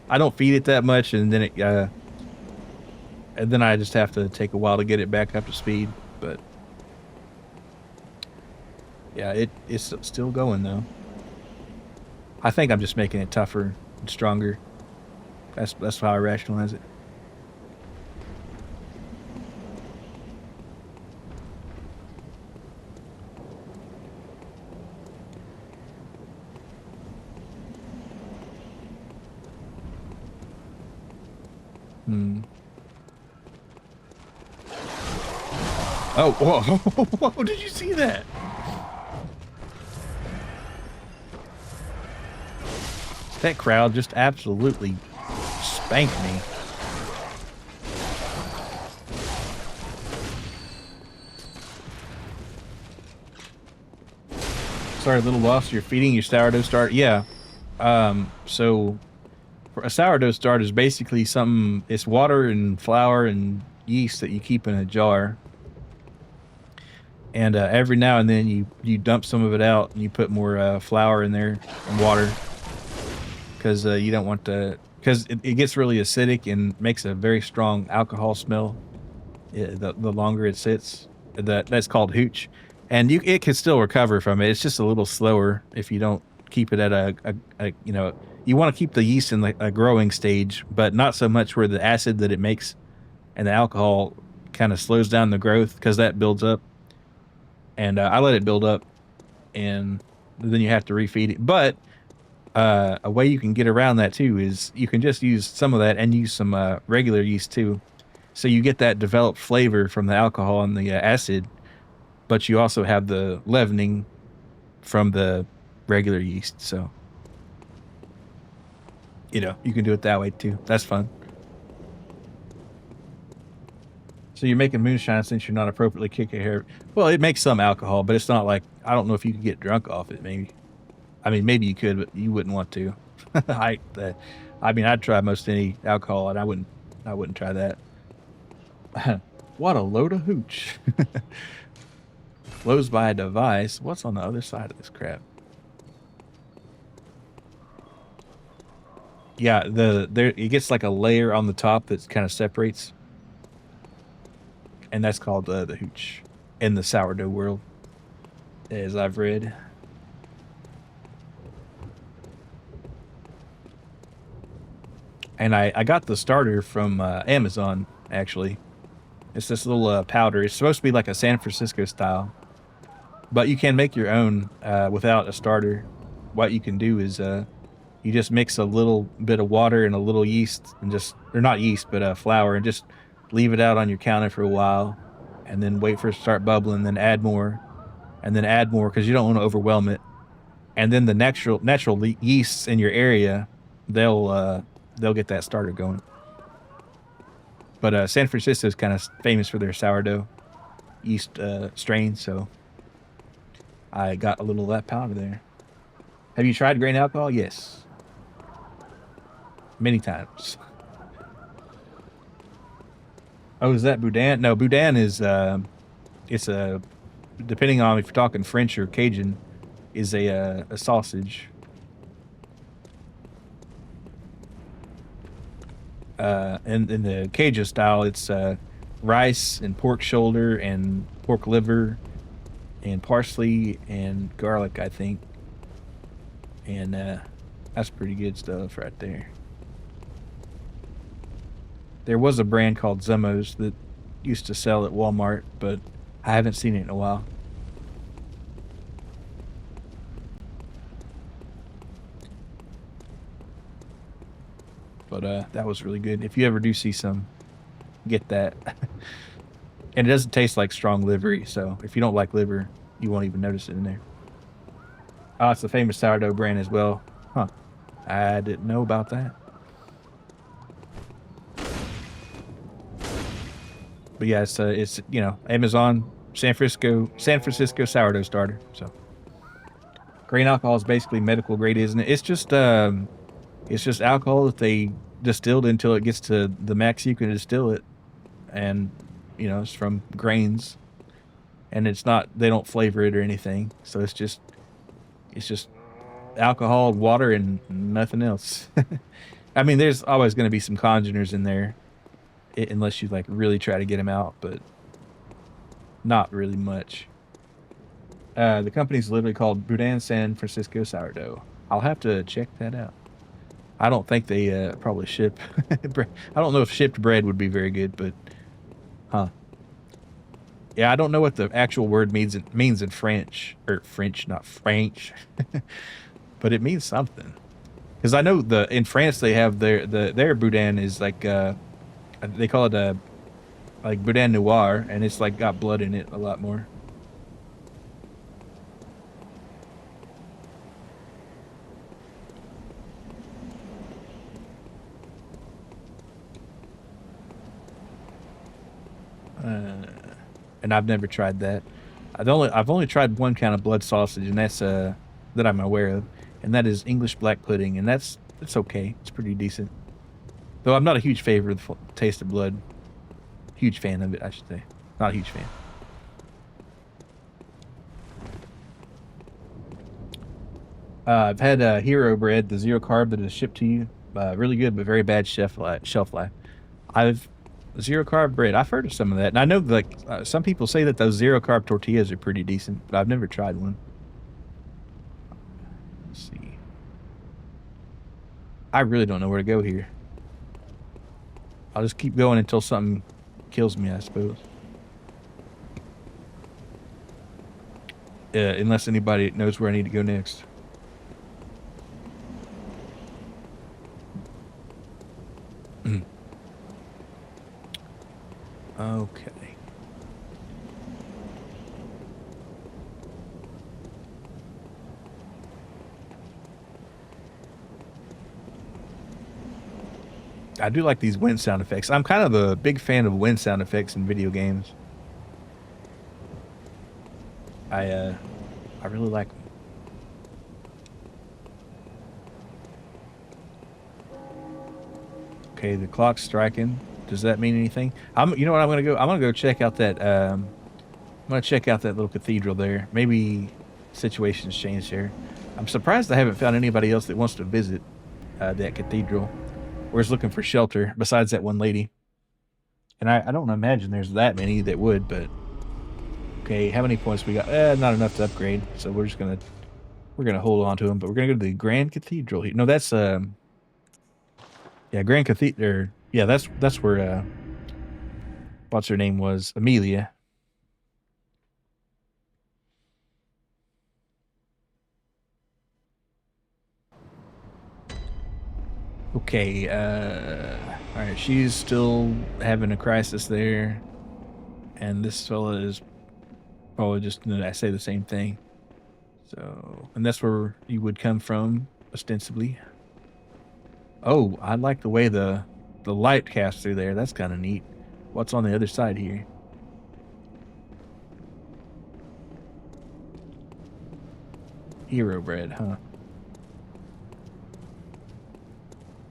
I don't feed it that much, and then I just have to take a while to get it back up to speed. But yeah, it's still going though. I think I'm just making it tougher and stronger. That's how I rationalize it. Oh, whoa, whoa, did you see that? That crowd just absolutely spanked me. Sorry, little lost. You're feeding your sourdough starter? Yeah. So a sourdough starter is basically something, it's water and flour and yeast that you keep in a jar. And every now and then you dump some of it out and you put more flour in there and water. Because you don't want to, because it gets really acidic and makes a very strong alcohol smell. The longer it sits, that's called hooch, and it can still recover from it. It's just a little slower if you don't keep it at a you know, you want to keep the yeast in a growing stage, but not so much where the acid that it makes and the alcohol kind of slows down the growth, because that builds up. And I let it build up, and then you have to refeed it. But a way you can get around that too is you can just use some of that and use some regular yeast too. So you get that developed flavor from the alcohol and the acid, but you also have the leavening from the regular yeast. So, you know, you can do it that way too. That's fun. So you're making moonshine since you're not appropriately kicking hair. Well, it makes some alcohol, but it's not like, I don't know if you could get drunk off it. Maybe. I mean, maybe you could, but you wouldn't want to. I mean, I'd try most any alcohol, and I wouldn't try that. What a load of hooch. Flows by a device. What's on the other side of this crap? Yeah, it gets like a layer on the top that kind of separates, and that's called the hooch in the sourdough world, as I've read. And I got the starter from Amazon, actually. It's this little powder. It's supposed to be like a San Francisco style. but you can make your own without a starter. What you can do is you just mix a little bit of water and a little yeast, and just or not yeast, but flour, and just leave it out on your counter for a while, and then wait for it to start bubbling. Then add more, and then add more because you don't want to overwhelm it. And then the natural yeasts in your area, they'll get that starter going. But San Francisco is kind of famous for their sourdough yeast strain, so I got a little of that powder there. Have you tried grain alcohol? Yes, many times. Oh, is that boudin? No, boudin is it's a depending on if you're talking French or Cajun, is a sausage. And in the Cajun style, it's rice and pork shoulder and pork liver and parsley and garlic, I think. And that's pretty good stuff right there. There was a brand called Zumos that used to sell at Walmart, but I haven't seen it in a while. But that was really good. If you ever do see some, get that. And it doesn't taste like strong livery, so if you don't like liver, you won't even notice it in there. Oh, it's a famous sourdough brand as well. Huh. I didn't know about that. But yeah, it's you know, Amazon San Francisco sourdough starter. So grain alcohol is basically medical grade, isn't it? It's just alcohol that they distilled until it gets to the max you can distill it, and you know, it's from grains, and it's not, they don't flavor it or anything, so it's just alcohol, water, and nothing else. I mean, there's always going to be some congeners in there, unless you like really try to get them out, but not really much. The company's literally called Boudin San Francisco Sourdough. I'll have to check that out. I don't think they probably ship. I don't know if shipped bread would be very good, but huh. Yeah, I don't know what the actual word means in French, or French, not French, but it means something. Because I know in France they have their boudin is like they call it a like boudin noir, and it's like got blood in it a lot more. And I've never tried that. I've only tried one kind of blood sausage, and that's that I'm aware of, and that is English black pudding, and that's okay. It's pretty decent. Though I'm not a huge favor of the taste of blood. Huge fan of it, I should say. Not a huge fan. I've had Hero bread, the zero carb that is shipped to you. Really good, but very bad shelf life. I've zero carb bread. I've heard of some of that, and I know like some people say that those zero carb tortillas are pretty decent, but I've never tried one. Let's see. I really don't know where to go here. I'll just keep going until something kills me, I suppose. Unless anybody knows where I need to go next. Okay. I do like these wind sound effects. I'm kind of a big fan of wind sound effects in video games. I really like them. Okay, the clock's striking. Does that mean anything? You know what I'm gonna go? I'm gonna go check out that. I'm gonna check out that little cathedral there. Maybe situations change there. I'm surprised I haven't found anybody else that wants to visit that cathedral, or is looking for shelter besides that one lady. And I don't imagine there's that many that would. But okay, how many points we got? Not enough to upgrade, so we're gonna hold on to them. But we're gonna go to the Grand Cathedral here. No, that's yeah, Grand Cathedral. Yeah, that's where what's her name was, Amelia. Okay, alright, she's still having a crisis there. And this fella is probably just gonna say the same thing. So, and that's where you would come from, ostensibly. Oh, I like the way the light casts through there. That's kind of neat. What's on the other side here? Hero bread, huh?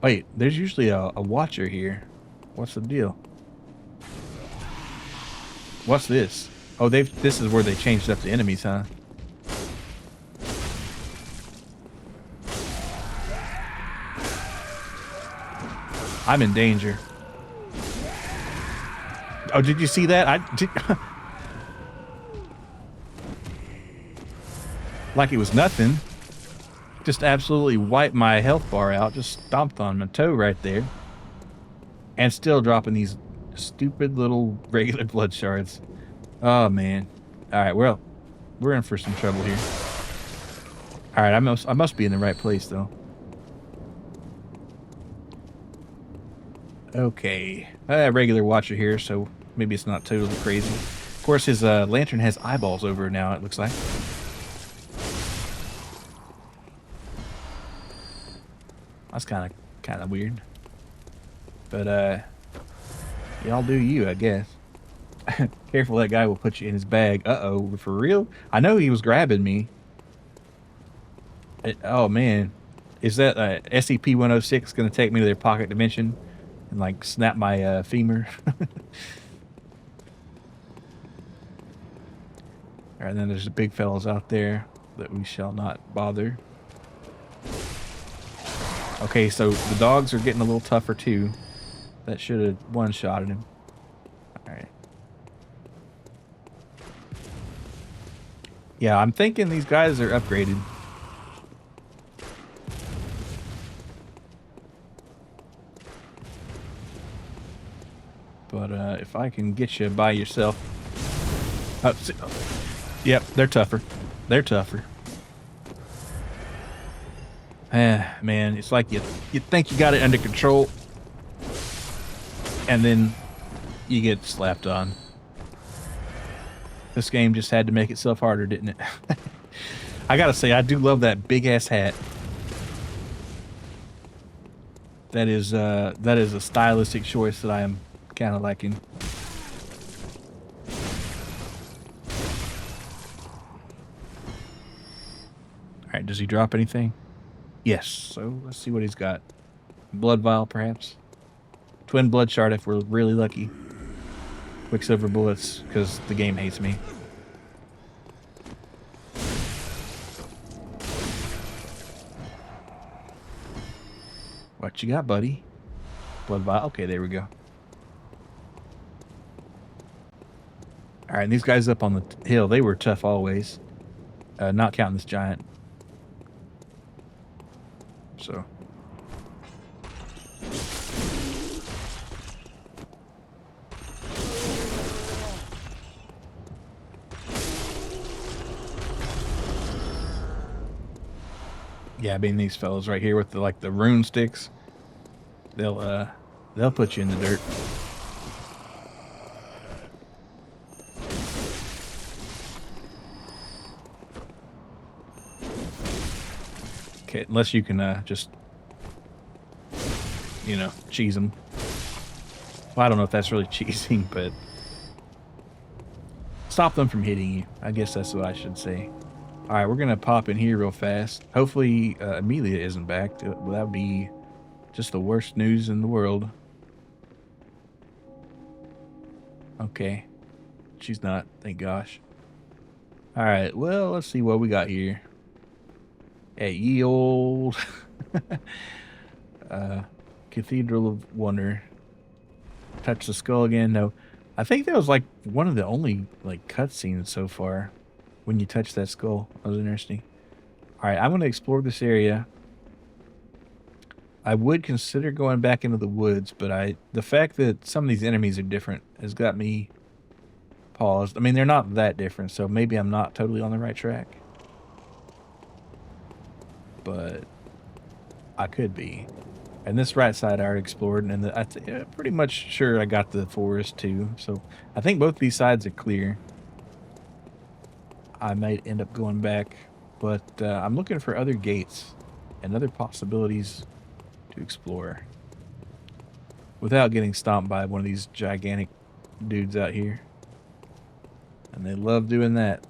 Wait, there's usually a watcher here. What's the deal? What's this? Oh, this is where they changed up the enemies, huh? I'm in danger. Oh, did you see that? I did. Like it was nothing. Just absolutely wiped my health bar out. Just stomped on my toe right there. And still dropping these stupid little regular blood shards. Oh, man. All right, well, we're in for some trouble here. All right, I must be in the right place, though. Okay. Regular watcher here, so maybe it's not totally crazy. Of course, his lantern has eyeballs over it now, it looks like. That's kind of weird. But y'all do you, I guess. Careful, that guy will put you in his bag. Uh-oh, for real? I know he was grabbing me. Oh man, is that SCP-106 going to take me to their pocket dimension and like snap my femur? All right, then there's the big fellas out there that we shall not bother. Okay, so the dogs are getting a little tougher too. That should have one-shotted him. All right. Yeah, I'm thinking these guys are upgraded. But if I can get you by yourself. Yep, they're tougher. They're tougher. Man, it's like you think you got it under control, and then you get slapped on. This game just had to make itself harder, didn't it? I gotta say, I do love that big ass hat. That is a stylistic choice that I am kind of liking. All right, does he drop anything? Yes. So let's see what he's got. Blood vial, perhaps. Twin blood shard if we're really lucky. Quicksilver bullets because the game hates me. What you got, buddy? Blood vial. Okay, there we go. All right, and these guys up on the hill, they were tough always. Not counting this giant. So. Yeah, I mean these fellas right here with the rune sticks, they'll put you in the dirt. Okay, unless you can just cheese them. Well, I don't know if that's really cheesing, but stop them from hitting you. I guess that's what I should say. All right, we're gonna pop in here real fast. Hopefully, Amelia isn't back. That would be just the worst news in the world. Okay, she's not. Thank gosh. All right, well, let's see what we got here. At ye old Cathedral of Wonder. Touch the skull again. No, I think that was like one of the only like cutscenes so far. When you touch that skull, that was interesting. All right, I'm going to explore this area. I would consider going back into the woods, but the fact that some of these enemies are different has got me paused. I mean, they're not that different, so maybe I'm not totally on the right track. But I could be. And this right side I already explored, and pretty much sure I got the forest too. So I think both these sides are clear. I might end up going back, but I'm looking for other gates and other possibilities to explore without getting stomped by one of these gigantic dudes out here. And they love doing that.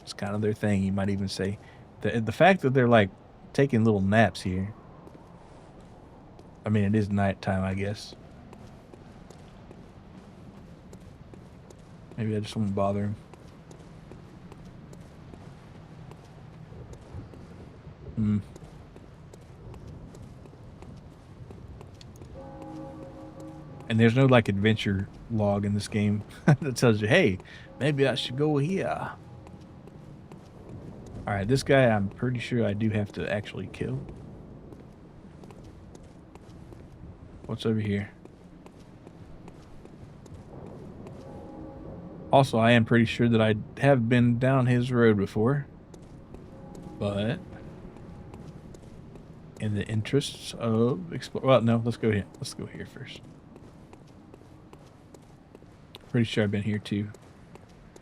It's kind of their thing, you might even say. The fact that they're like taking little naps here. I mean, it is nighttime, I guess. Maybe I just won't bother him. Hmm. And there's no like adventure log in this game that tells you, hey, maybe I should go here. All right, this guy I'm pretty sure I do have to actually kill. What's over here? Also, I am pretty sure that I have been down his road before. But in the interests of explore, well, no, let's go here. Let's go here first. Pretty sure I've been here too.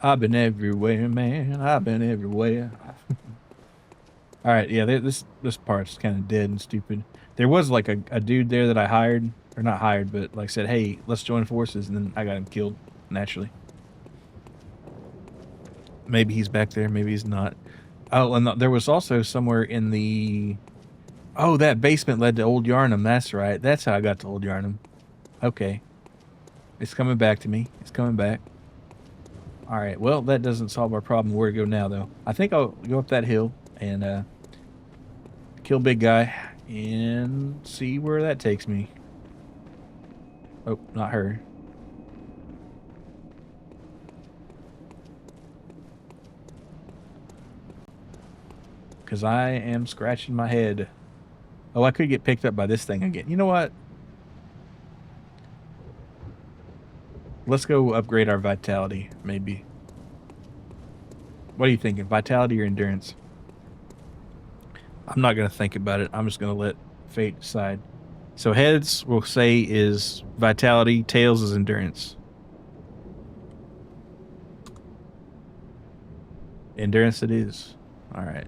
I've been everywhere, man. I've been everywhere. All right, yeah, this part's kind of dead and stupid. There was like a dude there that I hired, or not hired, but like said, hey, let's join forces, and then I got him killed naturally. Maybe he's back there, maybe he's not. Oh, and there was also somewhere in the... Oh, that basement led to Old Yharnam. That's right. That's how I got to Old Yharnam. Okay. It's coming back to me. It's coming back. All right. Well, that doesn't solve our problem. Where to go now, though? I think I'll go up that hill and kill big guy and see where that takes me. Oh, not her. Because I am scratching my head. Oh, I could get picked up by this thing again. You know what? Let's go upgrade our vitality, maybe. What are you thinking? Vitality or endurance? I'm not going to think about it. I'm just going to let fate decide. So heads, we'll say, is vitality. Tails is endurance. Endurance it is. All right.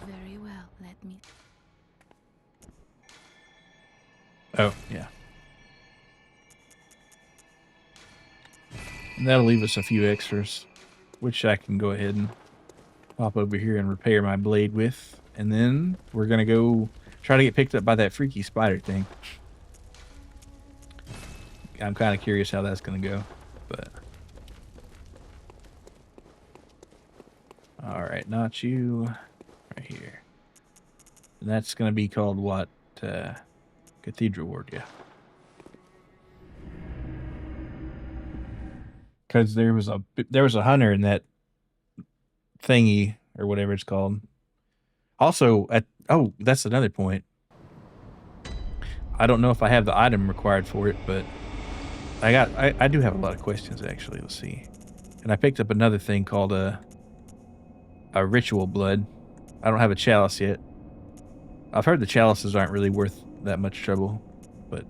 Very well, let me. Oh, yeah. And that'll leave us a few extras, which I can go ahead and pop over here and repair my blade with. And then we're going to go try to get picked up by that freaky spider thing. I'm kind of curious how that's going to go, but... All right, not you. Right here. And that's going to be called what? Cathedral Ward, yeah. Because there was a hunter in that thingy or whatever it's called. Also, that's another point. I don't know if I have the item required for it, but I do have a lot of questions actually. Let's see. And I picked up another thing called a ritual blood. I don't have a chalice yet. I've heard the chalices aren't really worth that much trouble, but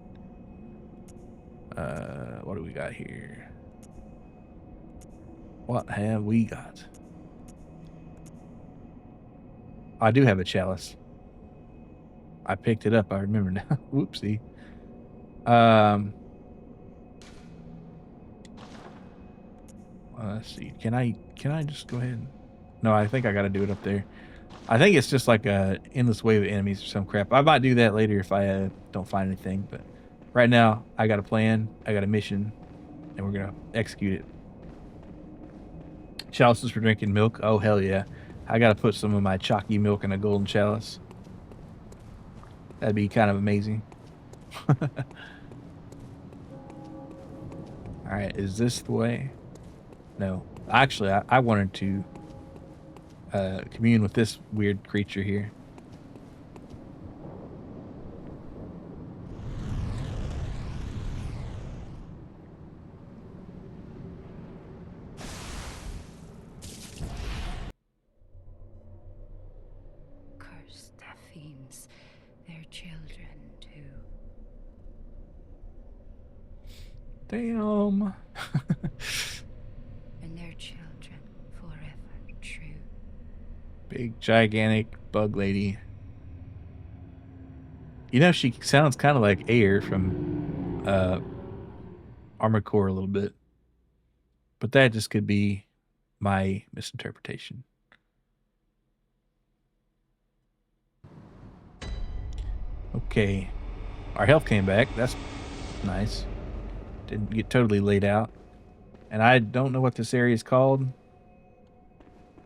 what do we got here? What have we got? I do have a chalice. I picked it up. I remember now. Whoopsie. Let's see. Can I just go ahead? No, I think I got to do it up there. I think it's just like a endless wave of enemies or some crap. I might do that later if I don't find anything. But right now, I got a plan. I got a mission, and we're gonna execute it. Chalices for drinking milk. Oh hell yeah! I gotta put some of my chalky milk in a golden chalice. That'd be kind of amazing. All right, is this the way? No, actually, I wanted to commune with this weird creature here. Curse the fiends, their children too. Damn. And their children forever true. Big, gigantic bug lady. You know, she sounds kind of like Air from Armored Core a little bit. But that just could be my misinterpretation. Okay. Our health came back. That's nice. Didn't get totally laid out. And I don't know what this area is called.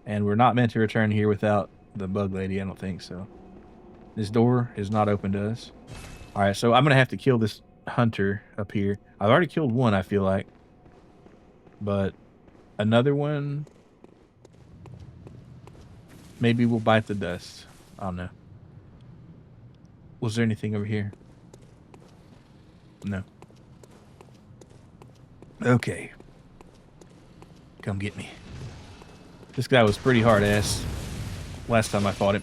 And we're not meant to return here without the bug lady, I don't think so. This door is not open to us. Alright, so I'm going to have to kill this hunter up here. I've already killed one, I feel like. But another one, maybe we'll bite the dust. I don't know. Was there anything over here? No. Okay. Come get me. This guy was pretty hard ass last time I fought him.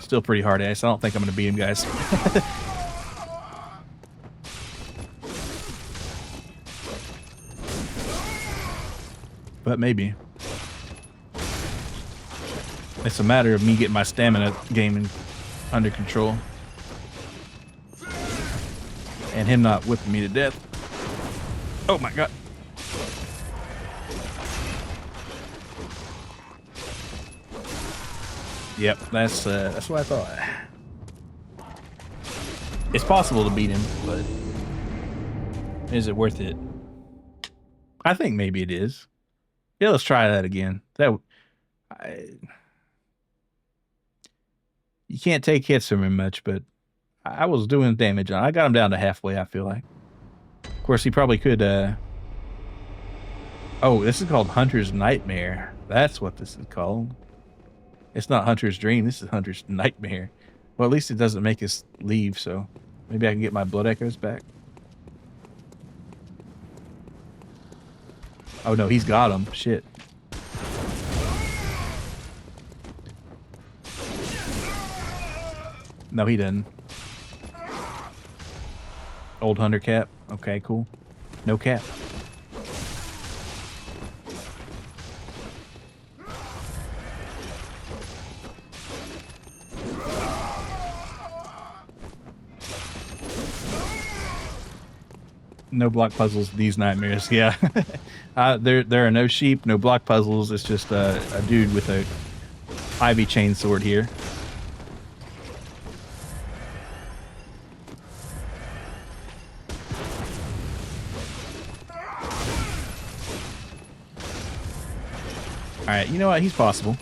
Still pretty hard ass. I don't think I'm going to beat him, guys. But maybe. It's a matter of me getting my stamina game under control. And him not whipping me to death. Oh my god. Yep, that's what I thought. It's possible to beat him, but is it worth it? I think maybe it is. Yeah, let's try that again. You can't take hits from him much, but I was doing damage on. I got him down to halfway, I feel like. Of course, he probably could. Oh, this is called Hunter's Nightmare. That's what this is called. It's not Hunter's Dream. This is Hunter's Nightmare. Well, at least it doesn't make us leave, so maybe I can get my blood echoes back. Oh, no, he's got them. Shit. No, he doesn't. Old Hunter cap. Okay, cool. No cap. No block puzzles, these nightmares. Yeah. There are no sheep, no block puzzles. It's just a dude with a ivy chain sword here. Alright, you know what? He's possible.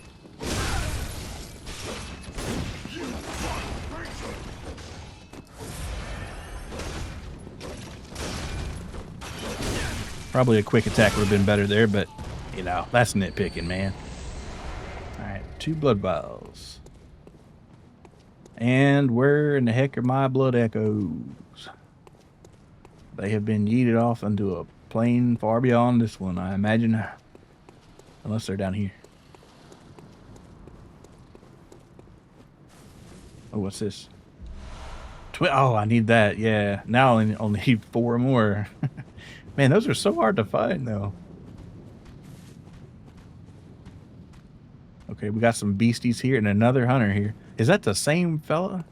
Probably a quick attack would have been better there, but, you know, that's nitpicking, man. Alright, 2 blood vials. And where in the heck are my blood echoes? They have been yeeted off into a plane far beyond this one, I imagine. Unless they're down here. Oh, what's this? Oh, I need that, yeah. Now I only need 4 more. Man, those are so hard to find, though. Okay, we got some beasties here and another hunter here. Is that the same fella?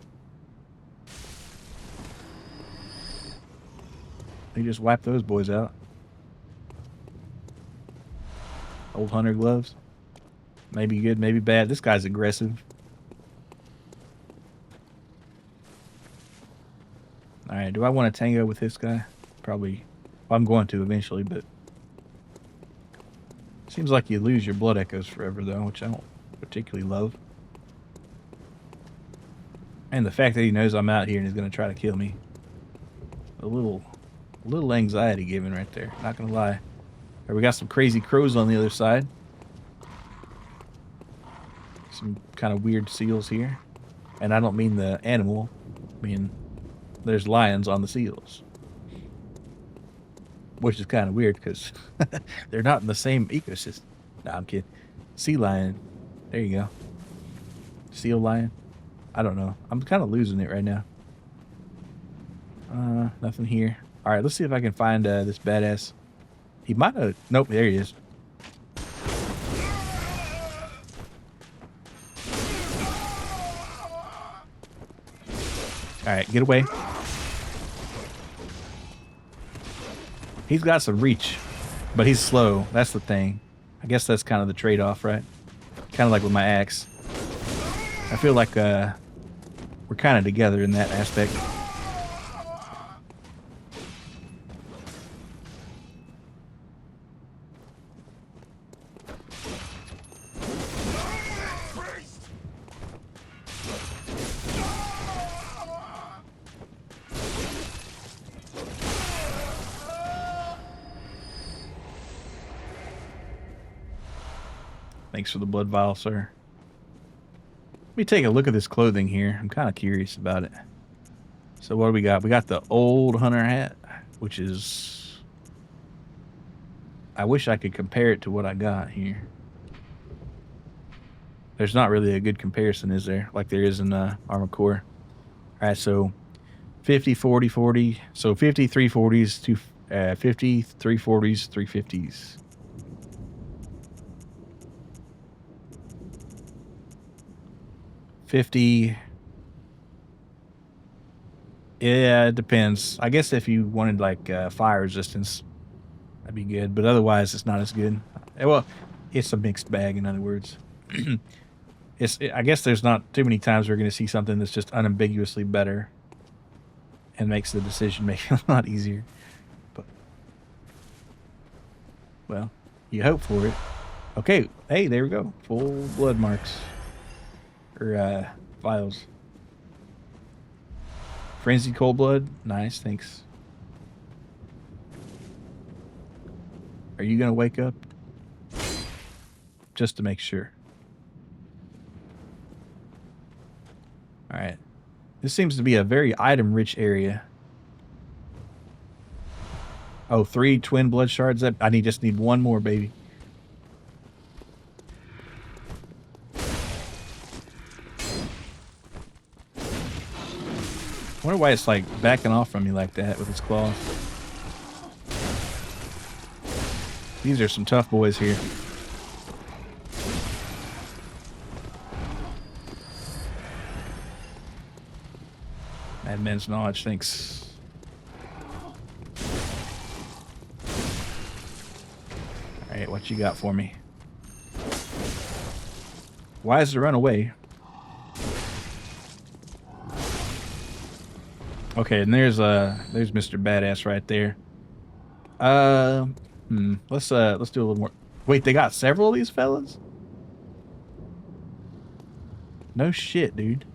They just wiped those boys out. Old hunter gloves. Maybe good, maybe bad. This guy's aggressive. Alright, do I want to tango with this guy? Probably. Well, I'm going to eventually, but seems like you lose your blood echoes forever, though, which I don't particularly love. And the fact that he knows I'm out here and is going to try to kill me. A little anxiety given right there. Not going to lie. Right, we got some crazy crows on the other side. some kind of weird seals here. And I don't mean the animal. I mean, there's lions on the seals. Which is kind of weird because they're not in the same ecosystem. Nah, I'm kidding. Sea lion. There you go. Seal lion. I don't know. I'm kind of losing it right now. Nothing here. All right, let's see if I can find this badass. He might have... Nope, there he is. All right, get away. He's got some reach, but he's slow. That's the thing. I guess that's kind of the trade-off, right? Kind of like with my axe. I feel like we're kind of together in that aspect. Thanks for the blood vial, sir. Let me take a look at this clothing here. I'm kind of curious about it. So what do we got? We got the old hunter hat, which is... I wish I could compare it to what I got here. There's not really a good comparison, is there? Like there is in Armored Core. All right, so 50, 40, 40. So 50, 340s, 50, 340s, 350s. $50. Yeah, it depends. I guess if you wanted like fire resistance, that'd be good. But otherwise, it's not as good. Well, it's a mixed bag. In other words, I guess there's not too many times we're going to see something that's just unambiguously better, and makes the decision making a lot easier. But well, you hope for it. Okay. Hey, there we go. Full blood marks. Or vials. Frenzied cold blood. Nice, thanks. Are you gonna wake up? Just to make sure. Alright. This seems to be a very item-rich area. Oh, 3 twin blood shards. I just need one more, baby. I wonder why it's like backing off from me like that with its claws. These are some tough boys here. Madman's knowledge, thanks. Alright, what you got for me? Why is it run away? Okay, and there's Mr. Badass right there. Let's do a little more. Wait, they got several of these fellas? No shit, dude.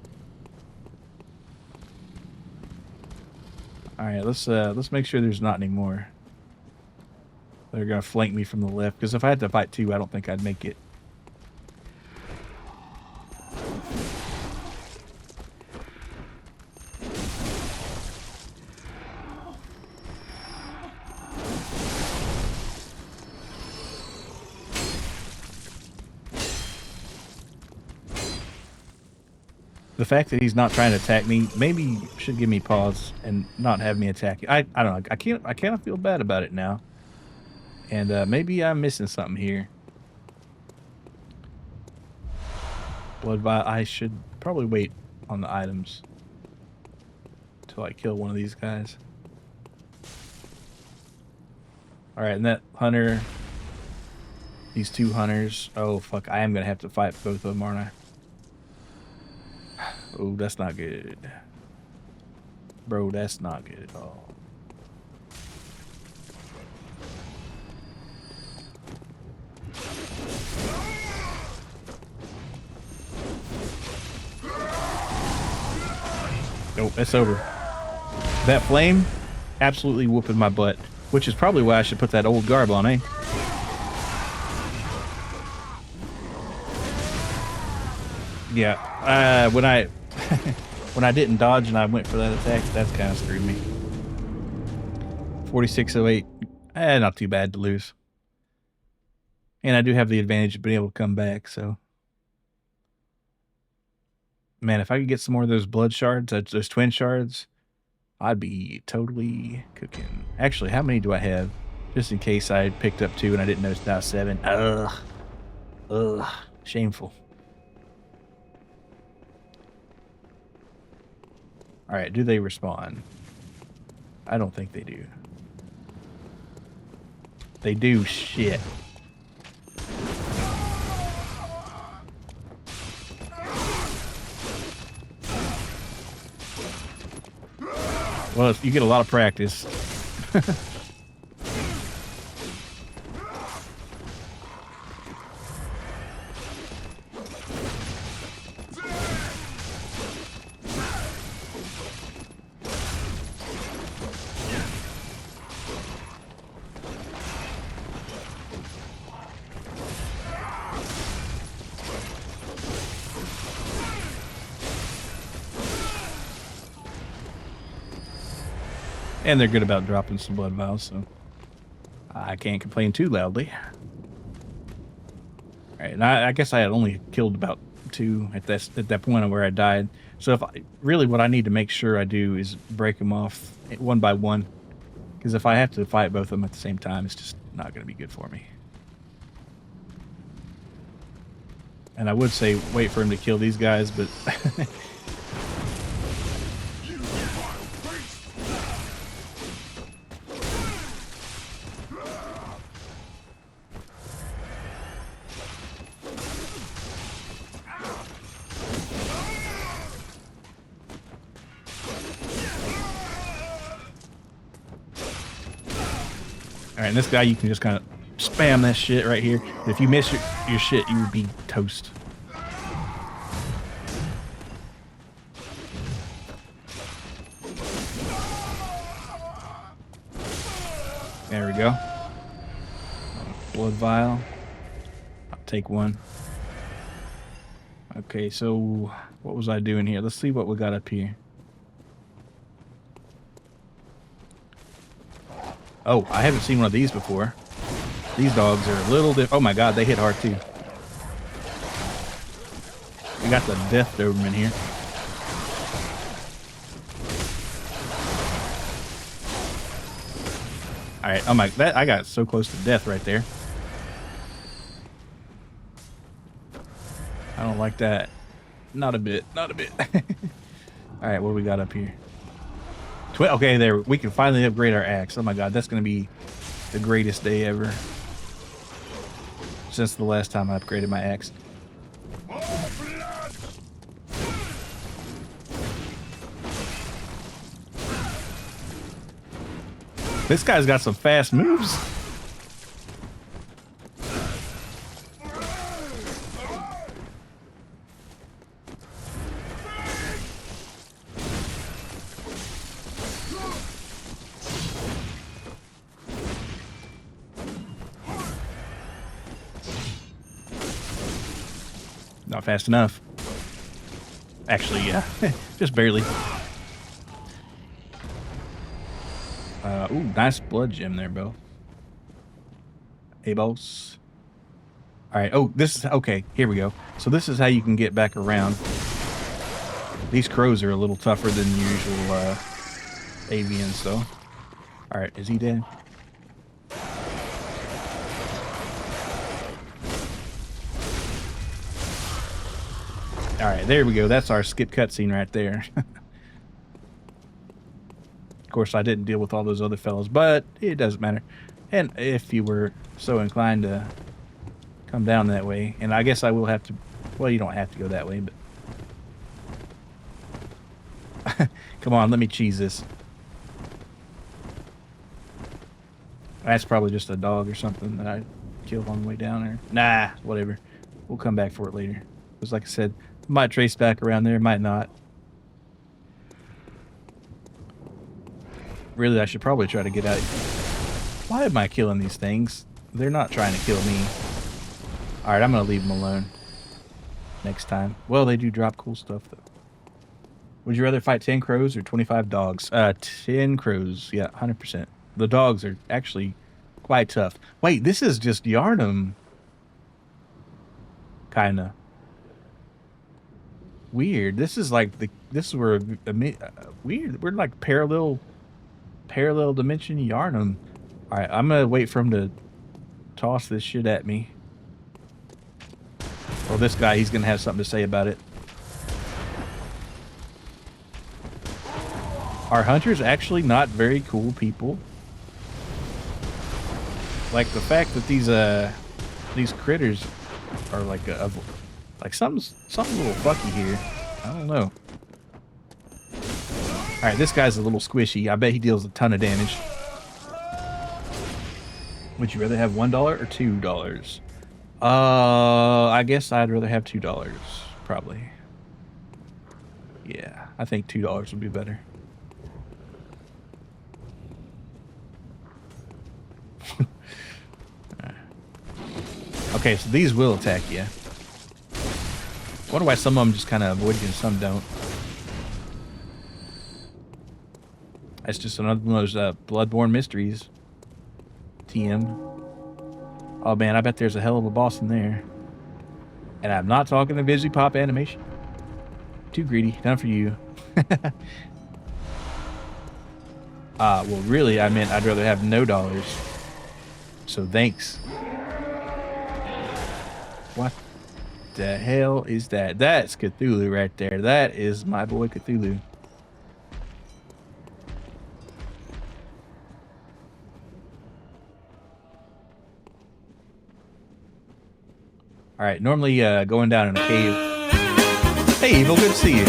All right, let's make sure there's not any more. They're gonna flank me from the left, because if I had to fight two, I don't think I'd make it. The fact that he's not trying to attack me maybe should give me pause and not have me attack you. I don't know. I kind of feel bad about it now. And maybe I'm missing something here. Blood vial. I should probably wait on the items until I kill one of these guys. All right, and that hunter. These two hunters. Oh fuck! I am gonna have to fight both of them, aren't I? Oh, that's not good. Bro, that's not good at all. Oh, it's over. That flame absolutely whooping my butt, which is probably why I should put that old garb on, eh? Yeah. When I when I didn't dodge and I went for that attack, that's kind of screwed me. 4608. Not too bad to lose. And I do have the advantage of being able to come back, so. Man, if I could get some more of those blood shards, those twin shards, I'd be totally cooking. Actually, how many do I have? Just in case I picked up 2 and I didn't notice now 7. Ugh. Ugh. Shameful. Alright, do they respawn? I don't think they do. They do shit. Well, you get a lot of practice. And they're good about dropping some blood vials, so I can't complain too loudly. Alright, and I guess I had only killed about 2 at that point where I died. So really what I need to make sure I do is break them off one by one. Because if I have to fight both of them at the same time, it's just not going to be good for me. And I would say wait for him to kill these guys, but... Alright, and this guy, you can just kind of spam that shit right here. If you miss your shit, you would be toast. There we go. Blood vial. I'll take one. Okay, so what was I doing here? Let's see what we got up here. Oh, I haven't seen one of these before. These dogs are a little different. Oh my god, they hit hard too. We got the Death Doberman here. Alright, oh my, I got so close to death right there. I don't like that. Not a bit, not a bit. Alright, what do we got up here? Okay, there, we can finally upgrade our axe. Oh my god, that's going to be the greatest day ever. Since the last time I upgraded my axe. This guy's got some fast moves. Not fast enough. Actually, yeah. Just barely. Ooh, nice blood gem there, Bo. Hey, boss. Alright, oh, this is... Okay, here we go. So this is how you can get back around. These crows are a little tougher than usual avians, though. Alright, is he dead? Alright, there we go. That's our skip cutscene right there. Of course, I didn't deal with all those other fellows, but it doesn't matter. And if you were so inclined to come down that way, and I guess I will have to... Well, you don't have to go that way, but... Come on, let me cheese this. That's probably just a dog or something that I killed on the way down there. Nah, whatever. We'll come back for it later. Because like I said, might trace back around there, might not. Really, I should probably try to get out. Why am I killing these things? They're not trying to kill me. Alright, I'm going to leave them alone. next time. Well, they do drop cool stuff though. Would you rather fight 10 crows or 25 dogs? 10 crows. Yeah, 100%. The dogs are actually quite tough. Wait, this is just Yharnam. Kinda weird. This is like this is where weird. We're like parallel dimension Yharnam. All right, I'm gonna wait for him to toss this shit at me. Well, this guy, he's gonna have something to say about it. Are hunters actually not very cool people? Like the fact that these critters are like like something's a little fucky here. I don't know. All right, this guy's a little squishy. I bet he deals a ton of damage. Would you rather have $1 or $2? I guess I'd rather have $2, probably. Yeah, I think $2 would be better. Okay, so these will attack you. I wonder why some of them just kind of avoid you and some don't. That's just another one of those Bloodborne mysteries. TM. Oh man, I bet there's a hell of a boss in there. And I'm not talking the Visipop animation. Too greedy. Done for you. Well, really, I meant I'd rather have no dollars. So thanks. What the hell is that? That's Cthulhu right there. That is my boy Cthulhu. All right, normally going down in a cave. Hey, Evil, good to see you.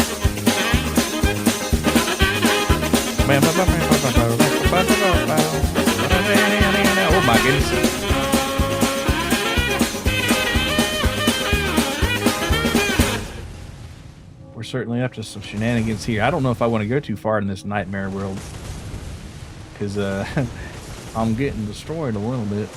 Oh my goodness. We're certainly up to some shenanigans here. I don't know if I want to go too far in this nightmare world. Because I'm getting destroyed a little bit.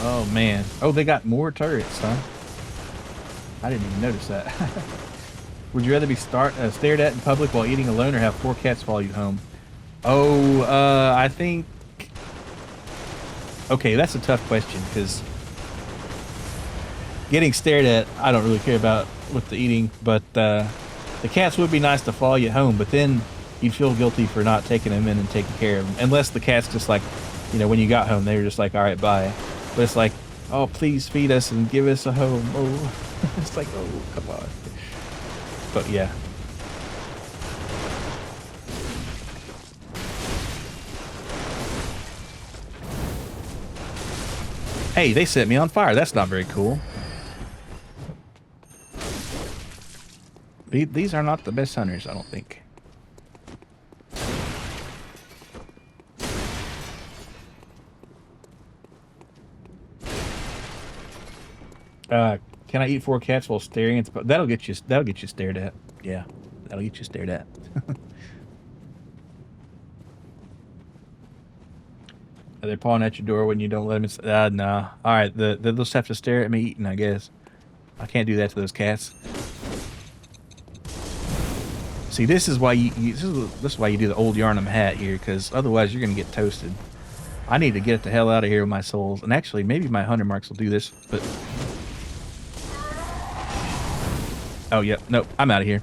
Oh man. Oh, they got more turrets, huh? I didn't even notice that. Would you rather be stared at in public while eating alone or have 4 cats follow you home? Oh, I think... Okay, that's a tough question because getting stared at, I don't really care about with the eating, but the cats would be nice to follow you home, but then you'd feel guilty for not taking them in and taking care of them. Unless the cats just like, you know, when you got home, they were just like, all right, bye. But it's like, oh, please feed us and give us a home. Oh, it's like, oh, come on. But yeah. Hey, they set me on fire. That's not very cool. These are not the best hunters, I don't think. Can I eat 4 cats while staring at the... That'll get you stared at. Yeah, that'll get you stared at. Are they pawing at your door when you don't let them... nah. All right, they'll just have to stare at me eating, I guess. I can't do that to those cats. See, this is why this is why you do the old Yharnam hat here, because otherwise you're gonna get toasted. I need to get the hell out of here with my souls. And actually, maybe my hunter marks will do this, but... Oh, yep. Nope. I'm out of here.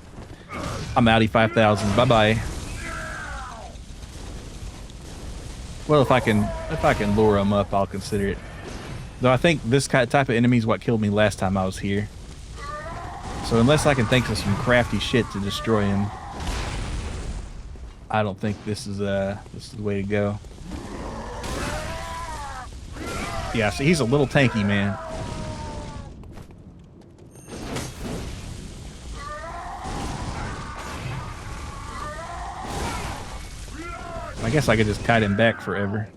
I'm outie 5,000. Bye-bye. Well, if I can lure them up, I'll consider it. Though I think this type of enemy is what killed me last time I was here. So unless I can think of some crafty shit to destroy him, I don't think this is the way to go. Yeah, so he's a little tanky, man. I guess I could just kite him back forever.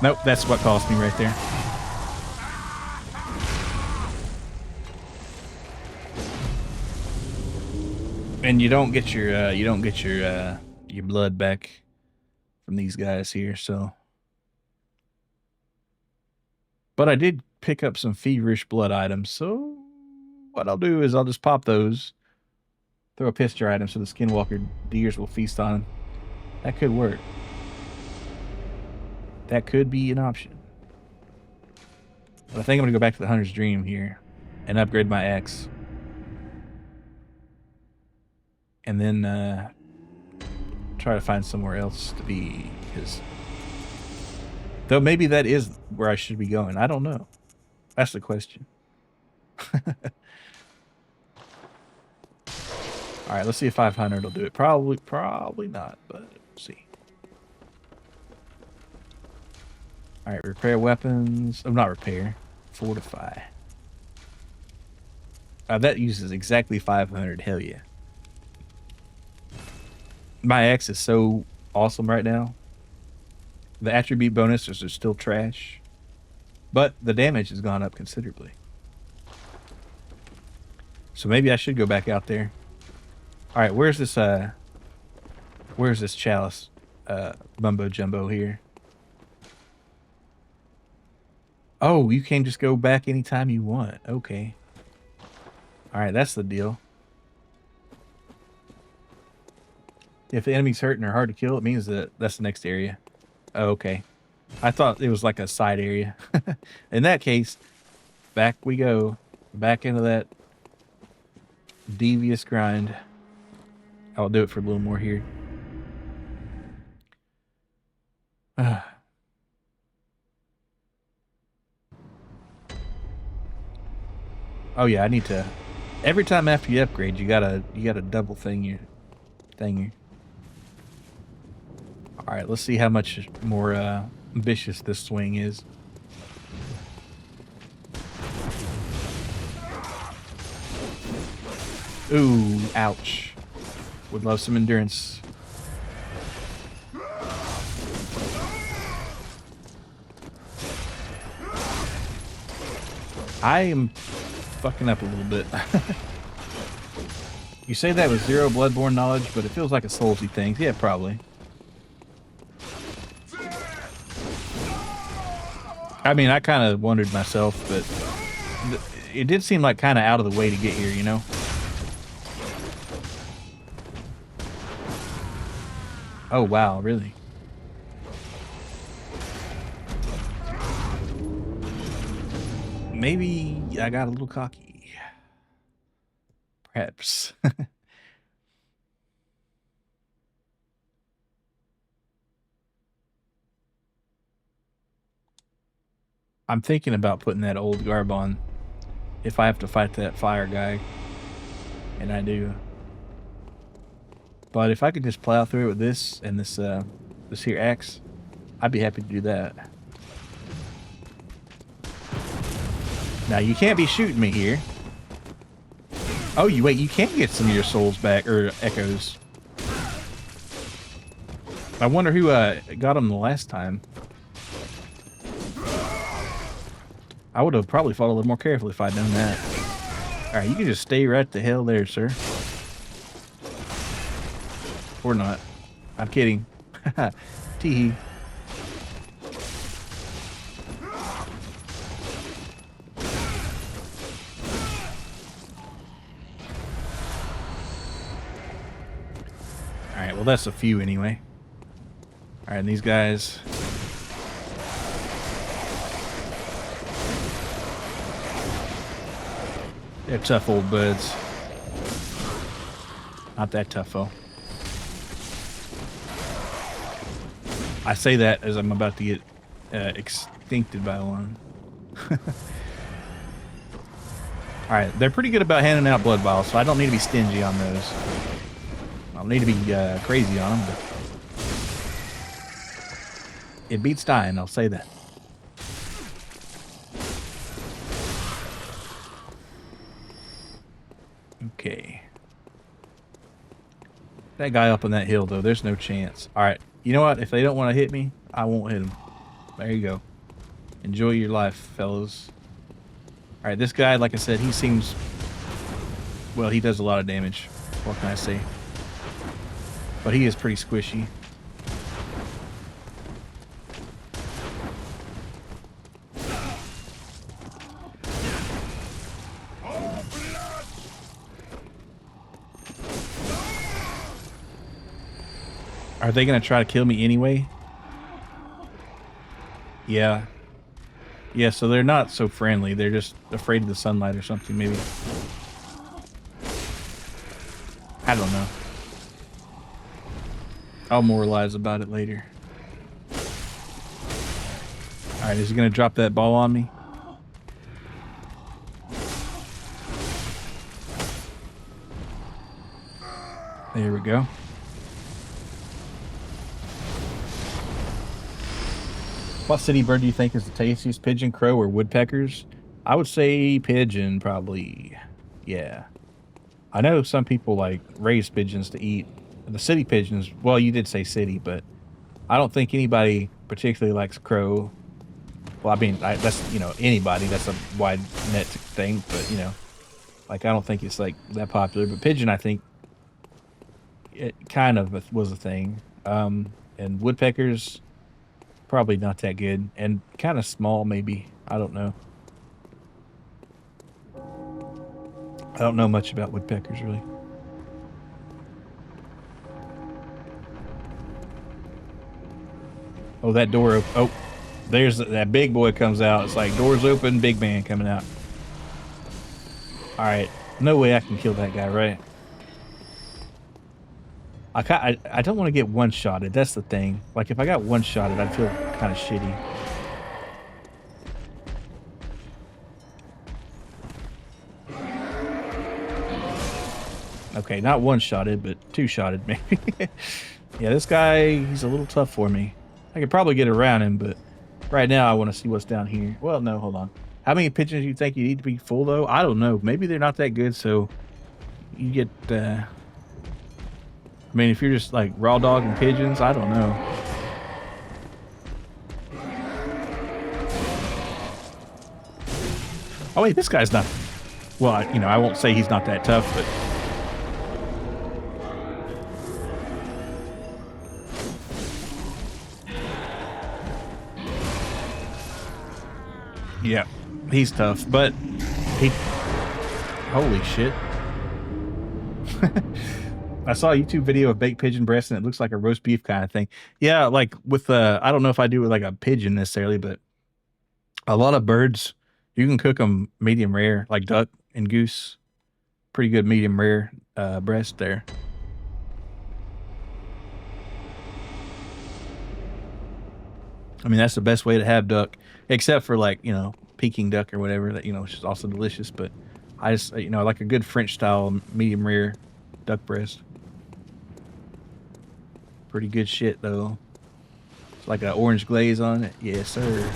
Nope, that's what cost me right there. And you don't get your blood back from these guys here, so But I did pick up some feverish blood items, so what I'll do is I'll just pop those, throw a pisture item so the skinwalker deers will feast on them. That could work. That could be an option. But I think I'm going to go back to the Hunter's Dream here and upgrade my axe. And then try to find somewhere else to be. Though maybe that is where I should be going. I don't know. That's the question. All right, let's see if 500 will do it. Probably not, but we'll see. All right, repair weapons. Oh, not repair. Fortify. That uses exactly 500. Hell yeah. My axe is so awesome right now. The attribute bonuses are still trash, but the damage has gone up considerably. So maybe I should go back out there. All right, where's this chalice mumbo jumbo here? Oh, you can just go back anytime you want. Okay. All right, that's the deal. If the enemy's hurting or hard to kill, it means that that's the next area. Oh, okay. I thought it was like a side area. In that case, back we go. Back into that devious grind. I'll do it for a little more here. Oh yeah, I need to. Every time after you upgrade, you gotta double thingy. All right, let's see how much more vicious this swing is. Ooh, ouch. Would love some endurance. I am fucking up a little bit. You say that with zero Bloodborne knowledge, but it feels like a Soulsy thing. Yeah, probably. I mean, I kind of wondered myself, but it did seem like kind of out of the way to get here, you know? Oh, wow, really? Maybe I got a little cocky. Perhaps. I'm thinking about putting that old garb on if I have to fight that fire guy. And I do. But if I could just plow through it with this and this here axe, I'd be happy to do that. Now you can't be shooting me here. Oh, you can get some of your souls back, or echoes. I wonder who got them the last time. I would have probably fought a little more carefully if I'd done that. Alright, you can just stay right the hell there, sir. Or not. I'm kidding. Tee-hee. Alright, well that's a few anyway. Alright, and these guys... they're tough old buds. Not that tough, though. I say that as I'm about to get extincted by one. Alright, they're pretty good about handing out blood vials, so I don't need to be stingy on those. I don't need to be crazy on them, but it beats dying, I'll say that. Okay. That guy up on that hill, though, there's no chance. Alright, you know what? If they don't want to hit me, I won't hit them. There you go. Enjoy your life, fellas. Alright, this guy, like I said, he seems... well, he does a lot of damage. What can I say? But he is pretty squishy. Are they gonna try to kill me anyway? Yeah. Yeah, so they're not so friendly. They're just afraid of the sunlight or something, maybe. I don't know. I'll moralize about it later. Alright, is he gonna drop that ball on me? There we go. What city bird do you think is the tastiest? Pigeon, crow, or woodpeckers? I would say pigeon, probably. Yeah. I know some people like raise pigeons to eat. The city pigeons, well, you did say city, but I don't think anybody particularly likes crow. Well, I mean, that's, you know, anybody. That's a wide net thing, but, you know, like, I don't think it's, like, that popular. But pigeon, I think, it kind of was a thing. And woodpeckers, probably not that good. And kind of small, maybe. I don't know. I don't know much about woodpeckers, really. Oh, that door. Oh, there's that big boy comes out. It's like doors open, big man coming out. All right. No way I can kill that guy, right? I don't want to get one-shotted. That's the thing. Like, if I got one-shotted, I'd feel kind of shitty. Okay, not one-shotted, but two-shotted, maybe. Yeah, this guy, he's a little tough for me. I could probably get around him, but right now I want to see what's down here. Well, no, hold on. How many pigeons do you think you need to be full, though? I don't know. Maybe they're not that good, so you get... I mean, if you're just, like, raw dogging pigeons, I don't know. Oh, wait, this guy's not... Well, you know, I won't say he's not that tough, but... Yeah, he's tough, but he... Holy shit. I saw a YouTube video of baked pigeon breast, and it looks like a roast beef kind of thing. Yeah, like with I don't know if I do with like a pigeon necessarily, but a lot of birds, you can cook them medium rare, like duck and goose. Pretty good medium rare breast there. I mean, that's the best way to have duck, except for like, you know, Peking duck or whatever that, you know, which is also delicious. But I just, you know, like a good French style medium rare duck breast. Pretty good shit though. It's like an orange glaze on it. Yes, sir.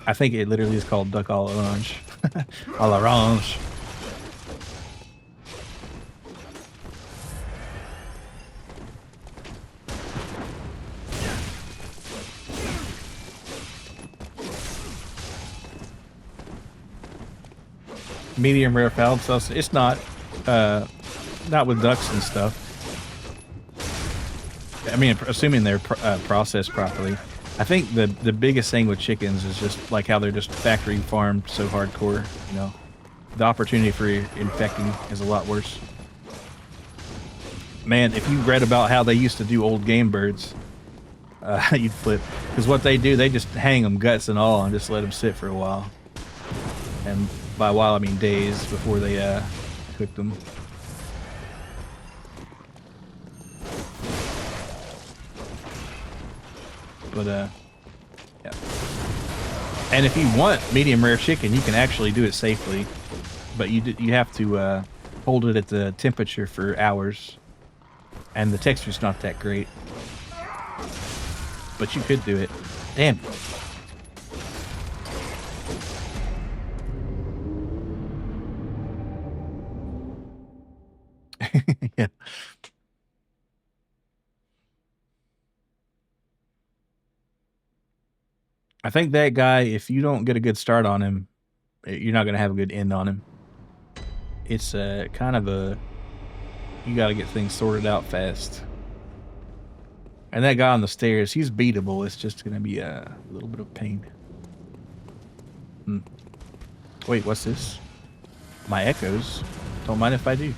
I think it literally is called duck à l'orange. À l'orange. Medium rare fowl sauce. It's not with ducks and stuff. I mean, assuming they're processed properly. I think the biggest thing with chickens is just like how they're just factory farmed so hardcore. You know, the opportunity for infecting is a lot worse. Man, if you read about how they used to do old game birds, you'd flip. Because what they do, they just hang them guts and all and just let them sit for a while. And by a while, I mean days before they cooked them. But yeah. And if you want medium rare chicken, you can actually do it safely, but you have to hold it at the temperature for hours, and the texture's not that great. But you could do it. Damn. Yeah. I think that guy, if you don't get a good start on him, you're not going to have a good end on him. It's kind of you got to get things sorted out fast. And that guy on the stairs, he's beatable. It's just going to be a little bit of pain. Wait, what's this? My echoes. Don't mind if I do.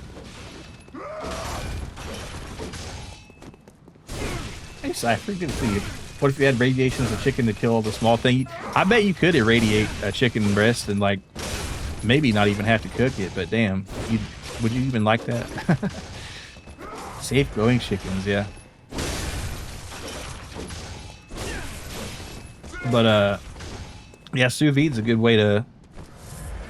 Hey, Cypher, good to see you. What if you had radiation as a chicken to kill all the small thing? I bet you could irradiate a chicken breast and like maybe not even have to cook it. But damn, would you even like that? Safe growing chickens, yeah. But yeah, sous vide's a good way to.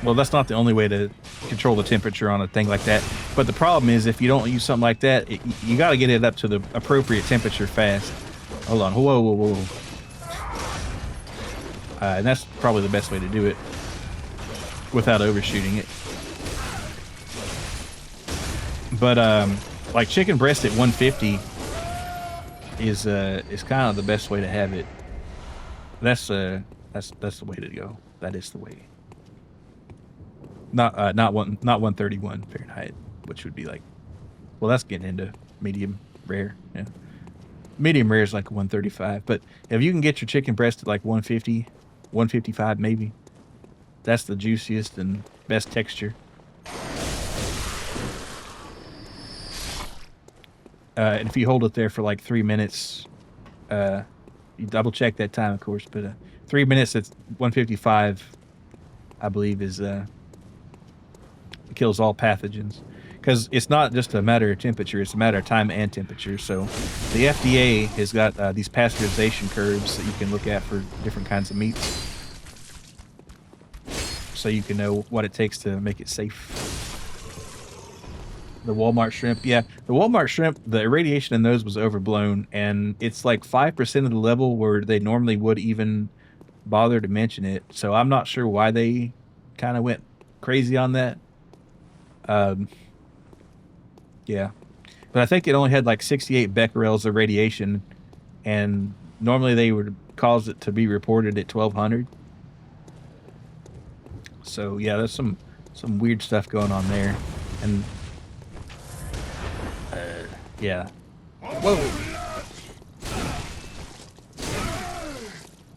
Well, that's not the only way to control the temperature on a thing like that. But the problem is if you don't use something like that, you got to get it up to the appropriate temperature fast. Hold on. Whoa, whoa, whoa, whoa. And that's probably the best way to do it without overshooting it. But like chicken breast at 150 is kind of the best way to have it. That's the way to go. That is the way. Not 131 Fahrenheit, which would be like, well, that's getting into medium rare. Yeah, medium rare is like 135. But if you can get your chicken breast at like 150, 155 maybe, that's the juiciest and best texture. And if you hold it there for like 3 minutes, you double check that time, of course. But 3 minutes at 155, I believe, is kills all pathogens, because it's not just a matter of temperature, it's a matter of time and temperature. So the FDA has got these pasteurization curves that you can look at for different kinds of meats, so you can know what it takes to make it safe. The Walmart shrimp, yeah, the Walmart shrimp, the irradiation in those was overblown, and it's like 5% of the level where they normally would even bother to mention it. So I'm not sure why they kind of went crazy on that. Yeah, but I think it only had like 68 becquerels of radiation, and normally they would cause it to be reported at 1200. So yeah, there's some weird stuff going on there, and yeah. Whoa.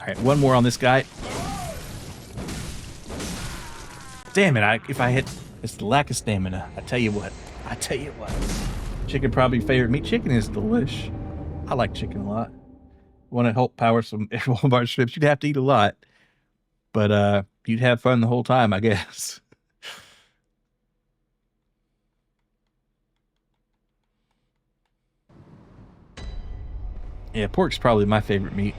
All right, one more on this guy. Damn it! If I hit. It's the lack of stamina. I tell you what. Chicken probably favorite meat. Chicken is delish. I like chicken a lot. Want to help power some Walmart strips? You'd have to eat a lot, but you'd have fun the whole time, I guess. Yeah, pork's probably my favorite meat,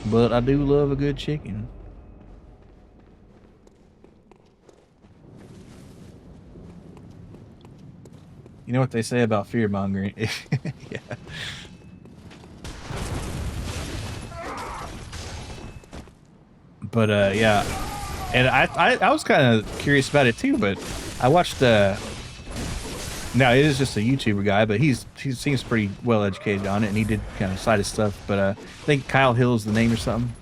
but I do love a good chicken. You know what they say about fear mongering? Yeah. But yeah, and I was kind of curious about it too. But I watched. Now it is just a YouTuber guy, but he seems pretty well educated on it, and he did kind of cite his stuff. But I think Kyle Hill is the name or something.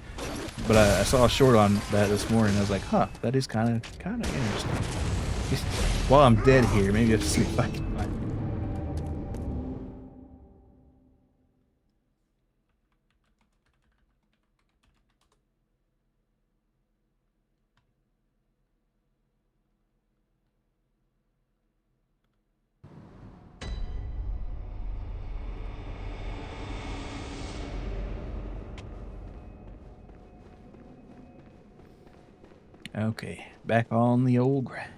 But I saw a short on that this morning. I was like, huh, that is kind of interesting. While I'm dead here, maybe I'll see if I can find it. Okay, back on the old grind.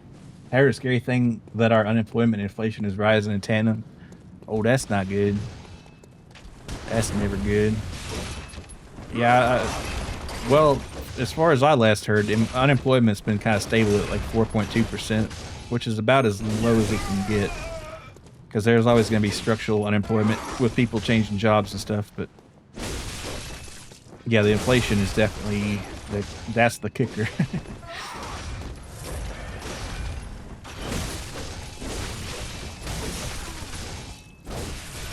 I heard a scary thing that our unemployment and inflation is rising in tandem. Oh, that's not good. That's never good. Yeah, well, as far as I last heard, unemployment's been kind of stable at like 4.2%, which is about as low as it can get. Because there's always going to be structural unemployment with people changing jobs and stuff. But yeah, the inflation is definitely that's the kicker.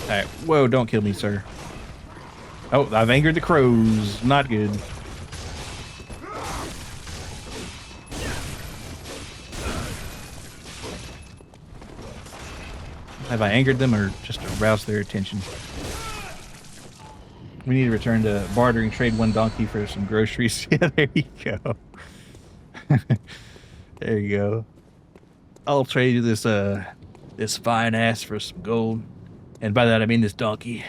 Alright, whoa, don't kill me, sir. Oh, I've angered the crows. Not good. Have I angered them or just aroused their attention? We need to return to bartering, trade one donkey for some groceries. Yeah, there you go. There you go. I'll trade you this fine ass for some gold. And by that I mean this donkey.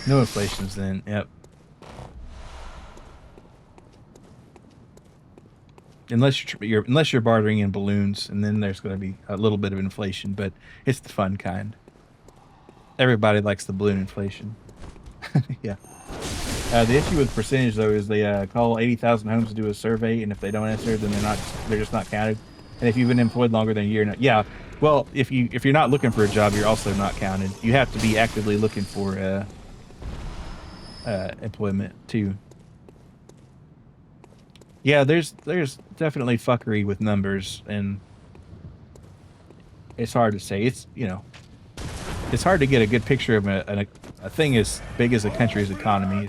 No inflations then. Yep. Unless you're bartering in balloons, and then there's going to be a little bit of inflation, but it's the fun kind. Everybody likes the balloon inflation. Yeah. The issue with percentage though is they call 80,000 homes to do a survey, and if they don't answer, then they're just not counted. And if you've been employed longer than a year, yeah. Well, if you're not looking for a job, you're also not counted. You have to be actively looking for employment too. Yeah, there's definitely fuckery with numbers, and it's hard to say. It's hard to get a good picture of a thing as big as a country's economy.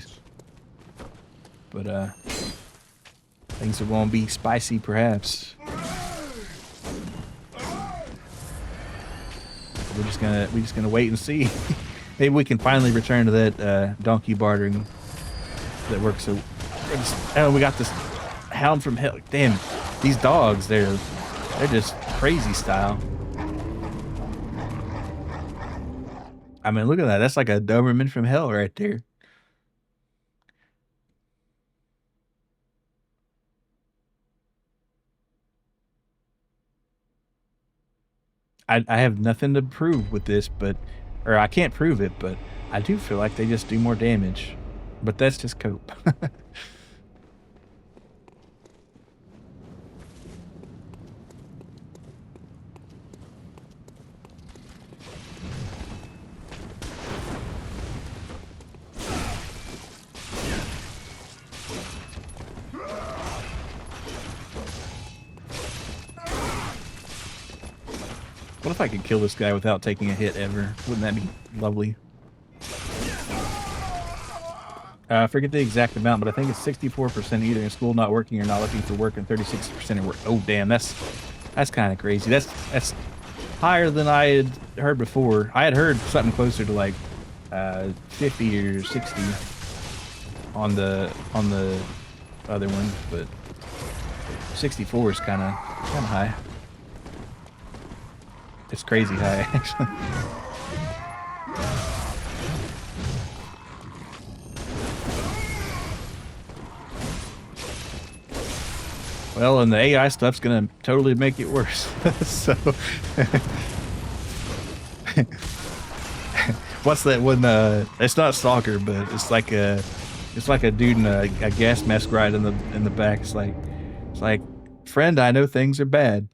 But things are going to be spicy, perhaps. We're just gonna wait and see. Maybe we can finally return to that donkey bartering that works so. Oh, we got this hound from hell. Damn, these dogs, they're just crazy style. I mean, look at that. That's like a Doberman from hell right there. I have nothing to prove with this, or I can't prove it, but I do feel like they just do more damage. But that's just cope. What if I could kill this guy without taking a hit ever? Wouldn't that be lovely? I forget the exact amount, but I think it's 64% either in school, not working, or not looking for work, and 36% in work. Oh, damn, that's kind of crazy. That's higher than I had heard before. I had heard something closer to like 50 or 60 on the other one, but 64 is kind of high. It's crazy high, actually. Well, and the AI stuff's gonna totally make it worse. So, what's that one? It's not Stalker, but it's like a dude in a gas mask right in the back. It's like, friend, I know things are bad,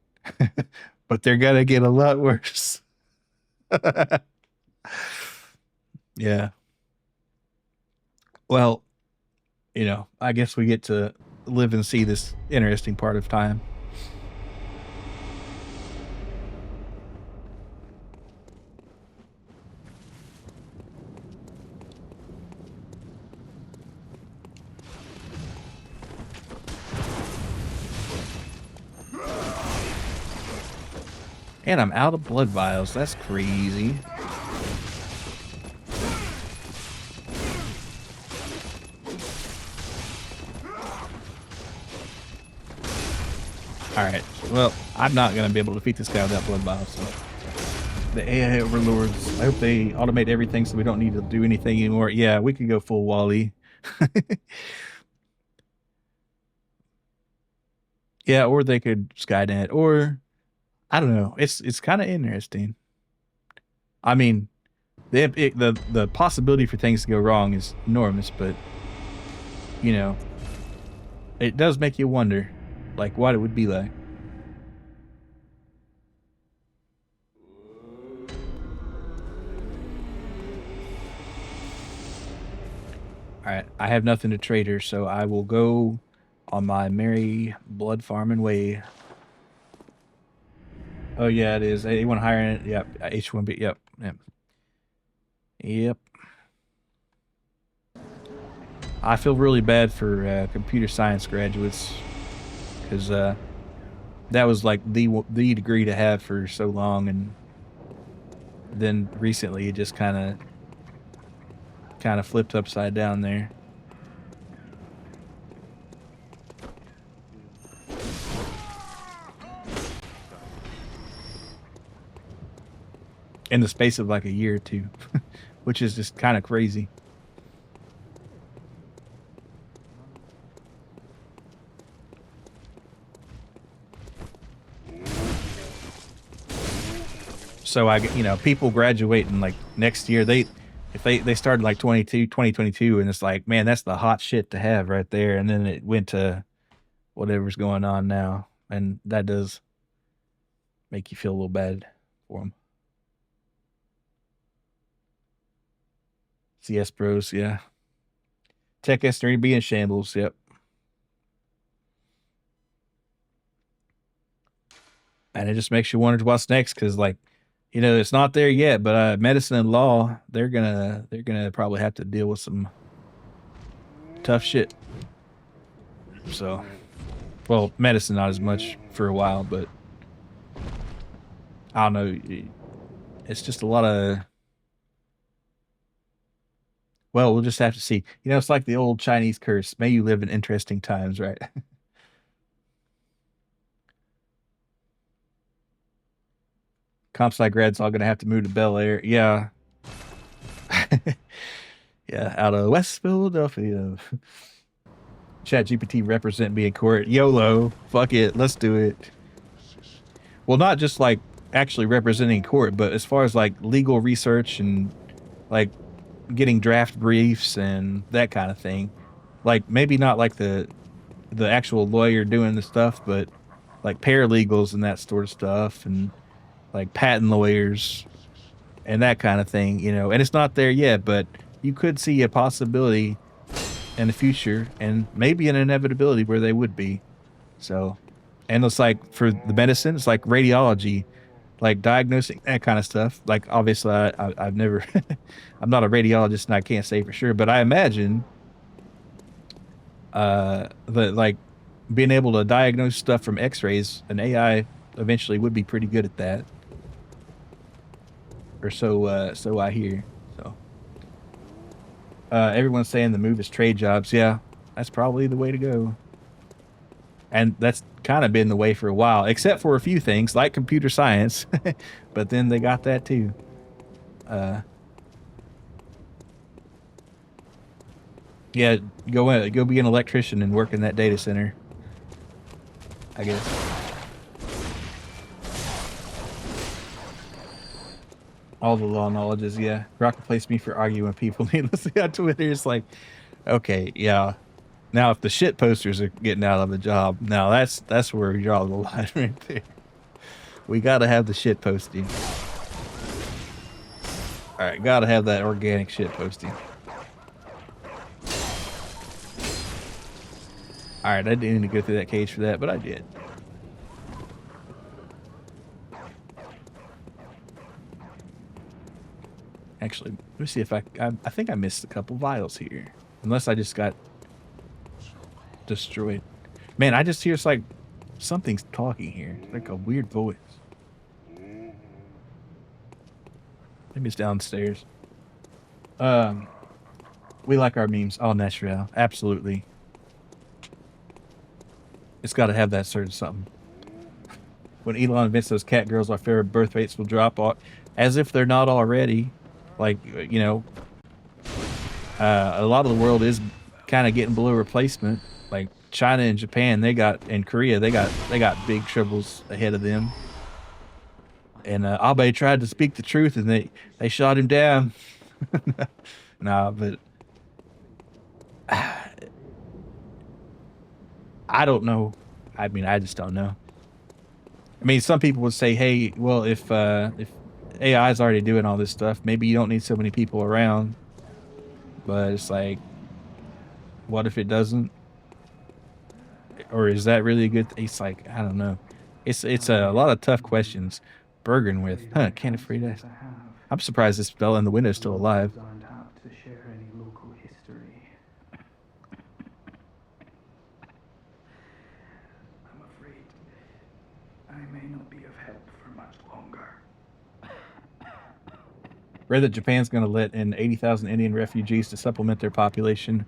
but they're gonna get a lot worse. Yeah. Well, I guess we get to live and see this interesting part of time. And I'm out of blood vials. That's crazy. Alright, well, I'm not going to be able to defeat this guy without blood vials, so. The AI overlords, I hope they automate everything so we don't need to do anything anymore. Yeah, we could go full Wally. Yeah, or they could Skynet, or I don't know. It's kind of interesting. I mean, the possibility for things to go wrong is enormous, but it does make you wonder, like, what it would be like. All right, I have nothing to trade her, so I will go on my merry blood farming way. Oh yeah, it is. A1 higher in it. Yep. H1B. Yep. Yep. Yep. I feel really bad for computer science graduates because that was like the degree to have for so long, and then recently it just kind of flipped upside down there. In the space of like a year or two, which is just kind of crazy. So people graduating like next year, if they started like 2022, and it's like, man, that's the hot shit to have right there. And then it went to whatever's going on now. And that does make you feel a little bad for them. CS Bros, yeah. Tech S3 be in shambles, yep. And it just makes you wonder what's next, because like, it's not there yet, but medicine and law, they're gonna probably have to deal with some tough shit. So, well, medicine not as much for a while, but I don't know. It's just a lot of. Well, we'll just have to see. It's like the old Chinese curse. May you live in interesting times, right? Comp sci grads all gonna have to move to Bel Air. Yeah. Yeah, out of West Philadelphia. Chat GPT represent me in court. YOLO. Fuck it. Let's do it. Well, not just like actually representing court, but as far as like legal research and like getting draft briefs and that kind of thing. Like maybe not like the actual lawyer doing the stuff, but like paralegals and that sort of stuff, and like patent lawyers and that kind of thing, and it's not there yet, but you could see a possibility in the future and maybe an inevitability where they would be. So, and it's like for the medicine, it's like radiology, like diagnosing that kind of stuff. Like obviously I've never, I'm not a radiologist and I can't say for sure, but I imagine that like being able to diagnose stuff from x-rays, an AI eventually would be pretty good at that. Or so I hear. So everyone's saying the move is trade jobs. Yeah, that's probably the way to go. And that's kind of been the way for a while, except for a few things like computer science. But then they got that too. Yeah, go be an electrician and work in that data center, I guess. All the law knowledges, yeah. Rock replaced me for arguing with people needlessly on Twitter. It's like, okay, yeah. Now, if the shit posters are getting out of the job, now that's where we draw the line right there. We gotta have the shit posting. All right, gotta have that organic shit posting. All right, I didn't need to go through that cage for that, but I did. Actually, let me see if I think I missed a couple vials here. Unless I just got destroyed. Man, I just hear it's like something's talking here. It's like a weird voice. Maybe it's downstairs. We like our memes. All natural. Absolutely. It's got to have that sort of something. When Elon admits those cat girls, our favorite birth rates will drop off, as if they're not already. Like, a lot of the world is kind of getting below replacement. Like China and Japan, and Korea, they got big troubles ahead of them. And Abe tried to speak the truth, and they shot him down. Nah, but I don't know. I mean, I just don't know. I mean, some people would say, "Hey, well, if AI is already doing all this stuff, maybe you don't need so many people around." But it's like, what if it doesn't? Or is that really a good it's like, I don't know. It's a lot of tough questions. Bergen with, can't afraid that. I'm surprised this fella in the window's still alive. Aren't apt to share any local history. I'm afraid I may not be of help for much longer. Read that Japan's going to let in 80,000 Indian refugees to supplement their population.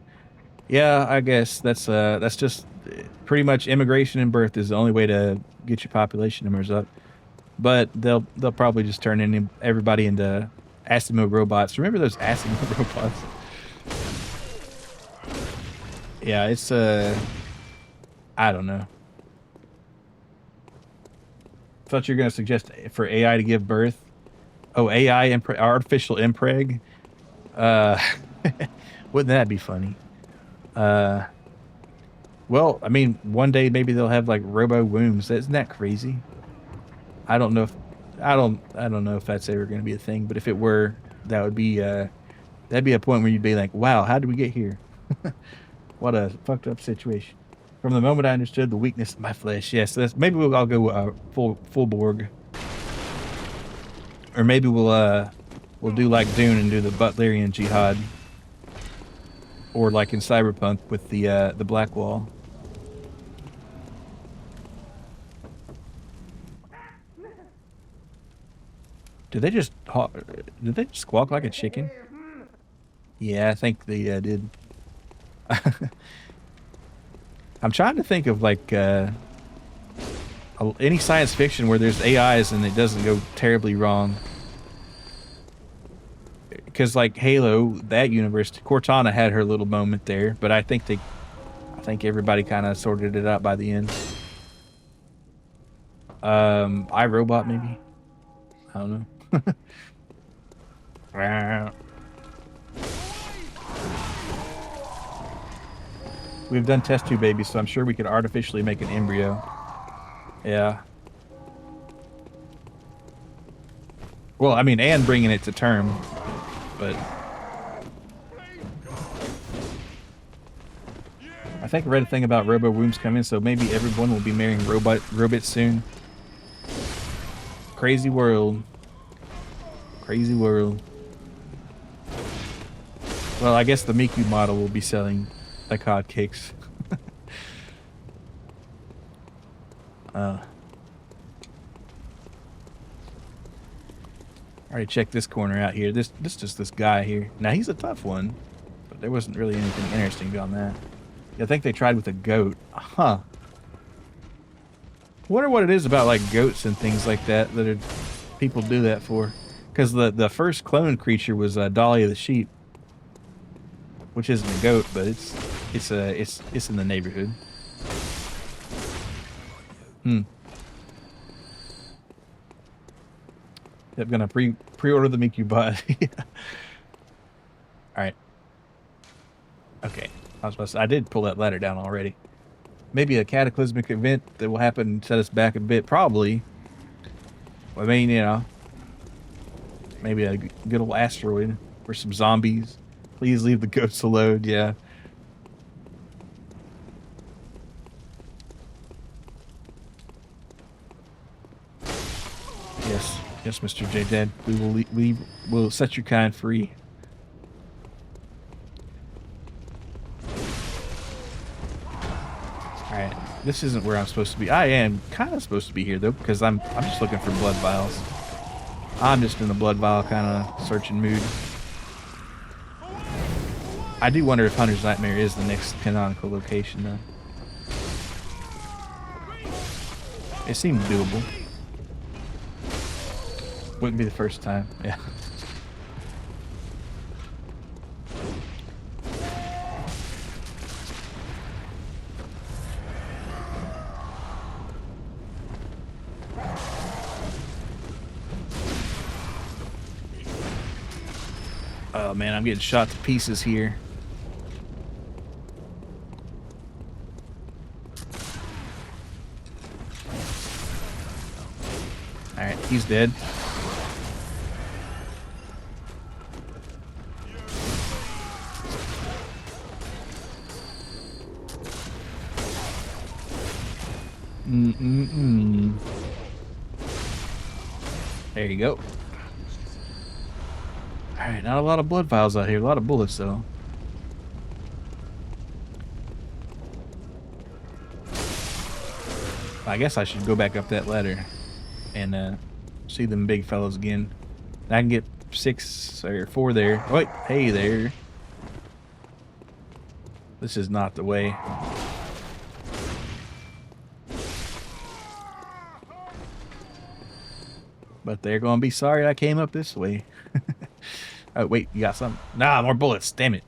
Yeah, I guess that's just pretty much immigration and birth is the only way to get your population numbers up. But they'll probably just turn everybody into Asimo robots. Remember those Asimo robots? Yeah, it's I don't know. Thought you were gonna suggest for AI to give birth. Oh, AI artificial impreg. Uh, wouldn't that be funny? Uh, well, I mean, one day maybe they'll have like robo wombs. Isn't that crazy? I don't know if I don't know if that's ever going to be a thing, but if it were, that would be that'd be a point where you'd be like, wow, how did we get here? What a fucked up situation. From the moment I understood the weakness of my flesh, yes, that's maybe I'll go full Borg, or maybe we'll do like Dune and do the Butlerian Jihad, or like in Cyberpunk with the Black Wall. Did they just squawk like a chicken? Yeah, I think they did. I'm trying to think of like any science fiction where there's AIs and it doesn't go terribly wrong. Because like Halo, that universe, Cortana had her little moment there, but I think everybody kind of sorted it out by the end. iRobot maybe. I don't know. We've done test tube babies, so I'm sure we could artificially make an embryo. Yeah. Well, I mean, and bringing it to term, but I think I read a thing about robo wombs coming, so maybe everyone will be marrying robots soon. Crazy world. Crazy world. Well, I guess the Miku model will be selling like hotcakes. Already checked this corner out here. This just this guy here. Now he's a tough one, but there wasn't really anything interesting beyond that. Yeah, I think they tried with a goat. Huh. Wonder what it is about like goats and things like that people do that for. Because the first clone creature was Dolly the sheep, which isn't a goat, but it's in the neighborhood. Yep, gonna pre-order the Miku bot. All right. Okay, I did pull that ladder down already. Maybe a cataclysmic event that will happen and set us back a bit. Probably. I mean, you know, maybe a good old asteroid or some zombies. Please leave the goats alone. Yeah. Yes, Mr. J. Dad. We'll set your kind free. All right, this isn't where I'm supposed to be. I am kind of supposed to be here though, because I'm just looking for blood vials. I'm just in the blood vial kind of searching mood. I do wonder if Hunter's Nightmare is the next canonical location though. It seemed doable. Wouldn't be the first time, yeah. Oh man, I'm getting shot to pieces here. Alright, he's dead. There you go. Alright, not a lot of blood vials out here. A lot of bullets, though. I guess I should go back up that ladder and see them big fellows again. I can get 6 or 4 there. Wait, hey there. This is not the way. But they're gonna be sorry I came up this way. Oh wait, you got some? Nah, more bullets. Damn it.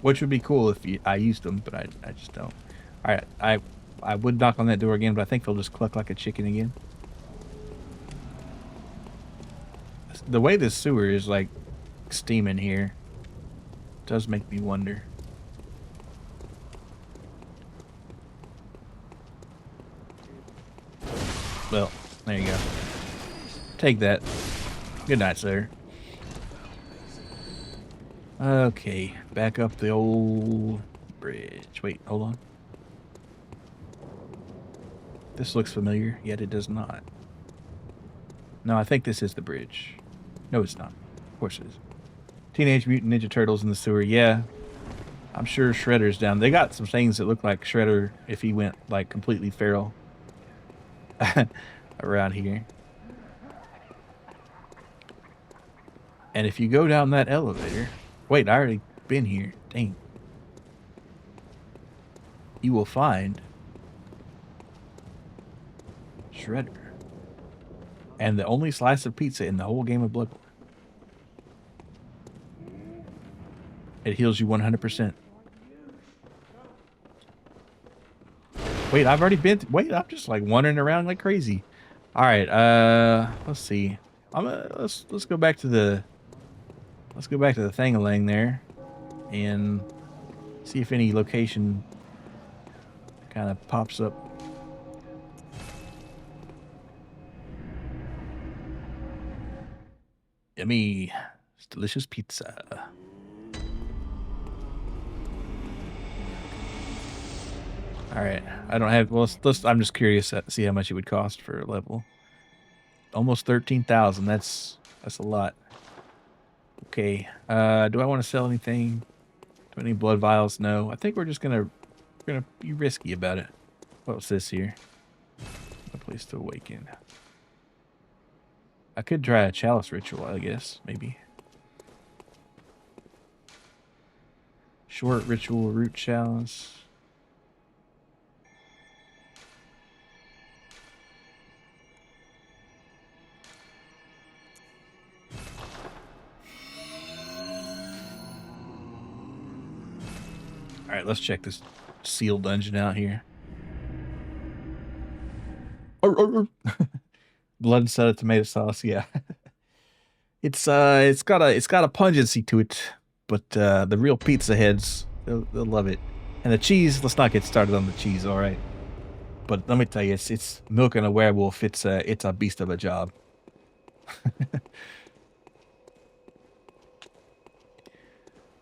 Which would be cool if I used them, but I just don't. All right, I would knock on that door again, but I think they'll just cluck like a chicken again. the way this sewer is like steaming here does make me wonder. Well, there you go. Take that. Good night, sir. Okay, back up the old bridge. Wait, hold on. This looks familiar, yet it does not. No, I think this is the bridge. No, it's not. Of course it is. Teenage Mutant Ninja Turtles in the sewer. Yeah, I'm sure Shredder's down. They got some things that look like Shredder if he went like completely feral around here. And if you go down that elevator, wait, I already been here. Dang. You will find Shredder. And the only slice of pizza in the whole game of Bloodborne. It heals you 100%. Wait, I've already been. Wait, I'm just like wandering around like crazy. All right, let's see. Let's go back to the thing-a-lang there, and see if any location kind of pops up. Yummy, it's delicious pizza. All right, I don't have. Well, I'm just curious to see how much it would cost for a level. Almost 13,000. That's a lot. Okay. Do I want to sell anything? Do I need blood vials? No. I think we're gonna be risky about it. What's this here? A place to awaken. I could try a chalice ritual, I guess. Maybe. Short ritual root chalice. All right, let's check this sealed dungeon out here. Blood instead of tomato sauce, yeah. It's got a pungency to it, but the real pizza heads, they'll love it. And the cheese, let's not get started on the cheese, all right? But let me tell you, it's milking a werewolf. It's a beast of a job.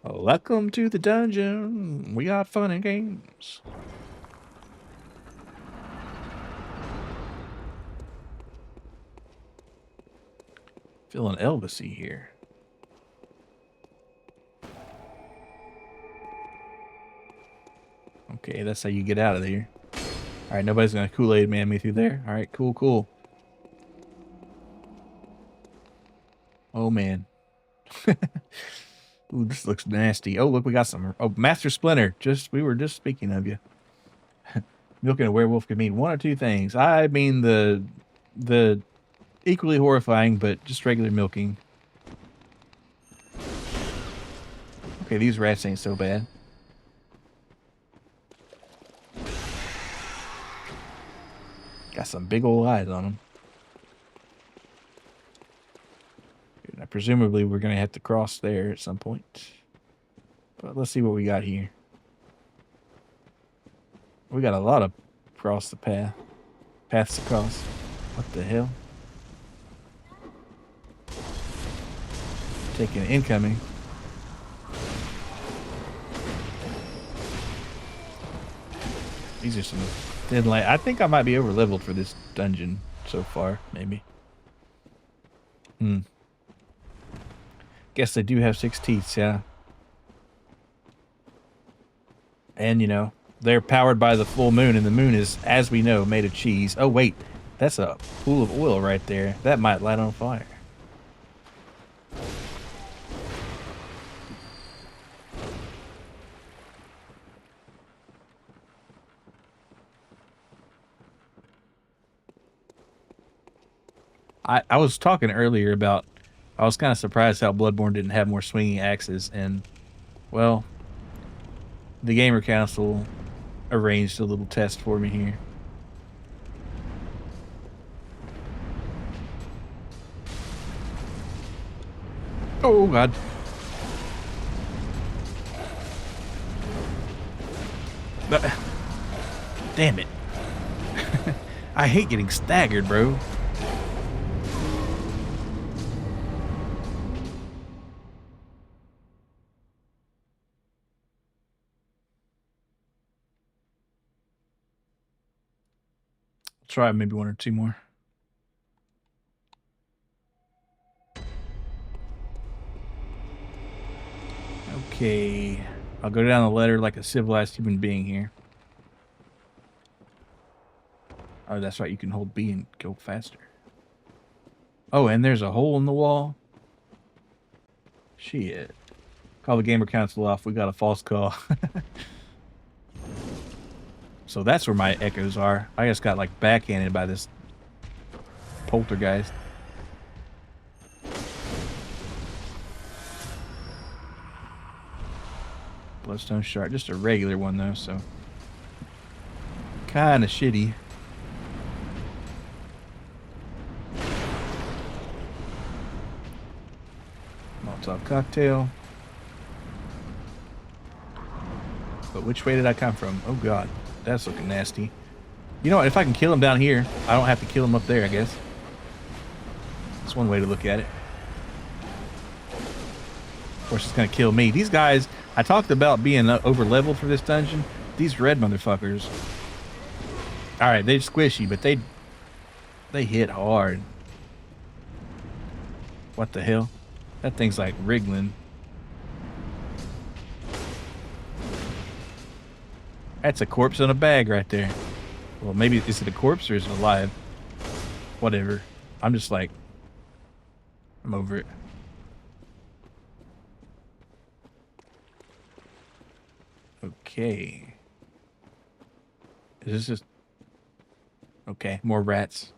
Welcome to the dungeon. We got fun and games. Feeling Elvis-y here. Okay, that's how you get out of there. All right, nobody's gonna Kool-Aid man me through there. All right, cool. Oh man. Ooh, this looks nasty. Oh, look, we got some. Oh, Master Splinter. We were just speaking of you. Milking a werewolf could mean one or two things. I mean the equally horrifying, but just regular milking. Okay, these rats ain't so bad. Got some big old eyes on them. Now, presumably, we're going to have to cross there at some point. But let's see what we got here. We got a lot of cross the path. Paths to cross. What the hell? Taking incoming. These are some thin light. I think I might be over leveled for this dungeon so far, maybe. Guess they do have 6 teeth, yeah. And, you know, they're powered by the full moon, and the moon is, as we know, made of cheese. Oh, wait. That's a pool of oil right there. That might light on fire. I was talking earlier about, I was kind of surprised how Bloodborne didn't have more swinging axes, and, well, the Gamer Council arranged a little test for me here. Oh, God. Damn it. I hate getting staggered, bro. Try maybe one or two more. Okay. I'll go down the ladder like a civilized human being here. Oh, that's right. You can hold B and go faster. Oh, and there's a hole in the wall. Shit. Call the gamer council off. We got a false call. So that's where my echoes are. I just got like backhanded by this poltergeist. Bloodstone shard. Just a regular one though, so kind of shitty. Molotov cocktail. But which way did I come from? Oh god, that's looking nasty. You know what, if I can kill him down here, I don't have to kill him up there, I guess. That's one way to look at it. Of course it's gonna kill me. These guys, I talked about being over leveled for this dungeon. These red motherfuckers. Alright, they're squishy, but they hit hard. What the hell? That thing's like wriggling. That's a corpse in a bag right there. Well, maybe, is it a corpse or is it alive? Whatever. I'm just like, I'm over it. Okay. Is this just... Okay, more rats.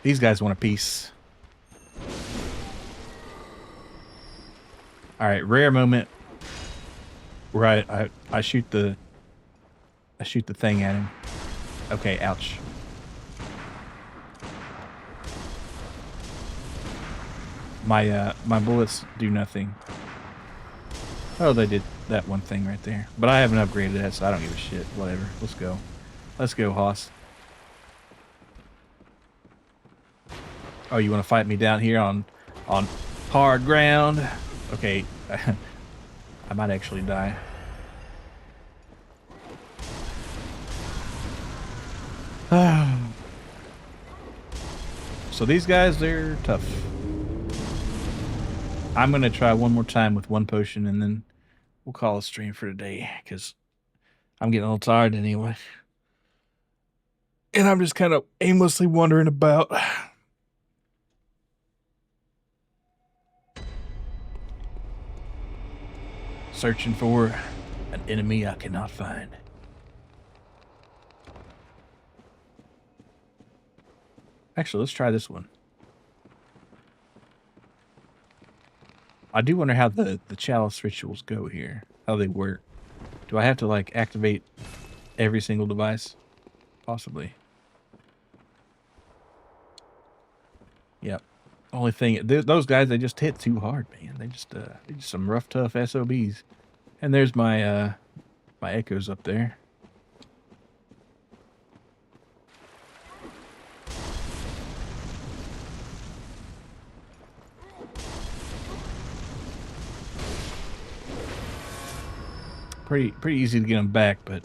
These guys want a piece. Alright, rare moment where I shoot the thing at him. Okay, ouch. My bullets do nothing. Oh, they did that one thing right there. But I haven't upgraded that, so I don't give a shit. Whatever. Let's go. Let's go, Hoss. Oh, you want to fight me down here on hard ground? Okay. I might actually die. So these guys, they're tough. I'm going to try one more time with one potion and then we'll call a stream for today because I'm getting a little tired anyway. And I'm just kind of aimlessly wandering about. Searching for an enemy I cannot find. Actually, let's try this one. I do wonder how the chalice rituals go here. How they work. Do I have to like activate every single device? Possibly. Yep. Only thing, those guys, they just hit too hard, man. They're just some rough, tough SOBs. And there's my my echoes up there. Pretty easy to get them back, but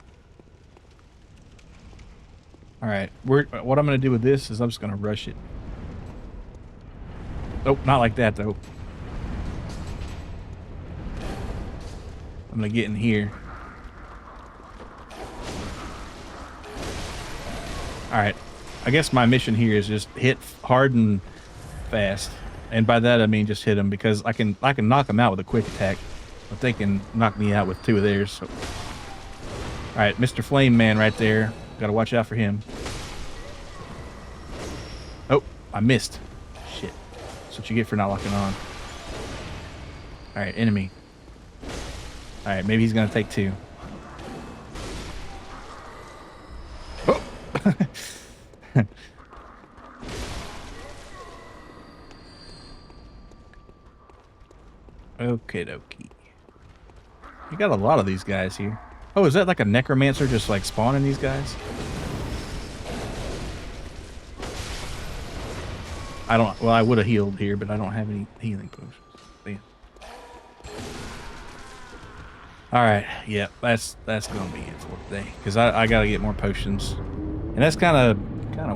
all right. What I'm gonna do with this is I'm just gonna rush it. Nope, not like that though. I'm gonna get in here. All right. I guess my mission here is just hit hard and fast, and by that I mean just hit them because I can knock them out with a quick attack, but they can knock me out with two of theirs. So. All right, Mr. Flame Man right there. Gotta watch out for him. Oh, I missed. Shit. That's what you get for not locking on. All right, enemy. All right, maybe he's gonna take two. Oh. Okay, dokie. You got a lot of these guys here. Oh, is that like a necromancer just like spawning these guys? I don't. Well, I would have healed here, but I don't have any healing potions. Damn. All right. Yeah, that's gonna be it for today because I gotta get more potions, and that's kind of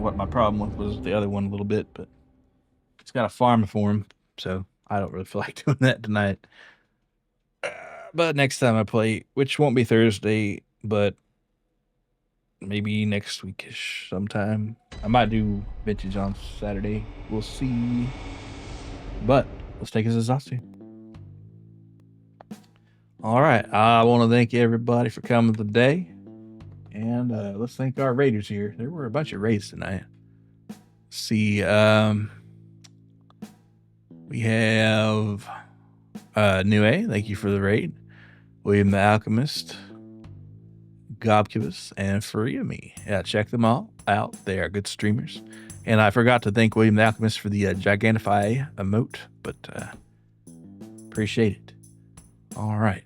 what my problem with was the other one a little bit, but it's got a farm for him, so I don't really feel like doing that tonight. But next time I play, which won't be Thursday, but maybe next weekish sometime. I might do vintage on Saturday. We'll see. But let's take us to Zatsu. All right. I want to thank everybody for coming today. And let's thank our raiders here. There were a bunch of raids tonight. Let's see. We have Nue. Thank you for the raid. William the Alchemist. Gobcubus, and Furiami. Yeah, check them all out. They are good streamers. And I forgot to thank William the Alchemist for the Gigantify emote, but appreciate it. All right.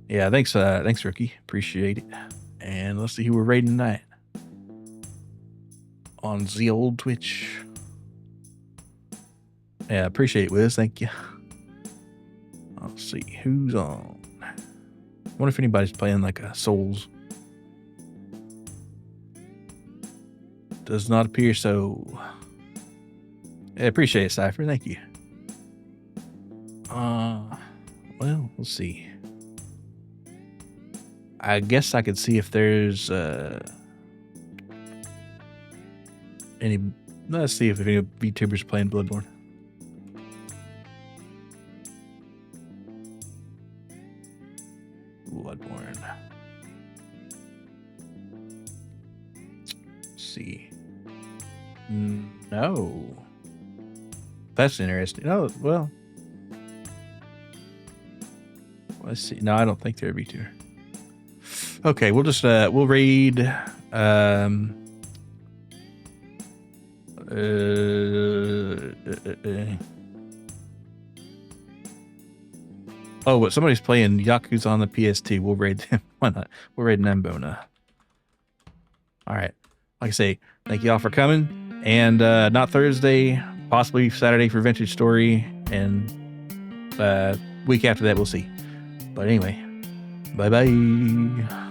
Yeah, thanks, Rookie. Appreciate it. And let's see who we're raiding tonight on the old Twitch. Yeah, appreciate it, Wiz. Thank you. Let's see who's on. I wonder if anybody's playing like a Souls. Does not appear so. I appreciate it, Cypher. Thank you. Well, let's see. I guess I could see if there's any. Let's see if any VTubers playing Bloodborne. Bloodborne. Let's see. No. That's interesting. Oh, well. Let's see. No, I don't think there'd be two. Okay, we'll just we'll raid Oh, but somebody's playing Yakuza on the PS2. We'll raid them. Why not? We'll raid Nambona. All right. Like I say, thank you all for coming. And not Thursday, possibly Saturday for Vintage Story. And week after that, we'll see. But anyway, bye-bye.